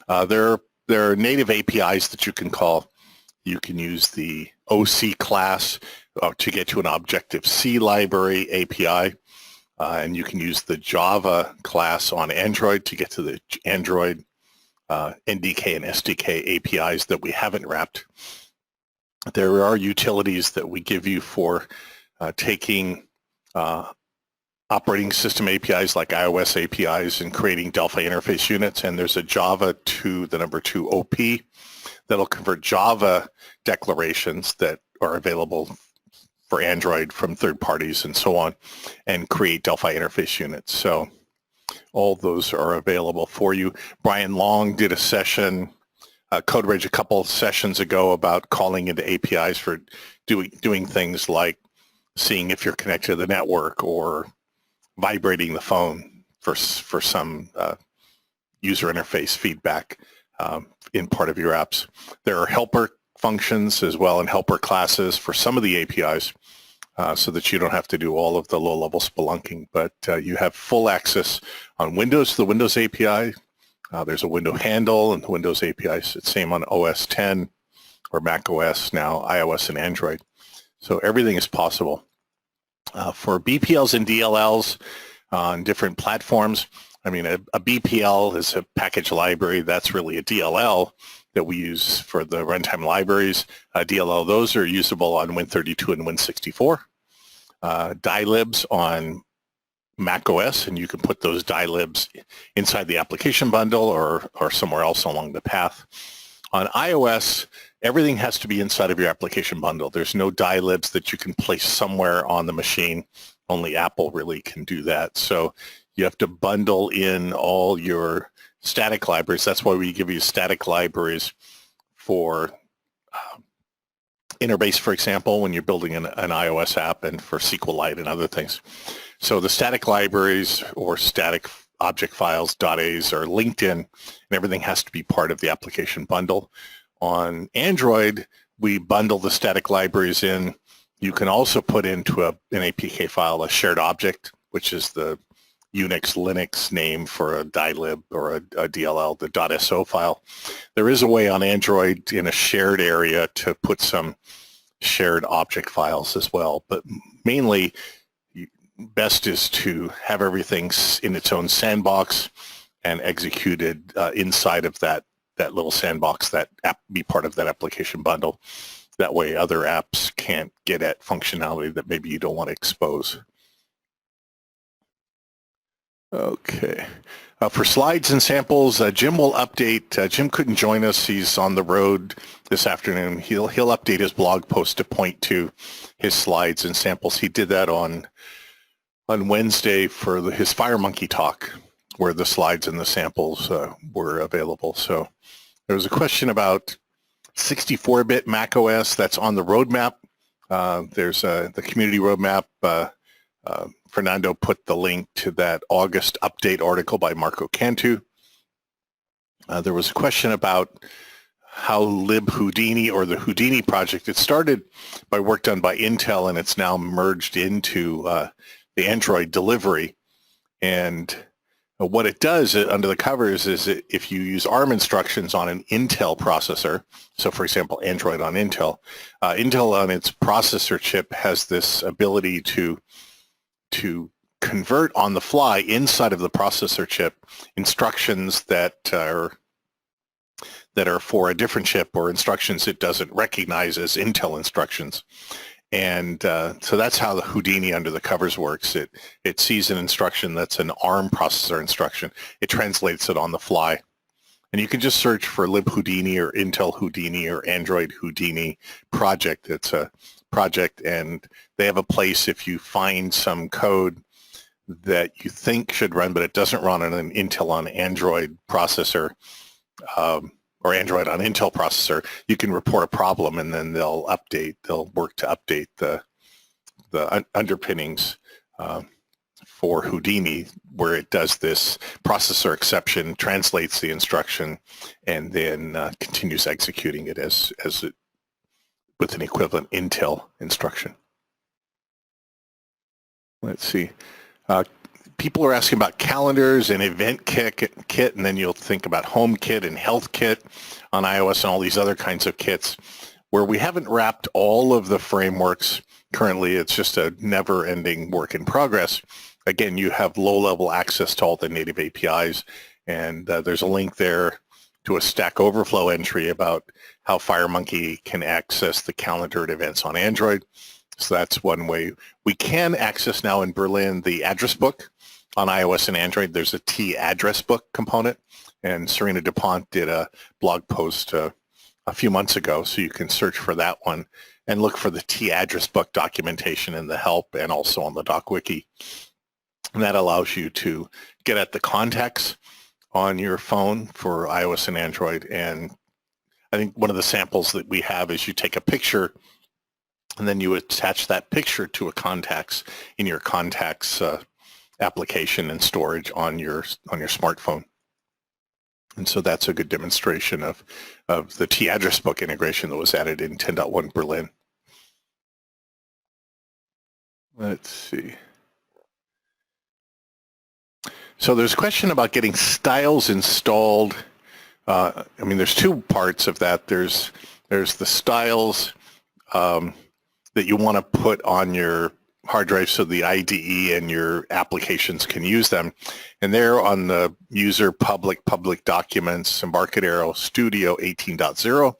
There are native APIs that you can call. You can use the OC class to get to an Objective-C library API, and you can use the Java class on Android to get to the Android NDK and SDK APIs that we haven't wrapped. There are utilities that we give you for taking operating system APIs like iOS APIs and creating Delphi interface units, and there's a Java to the number 2 OP that'll convert Java declarations that are available for Android from third parties and so on, and create Delphi interface units. So all those are available for you. Brian Long did a session, CodeRage, a couple of sessions ago about calling into APIs for doing things like seeing if you're connected to the network or vibrating the phone for some user interface feedback in part of your apps. There are helper functions as well and helper classes for some of the APIs so that you don't have to do all of the low-level spelunking. But you have full access on Windows to the Windows API. There's a window handle, and the Windows API is the same on OS 10 or Mac OS, now iOS and Android. So everything is possible. For BPLs and DLLs on different platforms, I mean, a BPL is a package library. That's really a DLL that we use for the runtime libraries. DLL, those are usable on Win32 and Win64. Dylibs on Mac OS, and you can put those dylibs inside the application bundle or somewhere else along the path. On iOS, everything has to be inside of your application bundle. There's no dylibs that you can place somewhere on the machine. Only Apple really can do that. So you have to bundle in all your static libraries. That's why we give you static libraries for Interbase, for example, when you're building an iOS app, and for SQLite and other things. So the static libraries or static object files, .a's, are linked in, and everything has to be part of the application bundle. On Android, we bundle the static libraries in. You can also put into an APK file a shared object, which is the Unix, Linux name for a dylib or a DLL, the .so file. There is a way on Android in a shared area to put some shared object files as well, but mainly best is to have everything in its own sandbox and executed inside of that little sandbox, that be part of that application bundle. That way other apps can't get at functionality that maybe you don't want to expose. Okay. For slides and samples, Jim will update. Jim couldn't join us. He's on the road this afternoon. He'll update his blog post to point to his slides and samples. He did that on Wednesday for his FireMonkey talk, where the slides and the samples were available. So there was a question about 64-bit Mac OS. That's on the roadmap. There's the community roadmap. Fernando put the link to that August update article by Marco Cantu. There was a question about how libhoudini, or the Houdini project, it started by work done by Intel, and it's now merged into the Android delivery. And what it does under the covers is if you use ARM instructions on an Intel processor, so for example, Android on Intel, Intel on its processor chip has this ability to convert on the fly inside of the processor chip instructions that are for a different chip, or instructions it doesn't recognize as Intel instructions. And so that's how the Houdini under the covers works. It sees an instruction that's an ARM processor instruction. It translates it on the fly. And you can just search for libhoudini or Intel Houdini or Android Houdini project. It's a project, and they have a place if you find some code that you think should run, but it doesn't run on an Intel on Android processor, or Android on Intel processor, you can report a problem, and then they'll work to update the underpinnings for Houdini, where it does this processor exception, translates the instruction, and then continues executing it as it with an equivalent Intel instruction. Let's see. People are asking about calendars and event kit, and then you'll think about HomeKit and HealthKit on iOS and all these other kinds of kits. Where we haven't wrapped all of the frameworks currently, it's just a never-ending work in progress. Again, you have low-level access to all the native APIs, and there's a link there to a Stack Overflow entry about how FireMonkey can access the calendar and events on Android. So that's one way. We can access now in Berlin the address book on iOS and Android. There's a T address book component, and Serena DuPont did a blog post a few months ago, so you can search for that one and look for the T address book documentation in the help and also on the DocWiki. And that allows you to get at the contacts on your phone for iOS and Android. And I think one of the samples that we have is you take a picture and then you attach that picture to a contacts in your contacts application and storage on your smartphone. And so that's a good demonstration of the T address book integration that was added in 10.1 Berlin. Let's see. So there's a question about getting styles installed. I mean, there's two parts of that. There's the styles that you want to put on your hard drive so the IDE and your applications can use them. And there on the user public documents, Embarcadero Studio 18.0,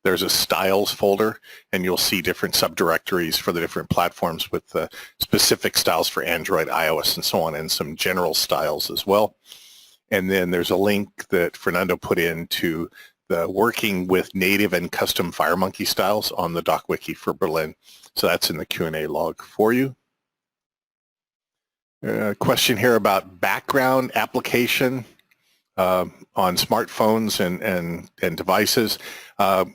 there's a styles folder, and you'll see different subdirectories for the different platforms with the specific styles for Android, iOS, and so on, and some general styles as well. And then there's a link that Fernando put into the working with native and custom FireMonkey styles on the doc wiki for Berlin. So that's in the Q&A log for you. Question here about background application on smartphones and devices.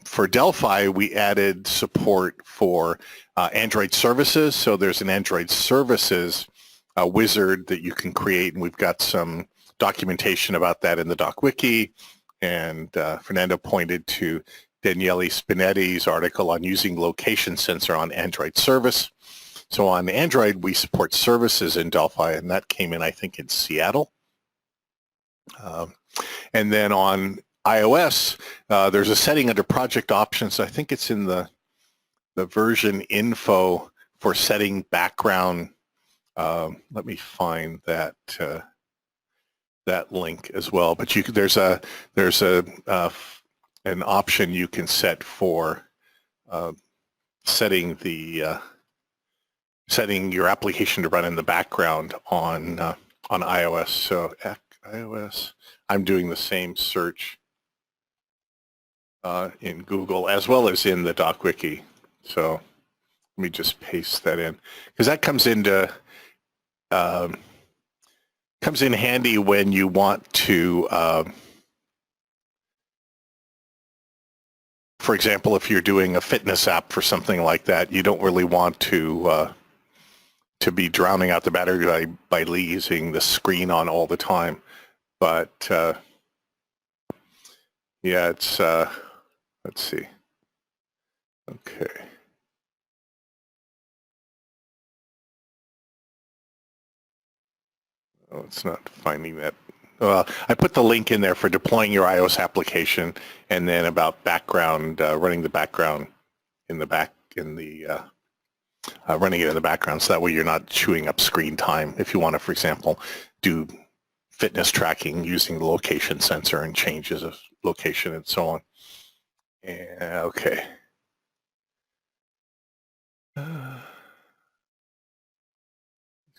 For Delphi, we added support for Android services. So there's an Android services wizard that you can create, and we've got some documentation about that in the doc wiki. And Fernando pointed to Daniele Spinetti's article on using location sensor on Android service. So on Android, we support services in Delphi, and that came in, I think, in Seattle. And then on iOS, there's a setting under project options. I think it's in the version info for setting background. Let me find that that link as well. But there's an option you can set for setting your application to run in the background on iOS. So iOS, I'm doing the same search in Google as well as in the doc wiki. So let me just paste that in, because that comes in handy when you want to, for example, if you're doing a fitness app for something like that, you don't really want to be drowning out the battery by leaving the screen on all the time. But yeah, it's let's see. Okay. Oh, it's not finding that. Well, I put the link in there for deploying your iOS application, and then about background, running the background in the running it in the background, so that way you're not chewing up screen time. If you want to, for example, do fitness tracking using the location sensor and changes of location and so on. Okay.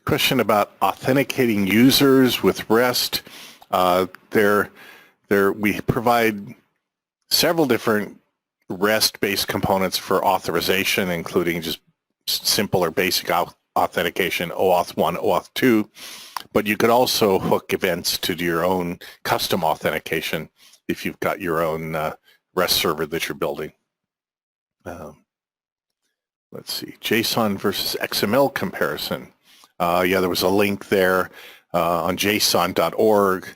Question about authenticating users with REST. We provide several different REST-based components for authorization, including just simple or basic authentication, OAuth 1, OAuth 2, but you could also hook events to do your own custom authentication if you've got your own REST server that you're building. Let's see, JSON versus XML comparison. Yeah, there was a link there on json.org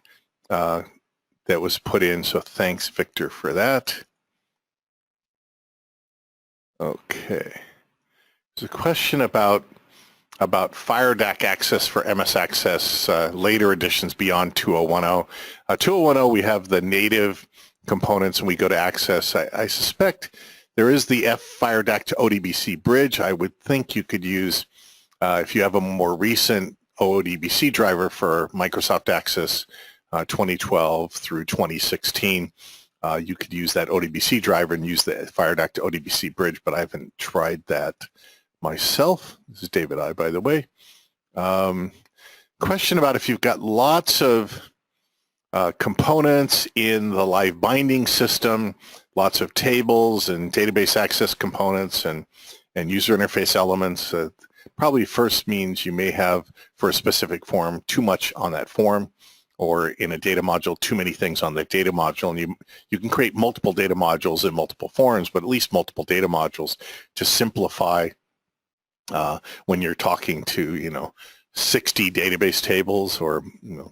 that was put in, so thanks, Victor, for that. Okay. There's a question about FireDAC access for MS Access later editions beyond 2010. 2010, we have the native components, and we go to Access. I suspect there is the FireDAC to ODBC bridge. I would think you could use, if you have a more recent ODBC driver for Microsoft Access 2012 through 2016, you could use that ODBC driver and use the FireDAC to ODBC bridge, but I haven't tried that myself. This is David I, by the way. Question about if you've got lots of components in the live binding system, lots of tables and database access components and user interface elements, probably first means you may have, for a specific form, too much on that form, or in a data module, too many things on the data module. And you can create multiple data modules in multiple forms, but at least multiple data modules to simplify when you're talking to, 60 database tables or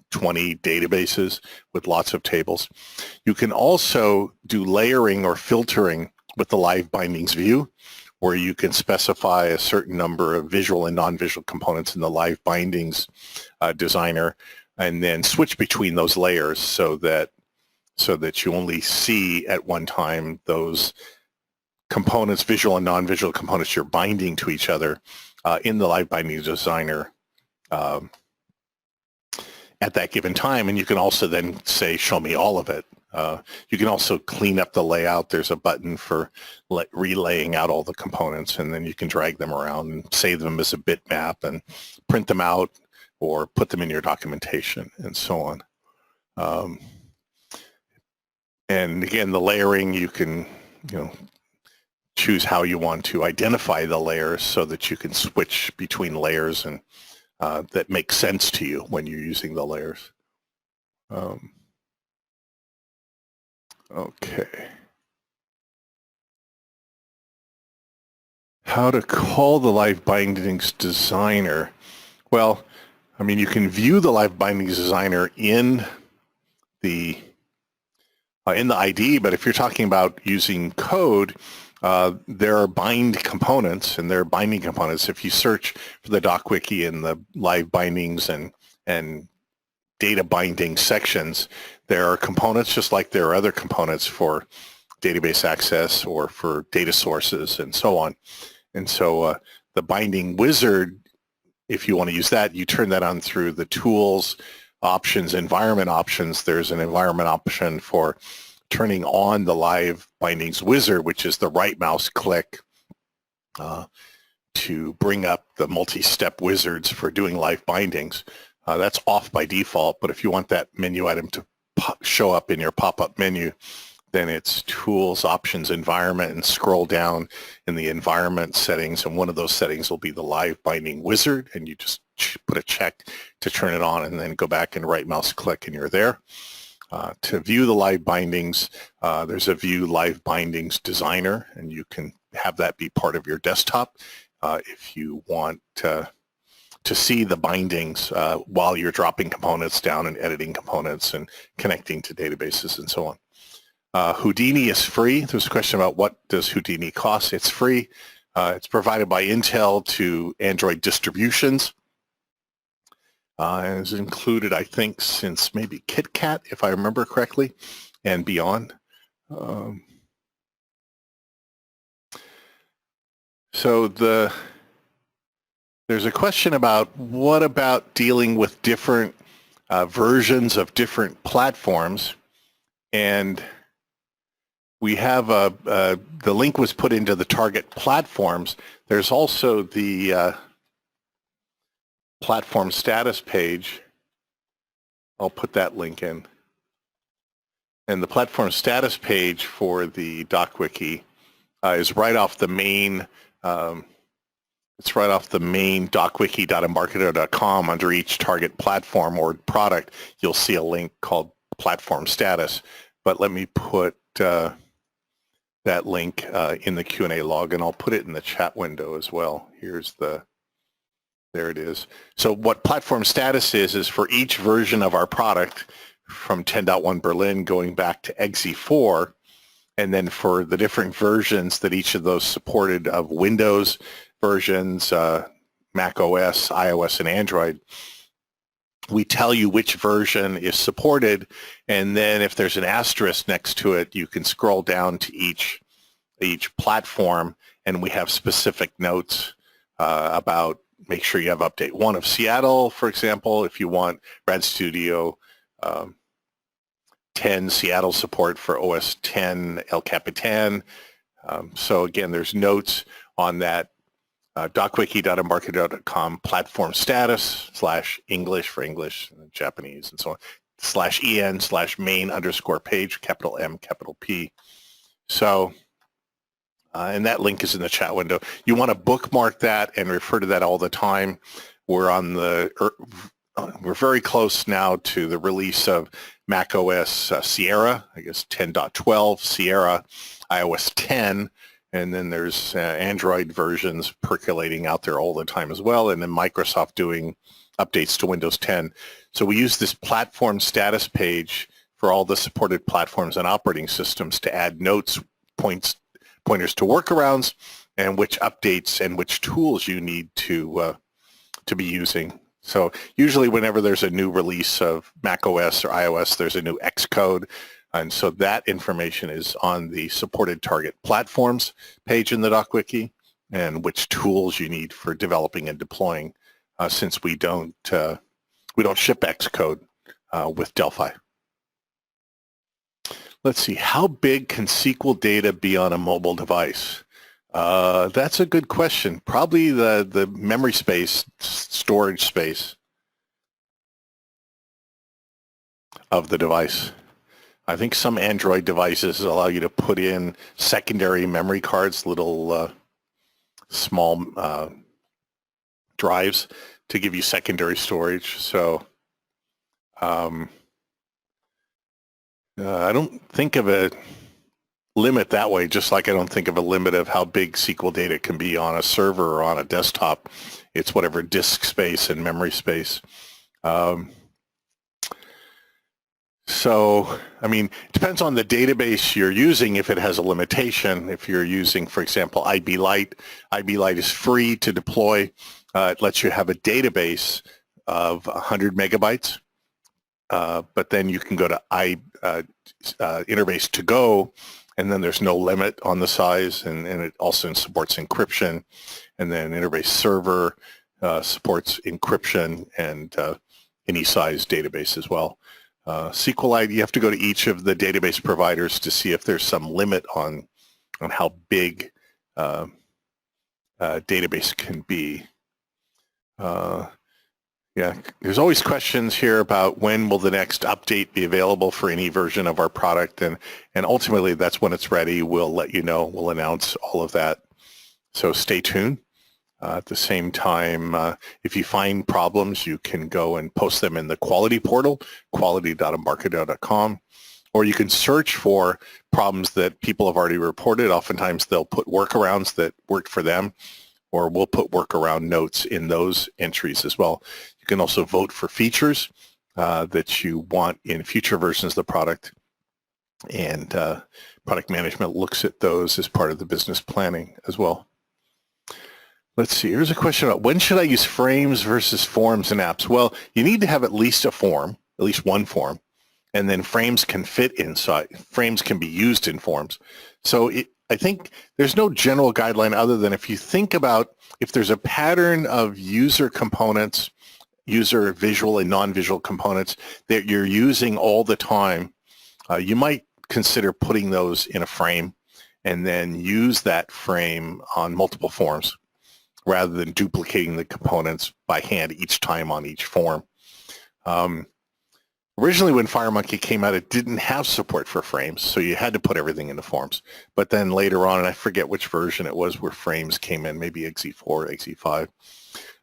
20 databases with lots of tables. You can also do layering or filtering with the live bindings view, where you can specify a certain number of visual and non-visual components in the live bindings designer, and then switch between those layers so that you only see at one time those components, visual and non-visual components you're binding to each other in the live binding designer at that given time. And you can also then say, show me all of it. You can also clean up the layout. There's a button for relaying out all the components, and then you can drag them around and save them as a bitmap and print them out or put them in your documentation and so on. And again, the layering, you can choose how you want to identify the layers so that you can switch between layers and that make sense to you when you're using the layers. Okay. How to call the live bindings designer? Well, I mean, you can view the live bindings designer in the IDE, but if you're talking about using code, there are bind components, and there are binding components. If you search for the DocWiki in the live bindings and data binding sections, there are components just like there are other components for database access or for data sources and so on. And so the binding wizard, if you want to use that, you turn that on through the tools, options, environment options. There's an environment option for turning on the live bindings wizard, which is the right mouse click to bring up the multi-step wizards for doing live bindings. That's off by default, but if you want that menu item to show up in your pop-up menu, then it's tools, options, environment, and scroll down in the environment settings, and one of those settings will be the live binding wizard, and you just put a check to turn it on and then go back and right mouse click and you're there. To view the live bindings, there's a view live bindings designer, and you can have that be part of your desktop if you want to see the bindings while you're dropping components down and editing components and connecting to databases and so on. Houdini is free. There's a question about what does Houdini cost. It's free. It's provided by Intel to Android distributions. And it's included, I think, since maybe KitKat, if I remember correctly, and beyond. So there's a question about what about dealing with different versions of different platforms, and we have the link was put into the target platforms. There's also the platform status page. I'll put that link in. And the platform status page for the DocWiki is right off the main. It's right off the main docwiki.embarcadero.com. Under each target platform or product, you'll see a link called platform status. But let me put that link in the Q&A log, and I'll put it in the chat window as well. There it is. So what platform status is for each version of our product from 10.1 Berlin going back to exe4, and then for the different versions that each of those supported of Windows versions, Mac OS, iOS, and Android, we tell you which version is supported, and then if there's an asterisk next to it, you can scroll down to each platform, and we have specific notes about make sure you have update 1 of Seattle, for example, if you want Rad Studio 10 Seattle support for OS 10 El Capitan. So again, there's notes on that docwiki.embarcadero.com platform status /English for English, Japanese, and so on, /en/main_page, capital M, capital P. So, and that link is in the chat window. You want to bookmark that and refer to that all the time. We're very close now to the release of Mac OS Sierra, I guess 10.12, Sierra, iOS 10, and then there's Android versions percolating out there all the time as well, and then Microsoft doing updates to Windows 10. So we use this platform status page for all the supported platforms and operating systems to add notes, pointers to workarounds, and which updates and which tools you need to be using. So usually whenever there's a new release of Mac OS or iOS, there's a new Xcode. And so that information is on the supported target platforms page in the DocWiki, and which tools you need for developing and deploying, since we don't ship Xcode with Delphi. Let's see, how big can SQL data be on a mobile device? That's a good question. Probably the memory space, storage space of the device. I think some Android devices allow you to put in secondary memory cards, little small drives to give you secondary storage. So I don't think of a limit that way, just like I don't think of a limit of how big SQL data can be on a server or on a desktop. It's whatever disk space and memory space. So, I mean, it depends on the database you're using if it has a limitation. If you're using, for example, IB Lite is free to deploy. It lets you have a database of 100 megabytes, but then you can go to Interface to Go, and then there's no limit on the size, and it also supports encryption. And then Interface Server supports encryption and any size database as well. SQLite, you have to go to each of the database providers to see if there's some limit on how big database can be. Yeah, there's always questions here about when will the next update be available for any version of our product, and ultimately that's when it's ready. We'll let you know. We'll announce all of that. So stay tuned. At the same time, if you find problems, you can go and post them in the quality portal, quality.embarcadero.com, or you can search for problems that people have already reported. Oftentimes they'll put workarounds that worked for them, or we'll put workaround notes in those entries as well. You can also vote for features that you want in future versions of the product, and product management looks at those as part of the business planning as well. Let's see, here's a question about when should I use frames versus forms in apps? Well, you need to have at least a form, at least one form, and then frames can fit inside. Frames can be used in forms. So I think there's no general guideline other than if you think about if there's a pattern of user components, user visual and non-visual components that you're using all the time, you might consider putting those in a frame and then use that frame on multiple forms, rather than duplicating the components by hand each time on each form. Originally when FireMonkey came out, it didn't have support for frames, so you had to put everything into forms. But then later on, and I forget which version it was where frames came in, maybe XE4 or XE5.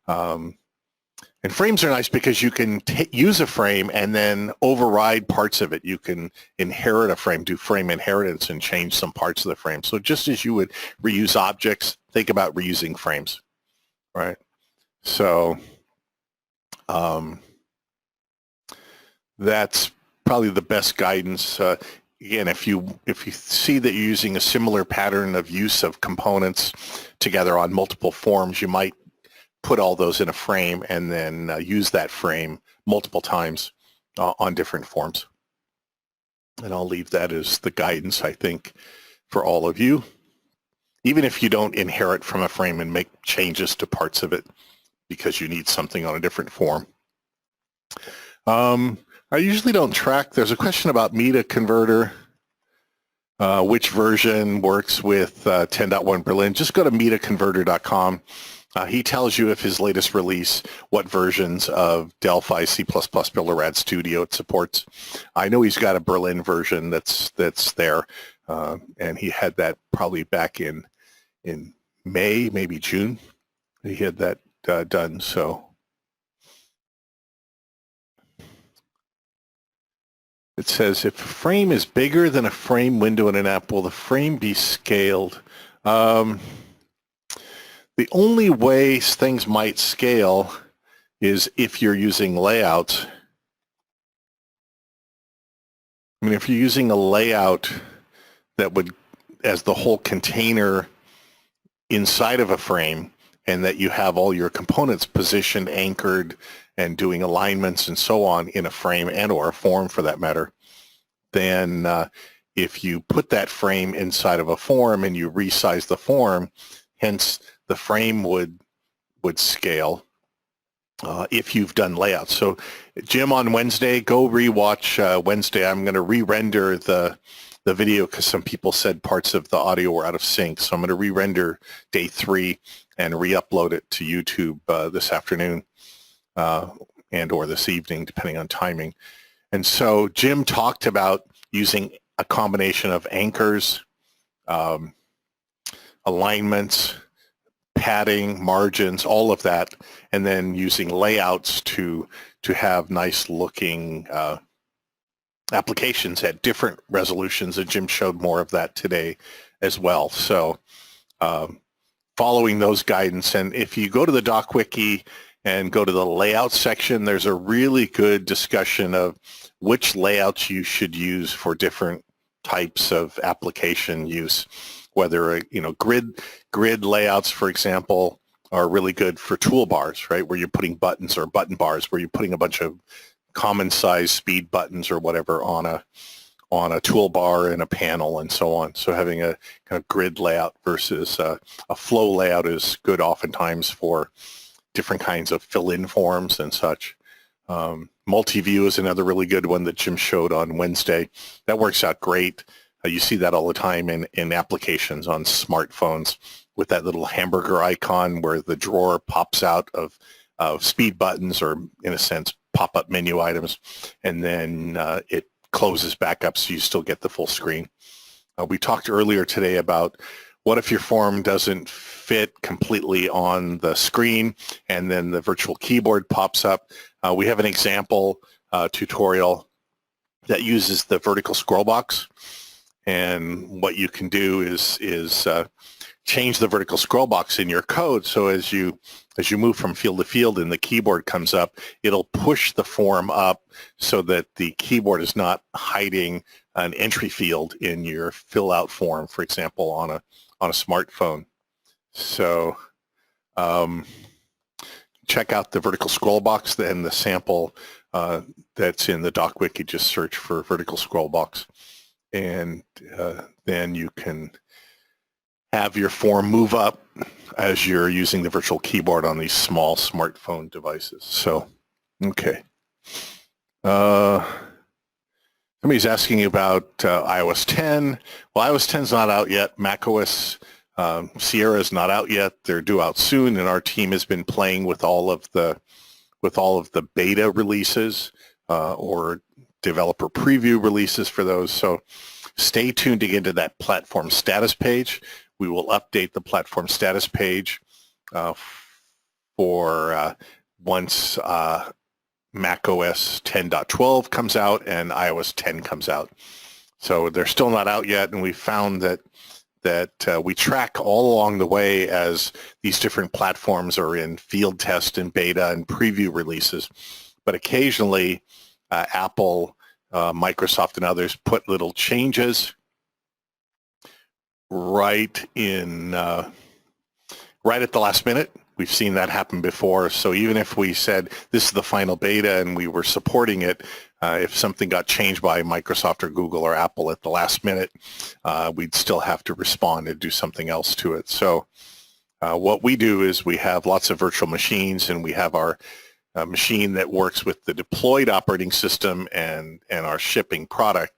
And frames are nice because you can use a frame and then override parts of it. You can inherit a frame, do frame inheritance, and change some parts of the frame. So just as you would reuse objects, think about reusing frames. Right. So that's probably the best guidance. Again, if you see that you're using a similar pattern of use of components together on multiple forms, you might put all those in a frame and then use that frame multiple times on different forms. And I'll leave that as the guidance, I think, for all of you. Even if you don't inherit from a frame and make changes to parts of it because you need something on a different form. I usually don't track. There's a question about Media Converter, which version works with 10.1 Berlin. Just go to MediaConverter.com. He tells you if his latest release, what versions of Delphi, C++, Builder, Rad Studio it supports. I know he's got a Berlin version that's there. And he had that probably back in May, maybe June. He had that done. So it says if a frame is bigger than a frame window in an app, will the frame be scaled? The only way things might scale is if you're using layouts. I mean, if you're using a layout that would, as the whole container inside of a frame and that you have all your components positioned, anchored, and doing alignments and so on in a frame and or a form for that matter, then if you put that frame inside of a form and you resize the form, hence the frame would scale if you've done layouts. So Jim, on Wednesday, go rewatch Wednesday. I'm going to re-render the video because some people said parts of the audio were out of sync. So I'm going to re-render day 3 and re-upload it to YouTube this afternoon and or this evening, depending on timing. And so Jim talked about using a combination of anchors, alignments, padding, margins, all of that, and then using layouts to have nice looking applications at different resolutions, and Jim showed more of that today as well. So following those guidance, and if you go to the doc wiki and go to the layout section, there's a really good discussion of which layouts you should use for different types of application use. Whether, grid layouts, for example, are really good for toolbars, right? Where you're putting buttons, or button bars, where you're putting a bunch of common size speed buttons or whatever on a toolbar and a panel and so on. So having a kind of grid layout versus a flow layout is good oftentimes for different kinds of fill-in forms and such. Multi-view is another really good one that Jim showed on Wednesday. That works out great. You see that all the time in applications on smartphones with that little hamburger icon where the drawer pops out of speed buttons, or in a sense pop-up menu items, and then it closes back up so you still get the full screen. We talked earlier today about what if your form doesn't fit completely on the screen and then the virtual keyboard pops up. We have an example tutorial that uses the vertical scroll box. And what you can do is change the vertical scroll box in your code. So as you move from field to field and the keyboard comes up, it'll push the form up so that the keyboard is not hiding an entry field in your fill out form, for example, on a smartphone. So check out the vertical scroll box and the sample that's in the doc wiki. Just search for vertical scroll box. And then you can have your form move up as you're using the virtual keyboard on these small smartphone devices. So, okay. Somebody's asking about iOS 10. Well, iOS 10 is not out yet. macOS Sierra is not out yet. They're due out soon, and our team has been playing with all of the beta releases or developer preview releases for those. So stay tuned to get to that platform status page. We will update the platform status page for once macOS 10.12 comes out and iOS 10 comes out. So they're still not out yet, and we found that we track all along the way as these different platforms are in field test and beta and preview releases. But occasionally Apple, Microsoft, and others put little changes right at the last minute. We've seen that happen before. So even if we said this is the final beta and we were supporting it, if something got changed by Microsoft or Google or Apple at the last minute, we'd still have to respond and do something else to it. So what we do is we have lots of virtual machines, and we have our machine that works with the deployed operating system and our shipping product.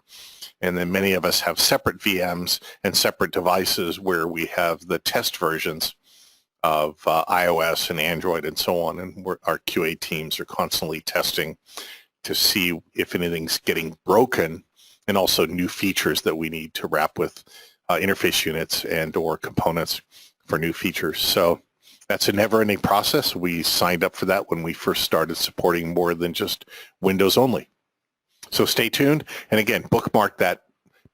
And then many of us have separate VMs and separate devices where we have the test versions of iOS and Android and so on. And our QA teams are constantly testing to see if anything's getting broken, and also new features that we need to wrap with interface units and or components for new features. So that's a never-ending process. We signed up for that when we first started supporting more than just Windows only. So stay tuned. And again, bookmark that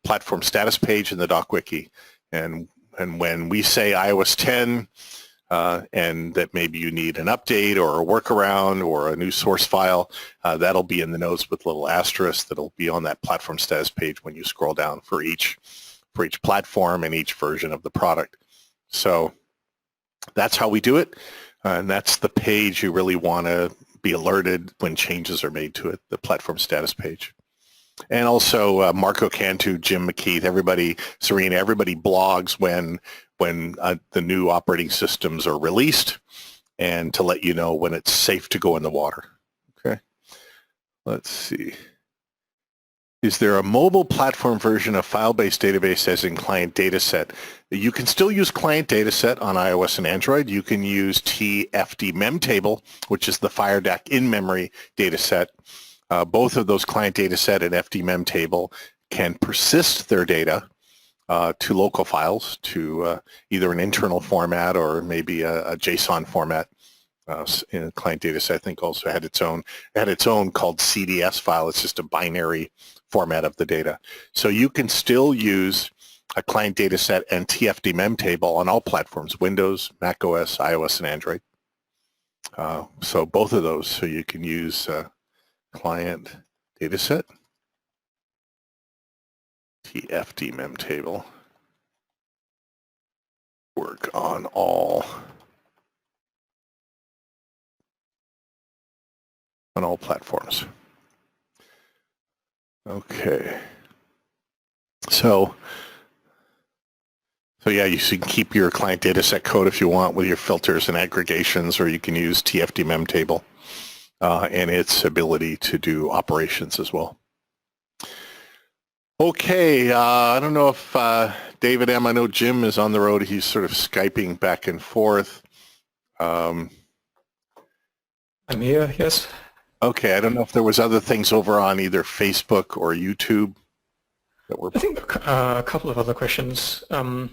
platform status page in the doc wiki. And when we say iOS 10 and that maybe you need an update or a workaround or a new source file, that'll be in the notes with little asterisks that'll be on that platform status page when you scroll down for each platform and each version of the product. So That's how we do it. And that's the page you really want to be alerted when changes are made to it, the platform status page. And also Marco Cantu, Jim McKeith, everybody, Serena, everybody blogs when the new operating systems are released, and to let you know when it's safe to go in the water. Okay. Let's see. Is there a mobile platform version of file-based database as in client dataset? You can still use client dataset on iOS and Android. You can use TFD memtable, which is the FireDAC in-memory dataset. Both of those client dataset and FD memtable can persist their data to local files, to either an internal format or maybe a JSON format. In client dataset, I think, also had its own called CDS file. It's just a binary format of the data. So you can still use a client dataset and TFD memtable on all platforms: Windows, Mac OS, iOS, and Android. So both of those. So you can use client dataset, TFD memtable, work on all platforms. Okay. So yeah, you can keep your client dataset code if you want with your filters and aggregations, or you can use TFD memtable and its ability to do operations as well. Okay, I don't know if David M., I know Jim is on the road. He's sort of Skyping back and forth. I'm here, yes. Okay, I don't know if there was other things over on either Facebook or YouTube that were... I think a couple of other questions. There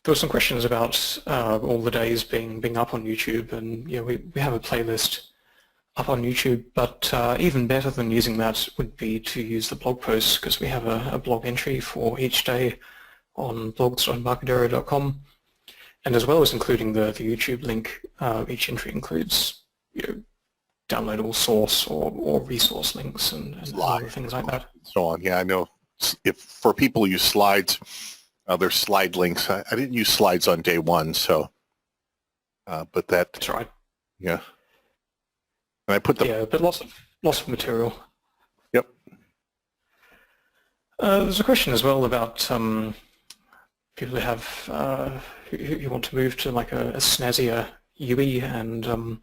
were some questions about all the days being up on YouTube, and yeah, we have a playlist up on YouTube, but even better than using that would be to use the blog posts, because we have a blog entry for each day on blogs.embarcadero.com, and as well as including the YouTube link, each entry includes downloadable source or resource links and other things like that. So on, yeah, I know. If for people who use slides, there's slide links. I didn't use slides on day one, so but That's right. Yeah. And I put the... Yeah, but lots of material. Yep. There's a question as well about people who have who want to move to like a snazzier UI, and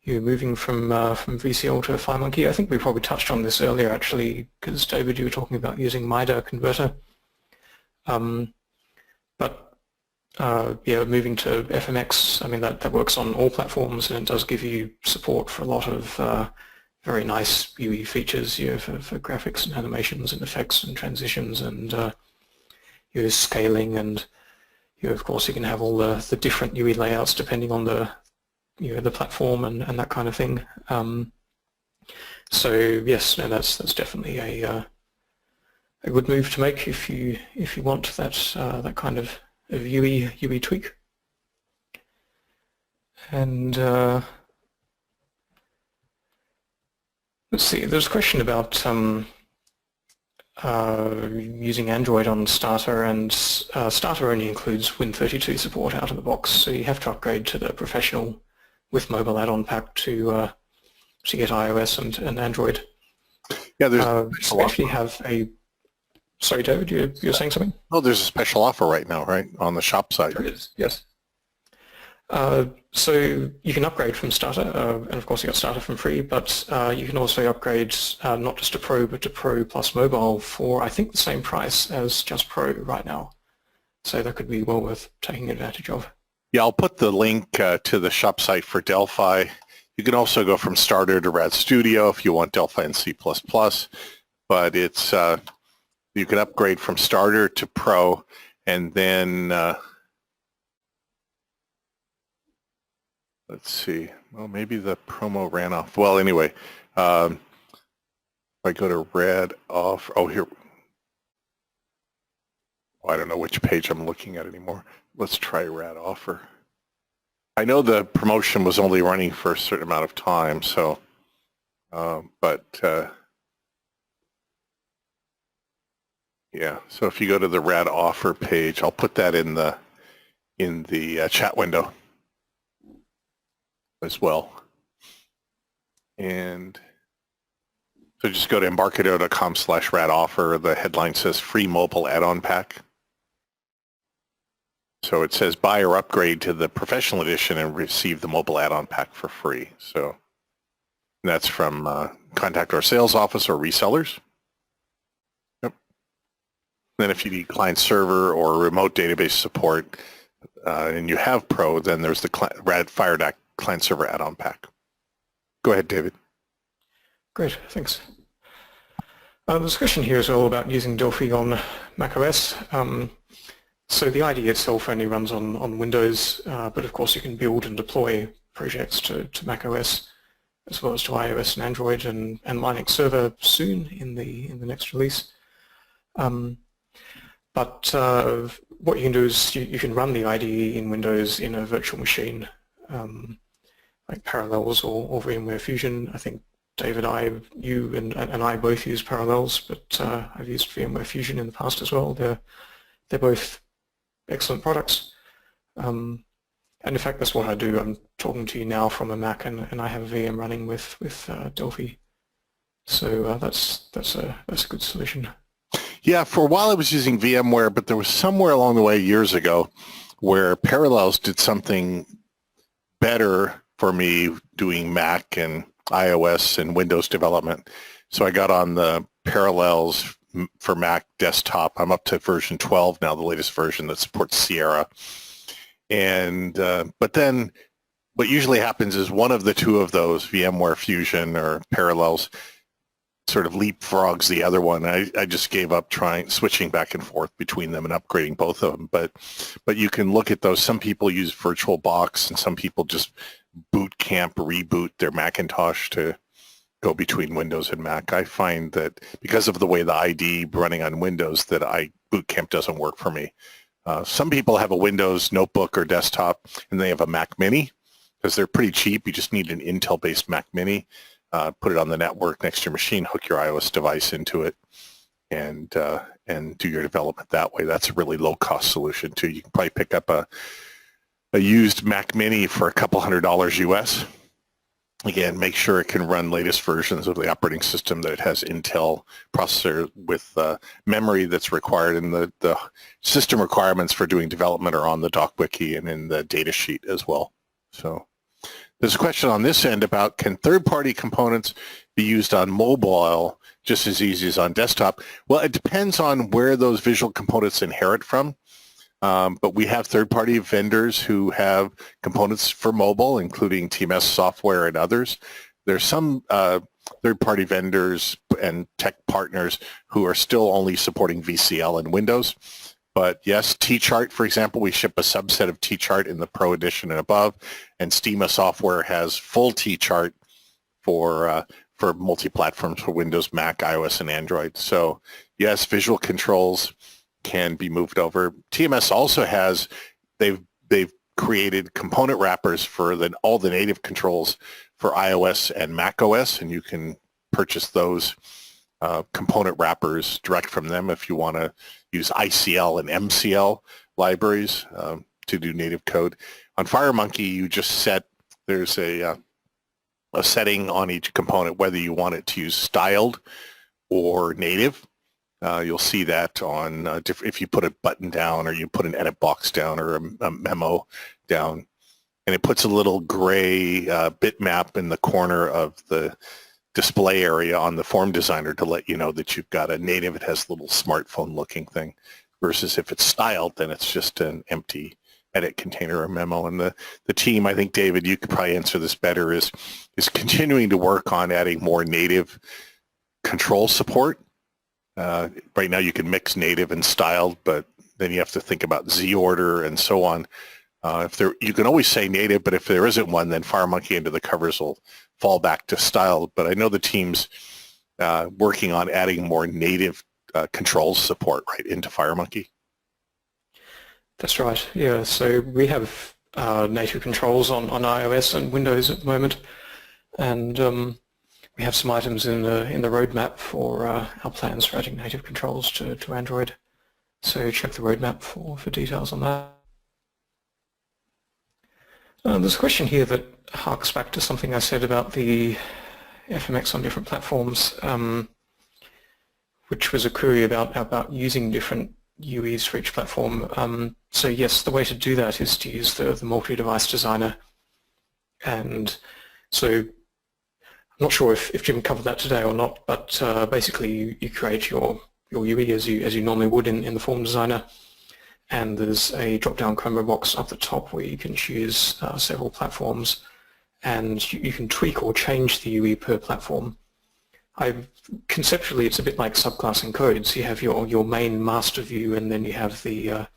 you're moving from VCL to FireMonkey. I think we probably touched on this earlier, actually, because David, you were talking about using MIDA converter. But yeah, moving to FMX, I mean, that works on all platforms, and it does give you support for a lot of very nice UI features, for graphics and animations and effects and transitions, and your scaling, and of course you can have all the different UI layouts depending on the platform and that kind of thing. So yes, no, that's definitely a good move to make if you want that kind of UI tweak. And let's see, there's a question about using Android on Starter, and Starter only includes Win32 support out of the box, so you have to upgrade to the Professional with mobile add-on pack to get iOS and Android. Yeah, there's we actually have a... Sorry, David, you're saying something? Oh, there's a special offer right now, right, on the shop site. There is, yes. So you can upgrade from Starter, and of course you got Starter from free, but you can also upgrade not just to Pro, but to Pro plus Mobile for, I think, the same price as just Pro right now. So that could be well worth taking advantage of. Yeah, I'll put the link to the shop site for Delphi. You can also go from Starter to Rad Studio if you want Delphi and C++, but it's you can upgrade from Starter to Pro, and then let's see. Well, maybe the promo ran off. Well, anyway, if I go to Rad off. Oh, here. Oh, I don't know which page I'm looking at anymore. Let's try Rad offer. I know the promotion was only running for a certain amount of time, so, yeah. So if you go to the Rad offer page, I'll put that in the chat window. as well. And so just go to embarcadero.com/rad offer. The headline says free mobile add-on pack. So it says buy or upgrade to the professional edition and receive the mobile add-on pack for free. So that's from contact our sales office or resellers. Yep. Then if you need client server or remote database support and you have Pro, then there's the Rad FireDAC client server add-on pack. Go ahead, David. Great, thanks. The discussion here is all about using Delphi on macOS. So the IDE itself only runs on Windows, but of course you can build and deploy projects to macOS as well as to iOS and Android and Linux Server soon in the next release. But what you can do is you can run the IDE in Windows in a virtual machine, like Parallels or VMware Fusion. I think David, you and I both use Parallels, but I've used VMware Fusion in the past as well. They're both excellent products. And in fact, that's what I do. I'm talking to you now from a Mac, and I have a VM running with Delphi. So that's a good solution. Yeah, for a while I was using VMware, but there was somewhere along the way years ago where Parallels did something better for me doing Mac and iOS and Windows development. So I got on the Parallels for Mac desktop. I'm up to version 12 now, the latest version that supports Sierra. And but then what usually happens is one of the two of those, VMware Fusion or Parallels, sort of leapfrogs the other one. I just gave up switching back and forth between them and upgrading both of them. But you can look at those. Some people use VirtualBox and some people just reboot their Macintosh to go between Windows and Mac. I find that because of the way the IDE running on Windows, that Boot Camp doesn't work for me. Some people have a Windows notebook or desktop and they have a Mac Mini because they're pretty cheap. You just need an Intel-based Mac Mini. Put it on the network next to your machine, hook your iOS device into it, and do your development that way. That's a really low-cost solution too. You can probably pick up a used Mac Mini for a couple $100 US. Again, make sure it can run latest versions of the operating system, that it has Intel processor with memory that's required, and the system requirements for doing development are on the doc wiki and in the data sheet as well. So there's a question on this end about, can third-party components be used on mobile just as easy as on desktop? Well, it depends on where those visual components inherit from. But we have third-party vendors who have components for mobile, including TMS software and others. There's some third-party vendors and tech partners who are still only supporting VCL and Windows. But yes, T-Chart, for example, we ship a subset of T-Chart in the Pro Edition and above, and Steema software has full T-Chart for multi-platforms for Windows, Mac, iOS, and Android. So yes, visual controls can be moved over. TMS also has, they've created component wrappers for all the native controls for iOS and Mac OS, and you can purchase those component wrappers direct from them if you want to use ICL and MCL libraries to do native code. On FireMonkey, you just there's a setting on each component whether you want it to use styled or native. You'll see that on if you put a button down or you put an edit box down or a memo down, and it puts a little gray bitmap in the corner of the display area on the form designer to let you know that you've got a native. It has a little smartphone looking thing, versus if it's styled, then it's just an empty edit container or memo. And the team, I think, David, you could probably answer this better, is continuing to work on adding more native control support. Right now you can mix native and styled, but then you have to think about Z order and so on. You can always say native, but if there isn't one, then FireMonkey under the covers will fall back to styled. But I know the team's working on adding more native controls support right into FireMonkey. That's right, yeah. So we have native controls on iOS and Windows at the moment, and we have some items in the roadmap for our plans for adding native controls to Android. So check the roadmap for details on that. There's a question here that harks back to something I said about the FMX on different platforms, which was a query about using different UEs for each platform. So yes, the way to do that is to use the multi-device designer. And so I'm not sure if Jim covered that today or not, but basically you create your UE as you normally would in the form designer. And there's a drop-down combo box up the top where you can choose several platforms, and you can tweak or change the UE per platform. Conceptually, it's a bit like subclassing codes. You have your main master view, and then you have the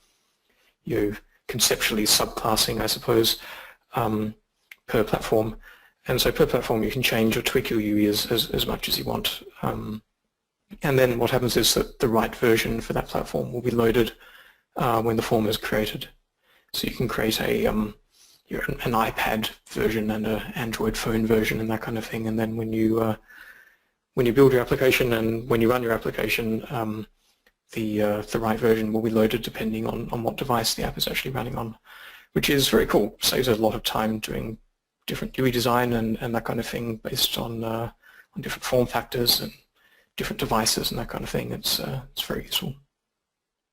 conceptually subclassing, I suppose, per platform. And so per platform, you can change or tweak your UE as much as you want. And then what happens is that the right version for that platform will be loaded when the form is created. So you can create an iPad version and an Android phone version and that kind of thing. And then when you build your application and when you run your application, the right version will be loaded depending on what device the app is actually running on, which is very cool. Saves a lot of time doing different UE design and that kind of thing based on different form factors and different devices and that kind of thing. It's very useful.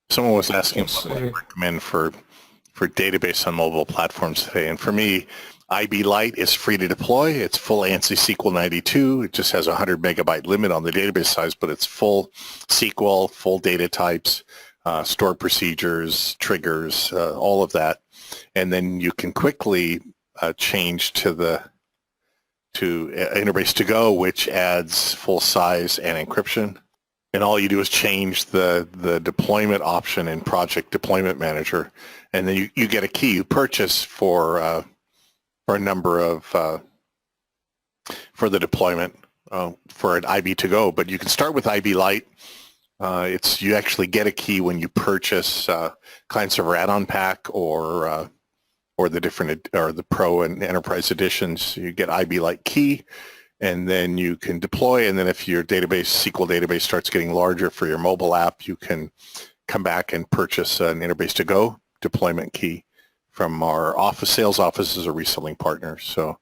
Someone was asking what I recommend for database on mobile platforms today, and for me, IB Lite is free to deploy. It's full ANSI SQL 92. It just has a 100 megabyte limit on the database size, but it's full SQL, full data types, stored procedures, triggers, all of that, and then you can quickly change to Interbase to Go, which adds full size and encryption. And all you do is change the deployment option in Project Deployment Manager, and then you get a key you purchase for a number of for the deployment for an IB to Go. But you can start with IB Lite. You actually get a key when you purchase client server add-on pack or the different or the Pro and Enterprise editions. You get IB Lite key. And then you can deploy, and then if your SQL database starts getting larger for your mobile app, you can come back and purchase an Interbase to Go deployment key from our sales office as a reselling partner. So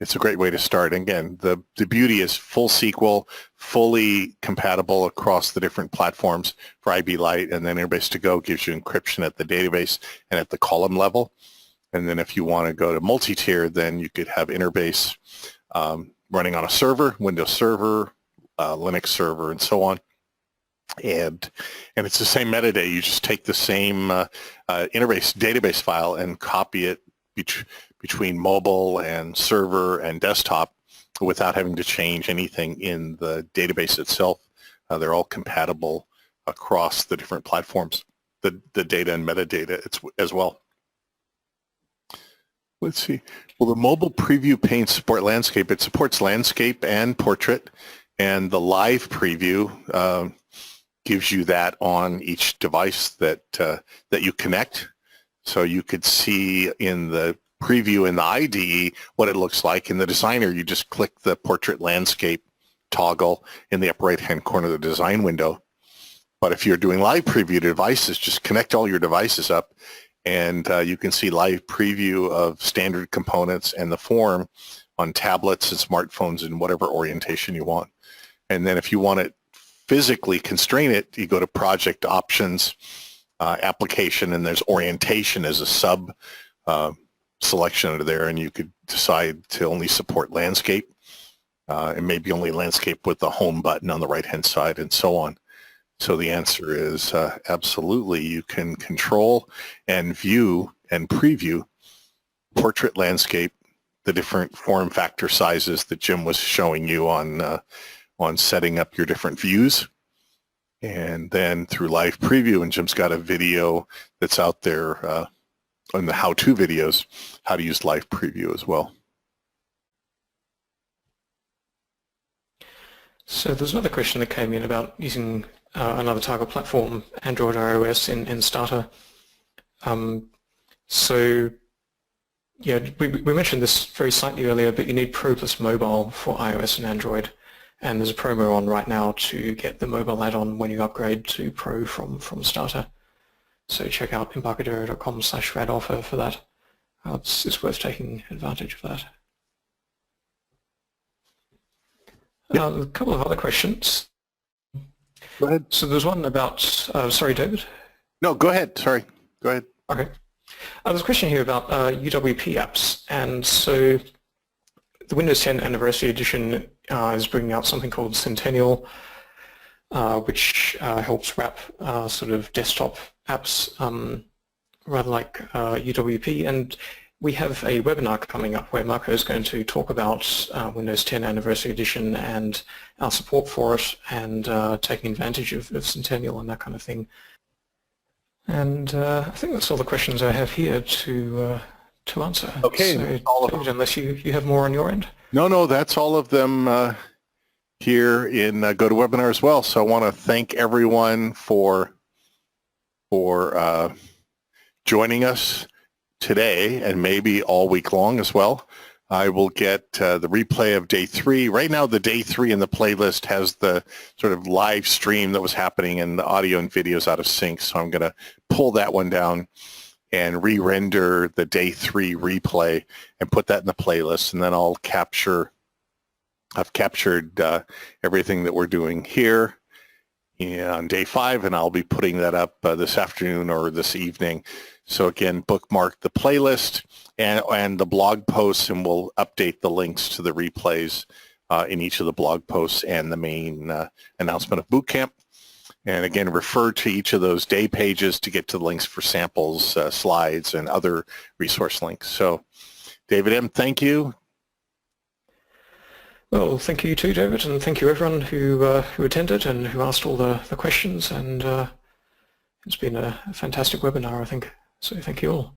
it's a great way to start. And again, the beauty is full SQL, fully compatible across the different platforms for IB Lite, and then Interbase to Go gives you encryption at the database and at the column level. And then if you want to go to multi-tier, then you could have Interbase running on a server, Windows Server, Linux server, and so on. And it's the same metadata. You just take the same Interbase database file and copy it between mobile and server and desktop without having to change anything in the database itself. They're all compatible across the different platforms, the data and metadata as well. Let's see. Well, the mobile preview pane support landscape. It supports landscape and portrait, and the live preview gives you that on each device that you connect. So you could see in the preview in the IDE what it looks like. In the designer, you just click the portrait landscape toggle in the upper right-hand corner of the design window. But if you're doing live preview to devices, just connect all your devices up, and you can see live preview of standard components and the form on tablets and smartphones in whatever orientation you want. And then if you want to physically constrain it, you go to Project Options, Application, and there's Orientation as a sub selection under there, and you could decide to only support landscape and maybe only landscape with the home button on the right-hand side and so on. So the answer is absolutely. You can control and view and preview portrait landscape, the different form factor sizes that Jim was showing you on setting up your different views. And then through live preview, and Jim's got a video that's out there on the how-to videos, how to use live preview as well. So there's another question that came in about using another target platform, Android or iOS in Starter. So yeah, we mentioned this very slightly earlier, but you need Pro plus Mobile for iOS and Android. And there's a promo on right now to get the mobile add-on when you upgrade to Pro from Starter. So check out embarcadero.com/rad offer for that. it's worth taking advantage of that. A couple of other questions. Go ahead. So there's one about, sorry, David? No, go ahead. Sorry. Go ahead. Okay. There's a question here about UWP apps. And so the Windows 10 Anniversary Edition is bringing out something called Centennial, which helps wrap sort of desktop apps rather like UWP. And we have a webinar coming up where Marco is going to talk about Windows 10 Anniversary Edition and our support for it and taking advantage of Centennial and that kind of thing. And I think that's all the questions I have here to answer. Okay. So, David, unless you have more on your end. No, that's all of them here in GoToWebinar as well. So I want to thank everyone for joining us today and maybe all week long as well. I will get the replay of day 3. Right now, the day 3 in the playlist has the sort of live stream that was happening and the audio and videos out of sync. So I'm going to pull that one down and re-render the day 3 replay and put that in the playlist. And then I've captured everything that we're doing here on day 5, and I'll be putting that up this afternoon or this evening. So again, bookmark the playlist and the blog posts, and we'll update the links to the replays in each of the blog posts and the main announcement of Bootcamp. And again, refer to each of those day pages to get to the links for samples, slides, and other resource links. So David M., thank you. Well, thank you too, David, and thank you everyone who attended and who asked all the questions. And it's been a fantastic webinar, I think. So thank you all.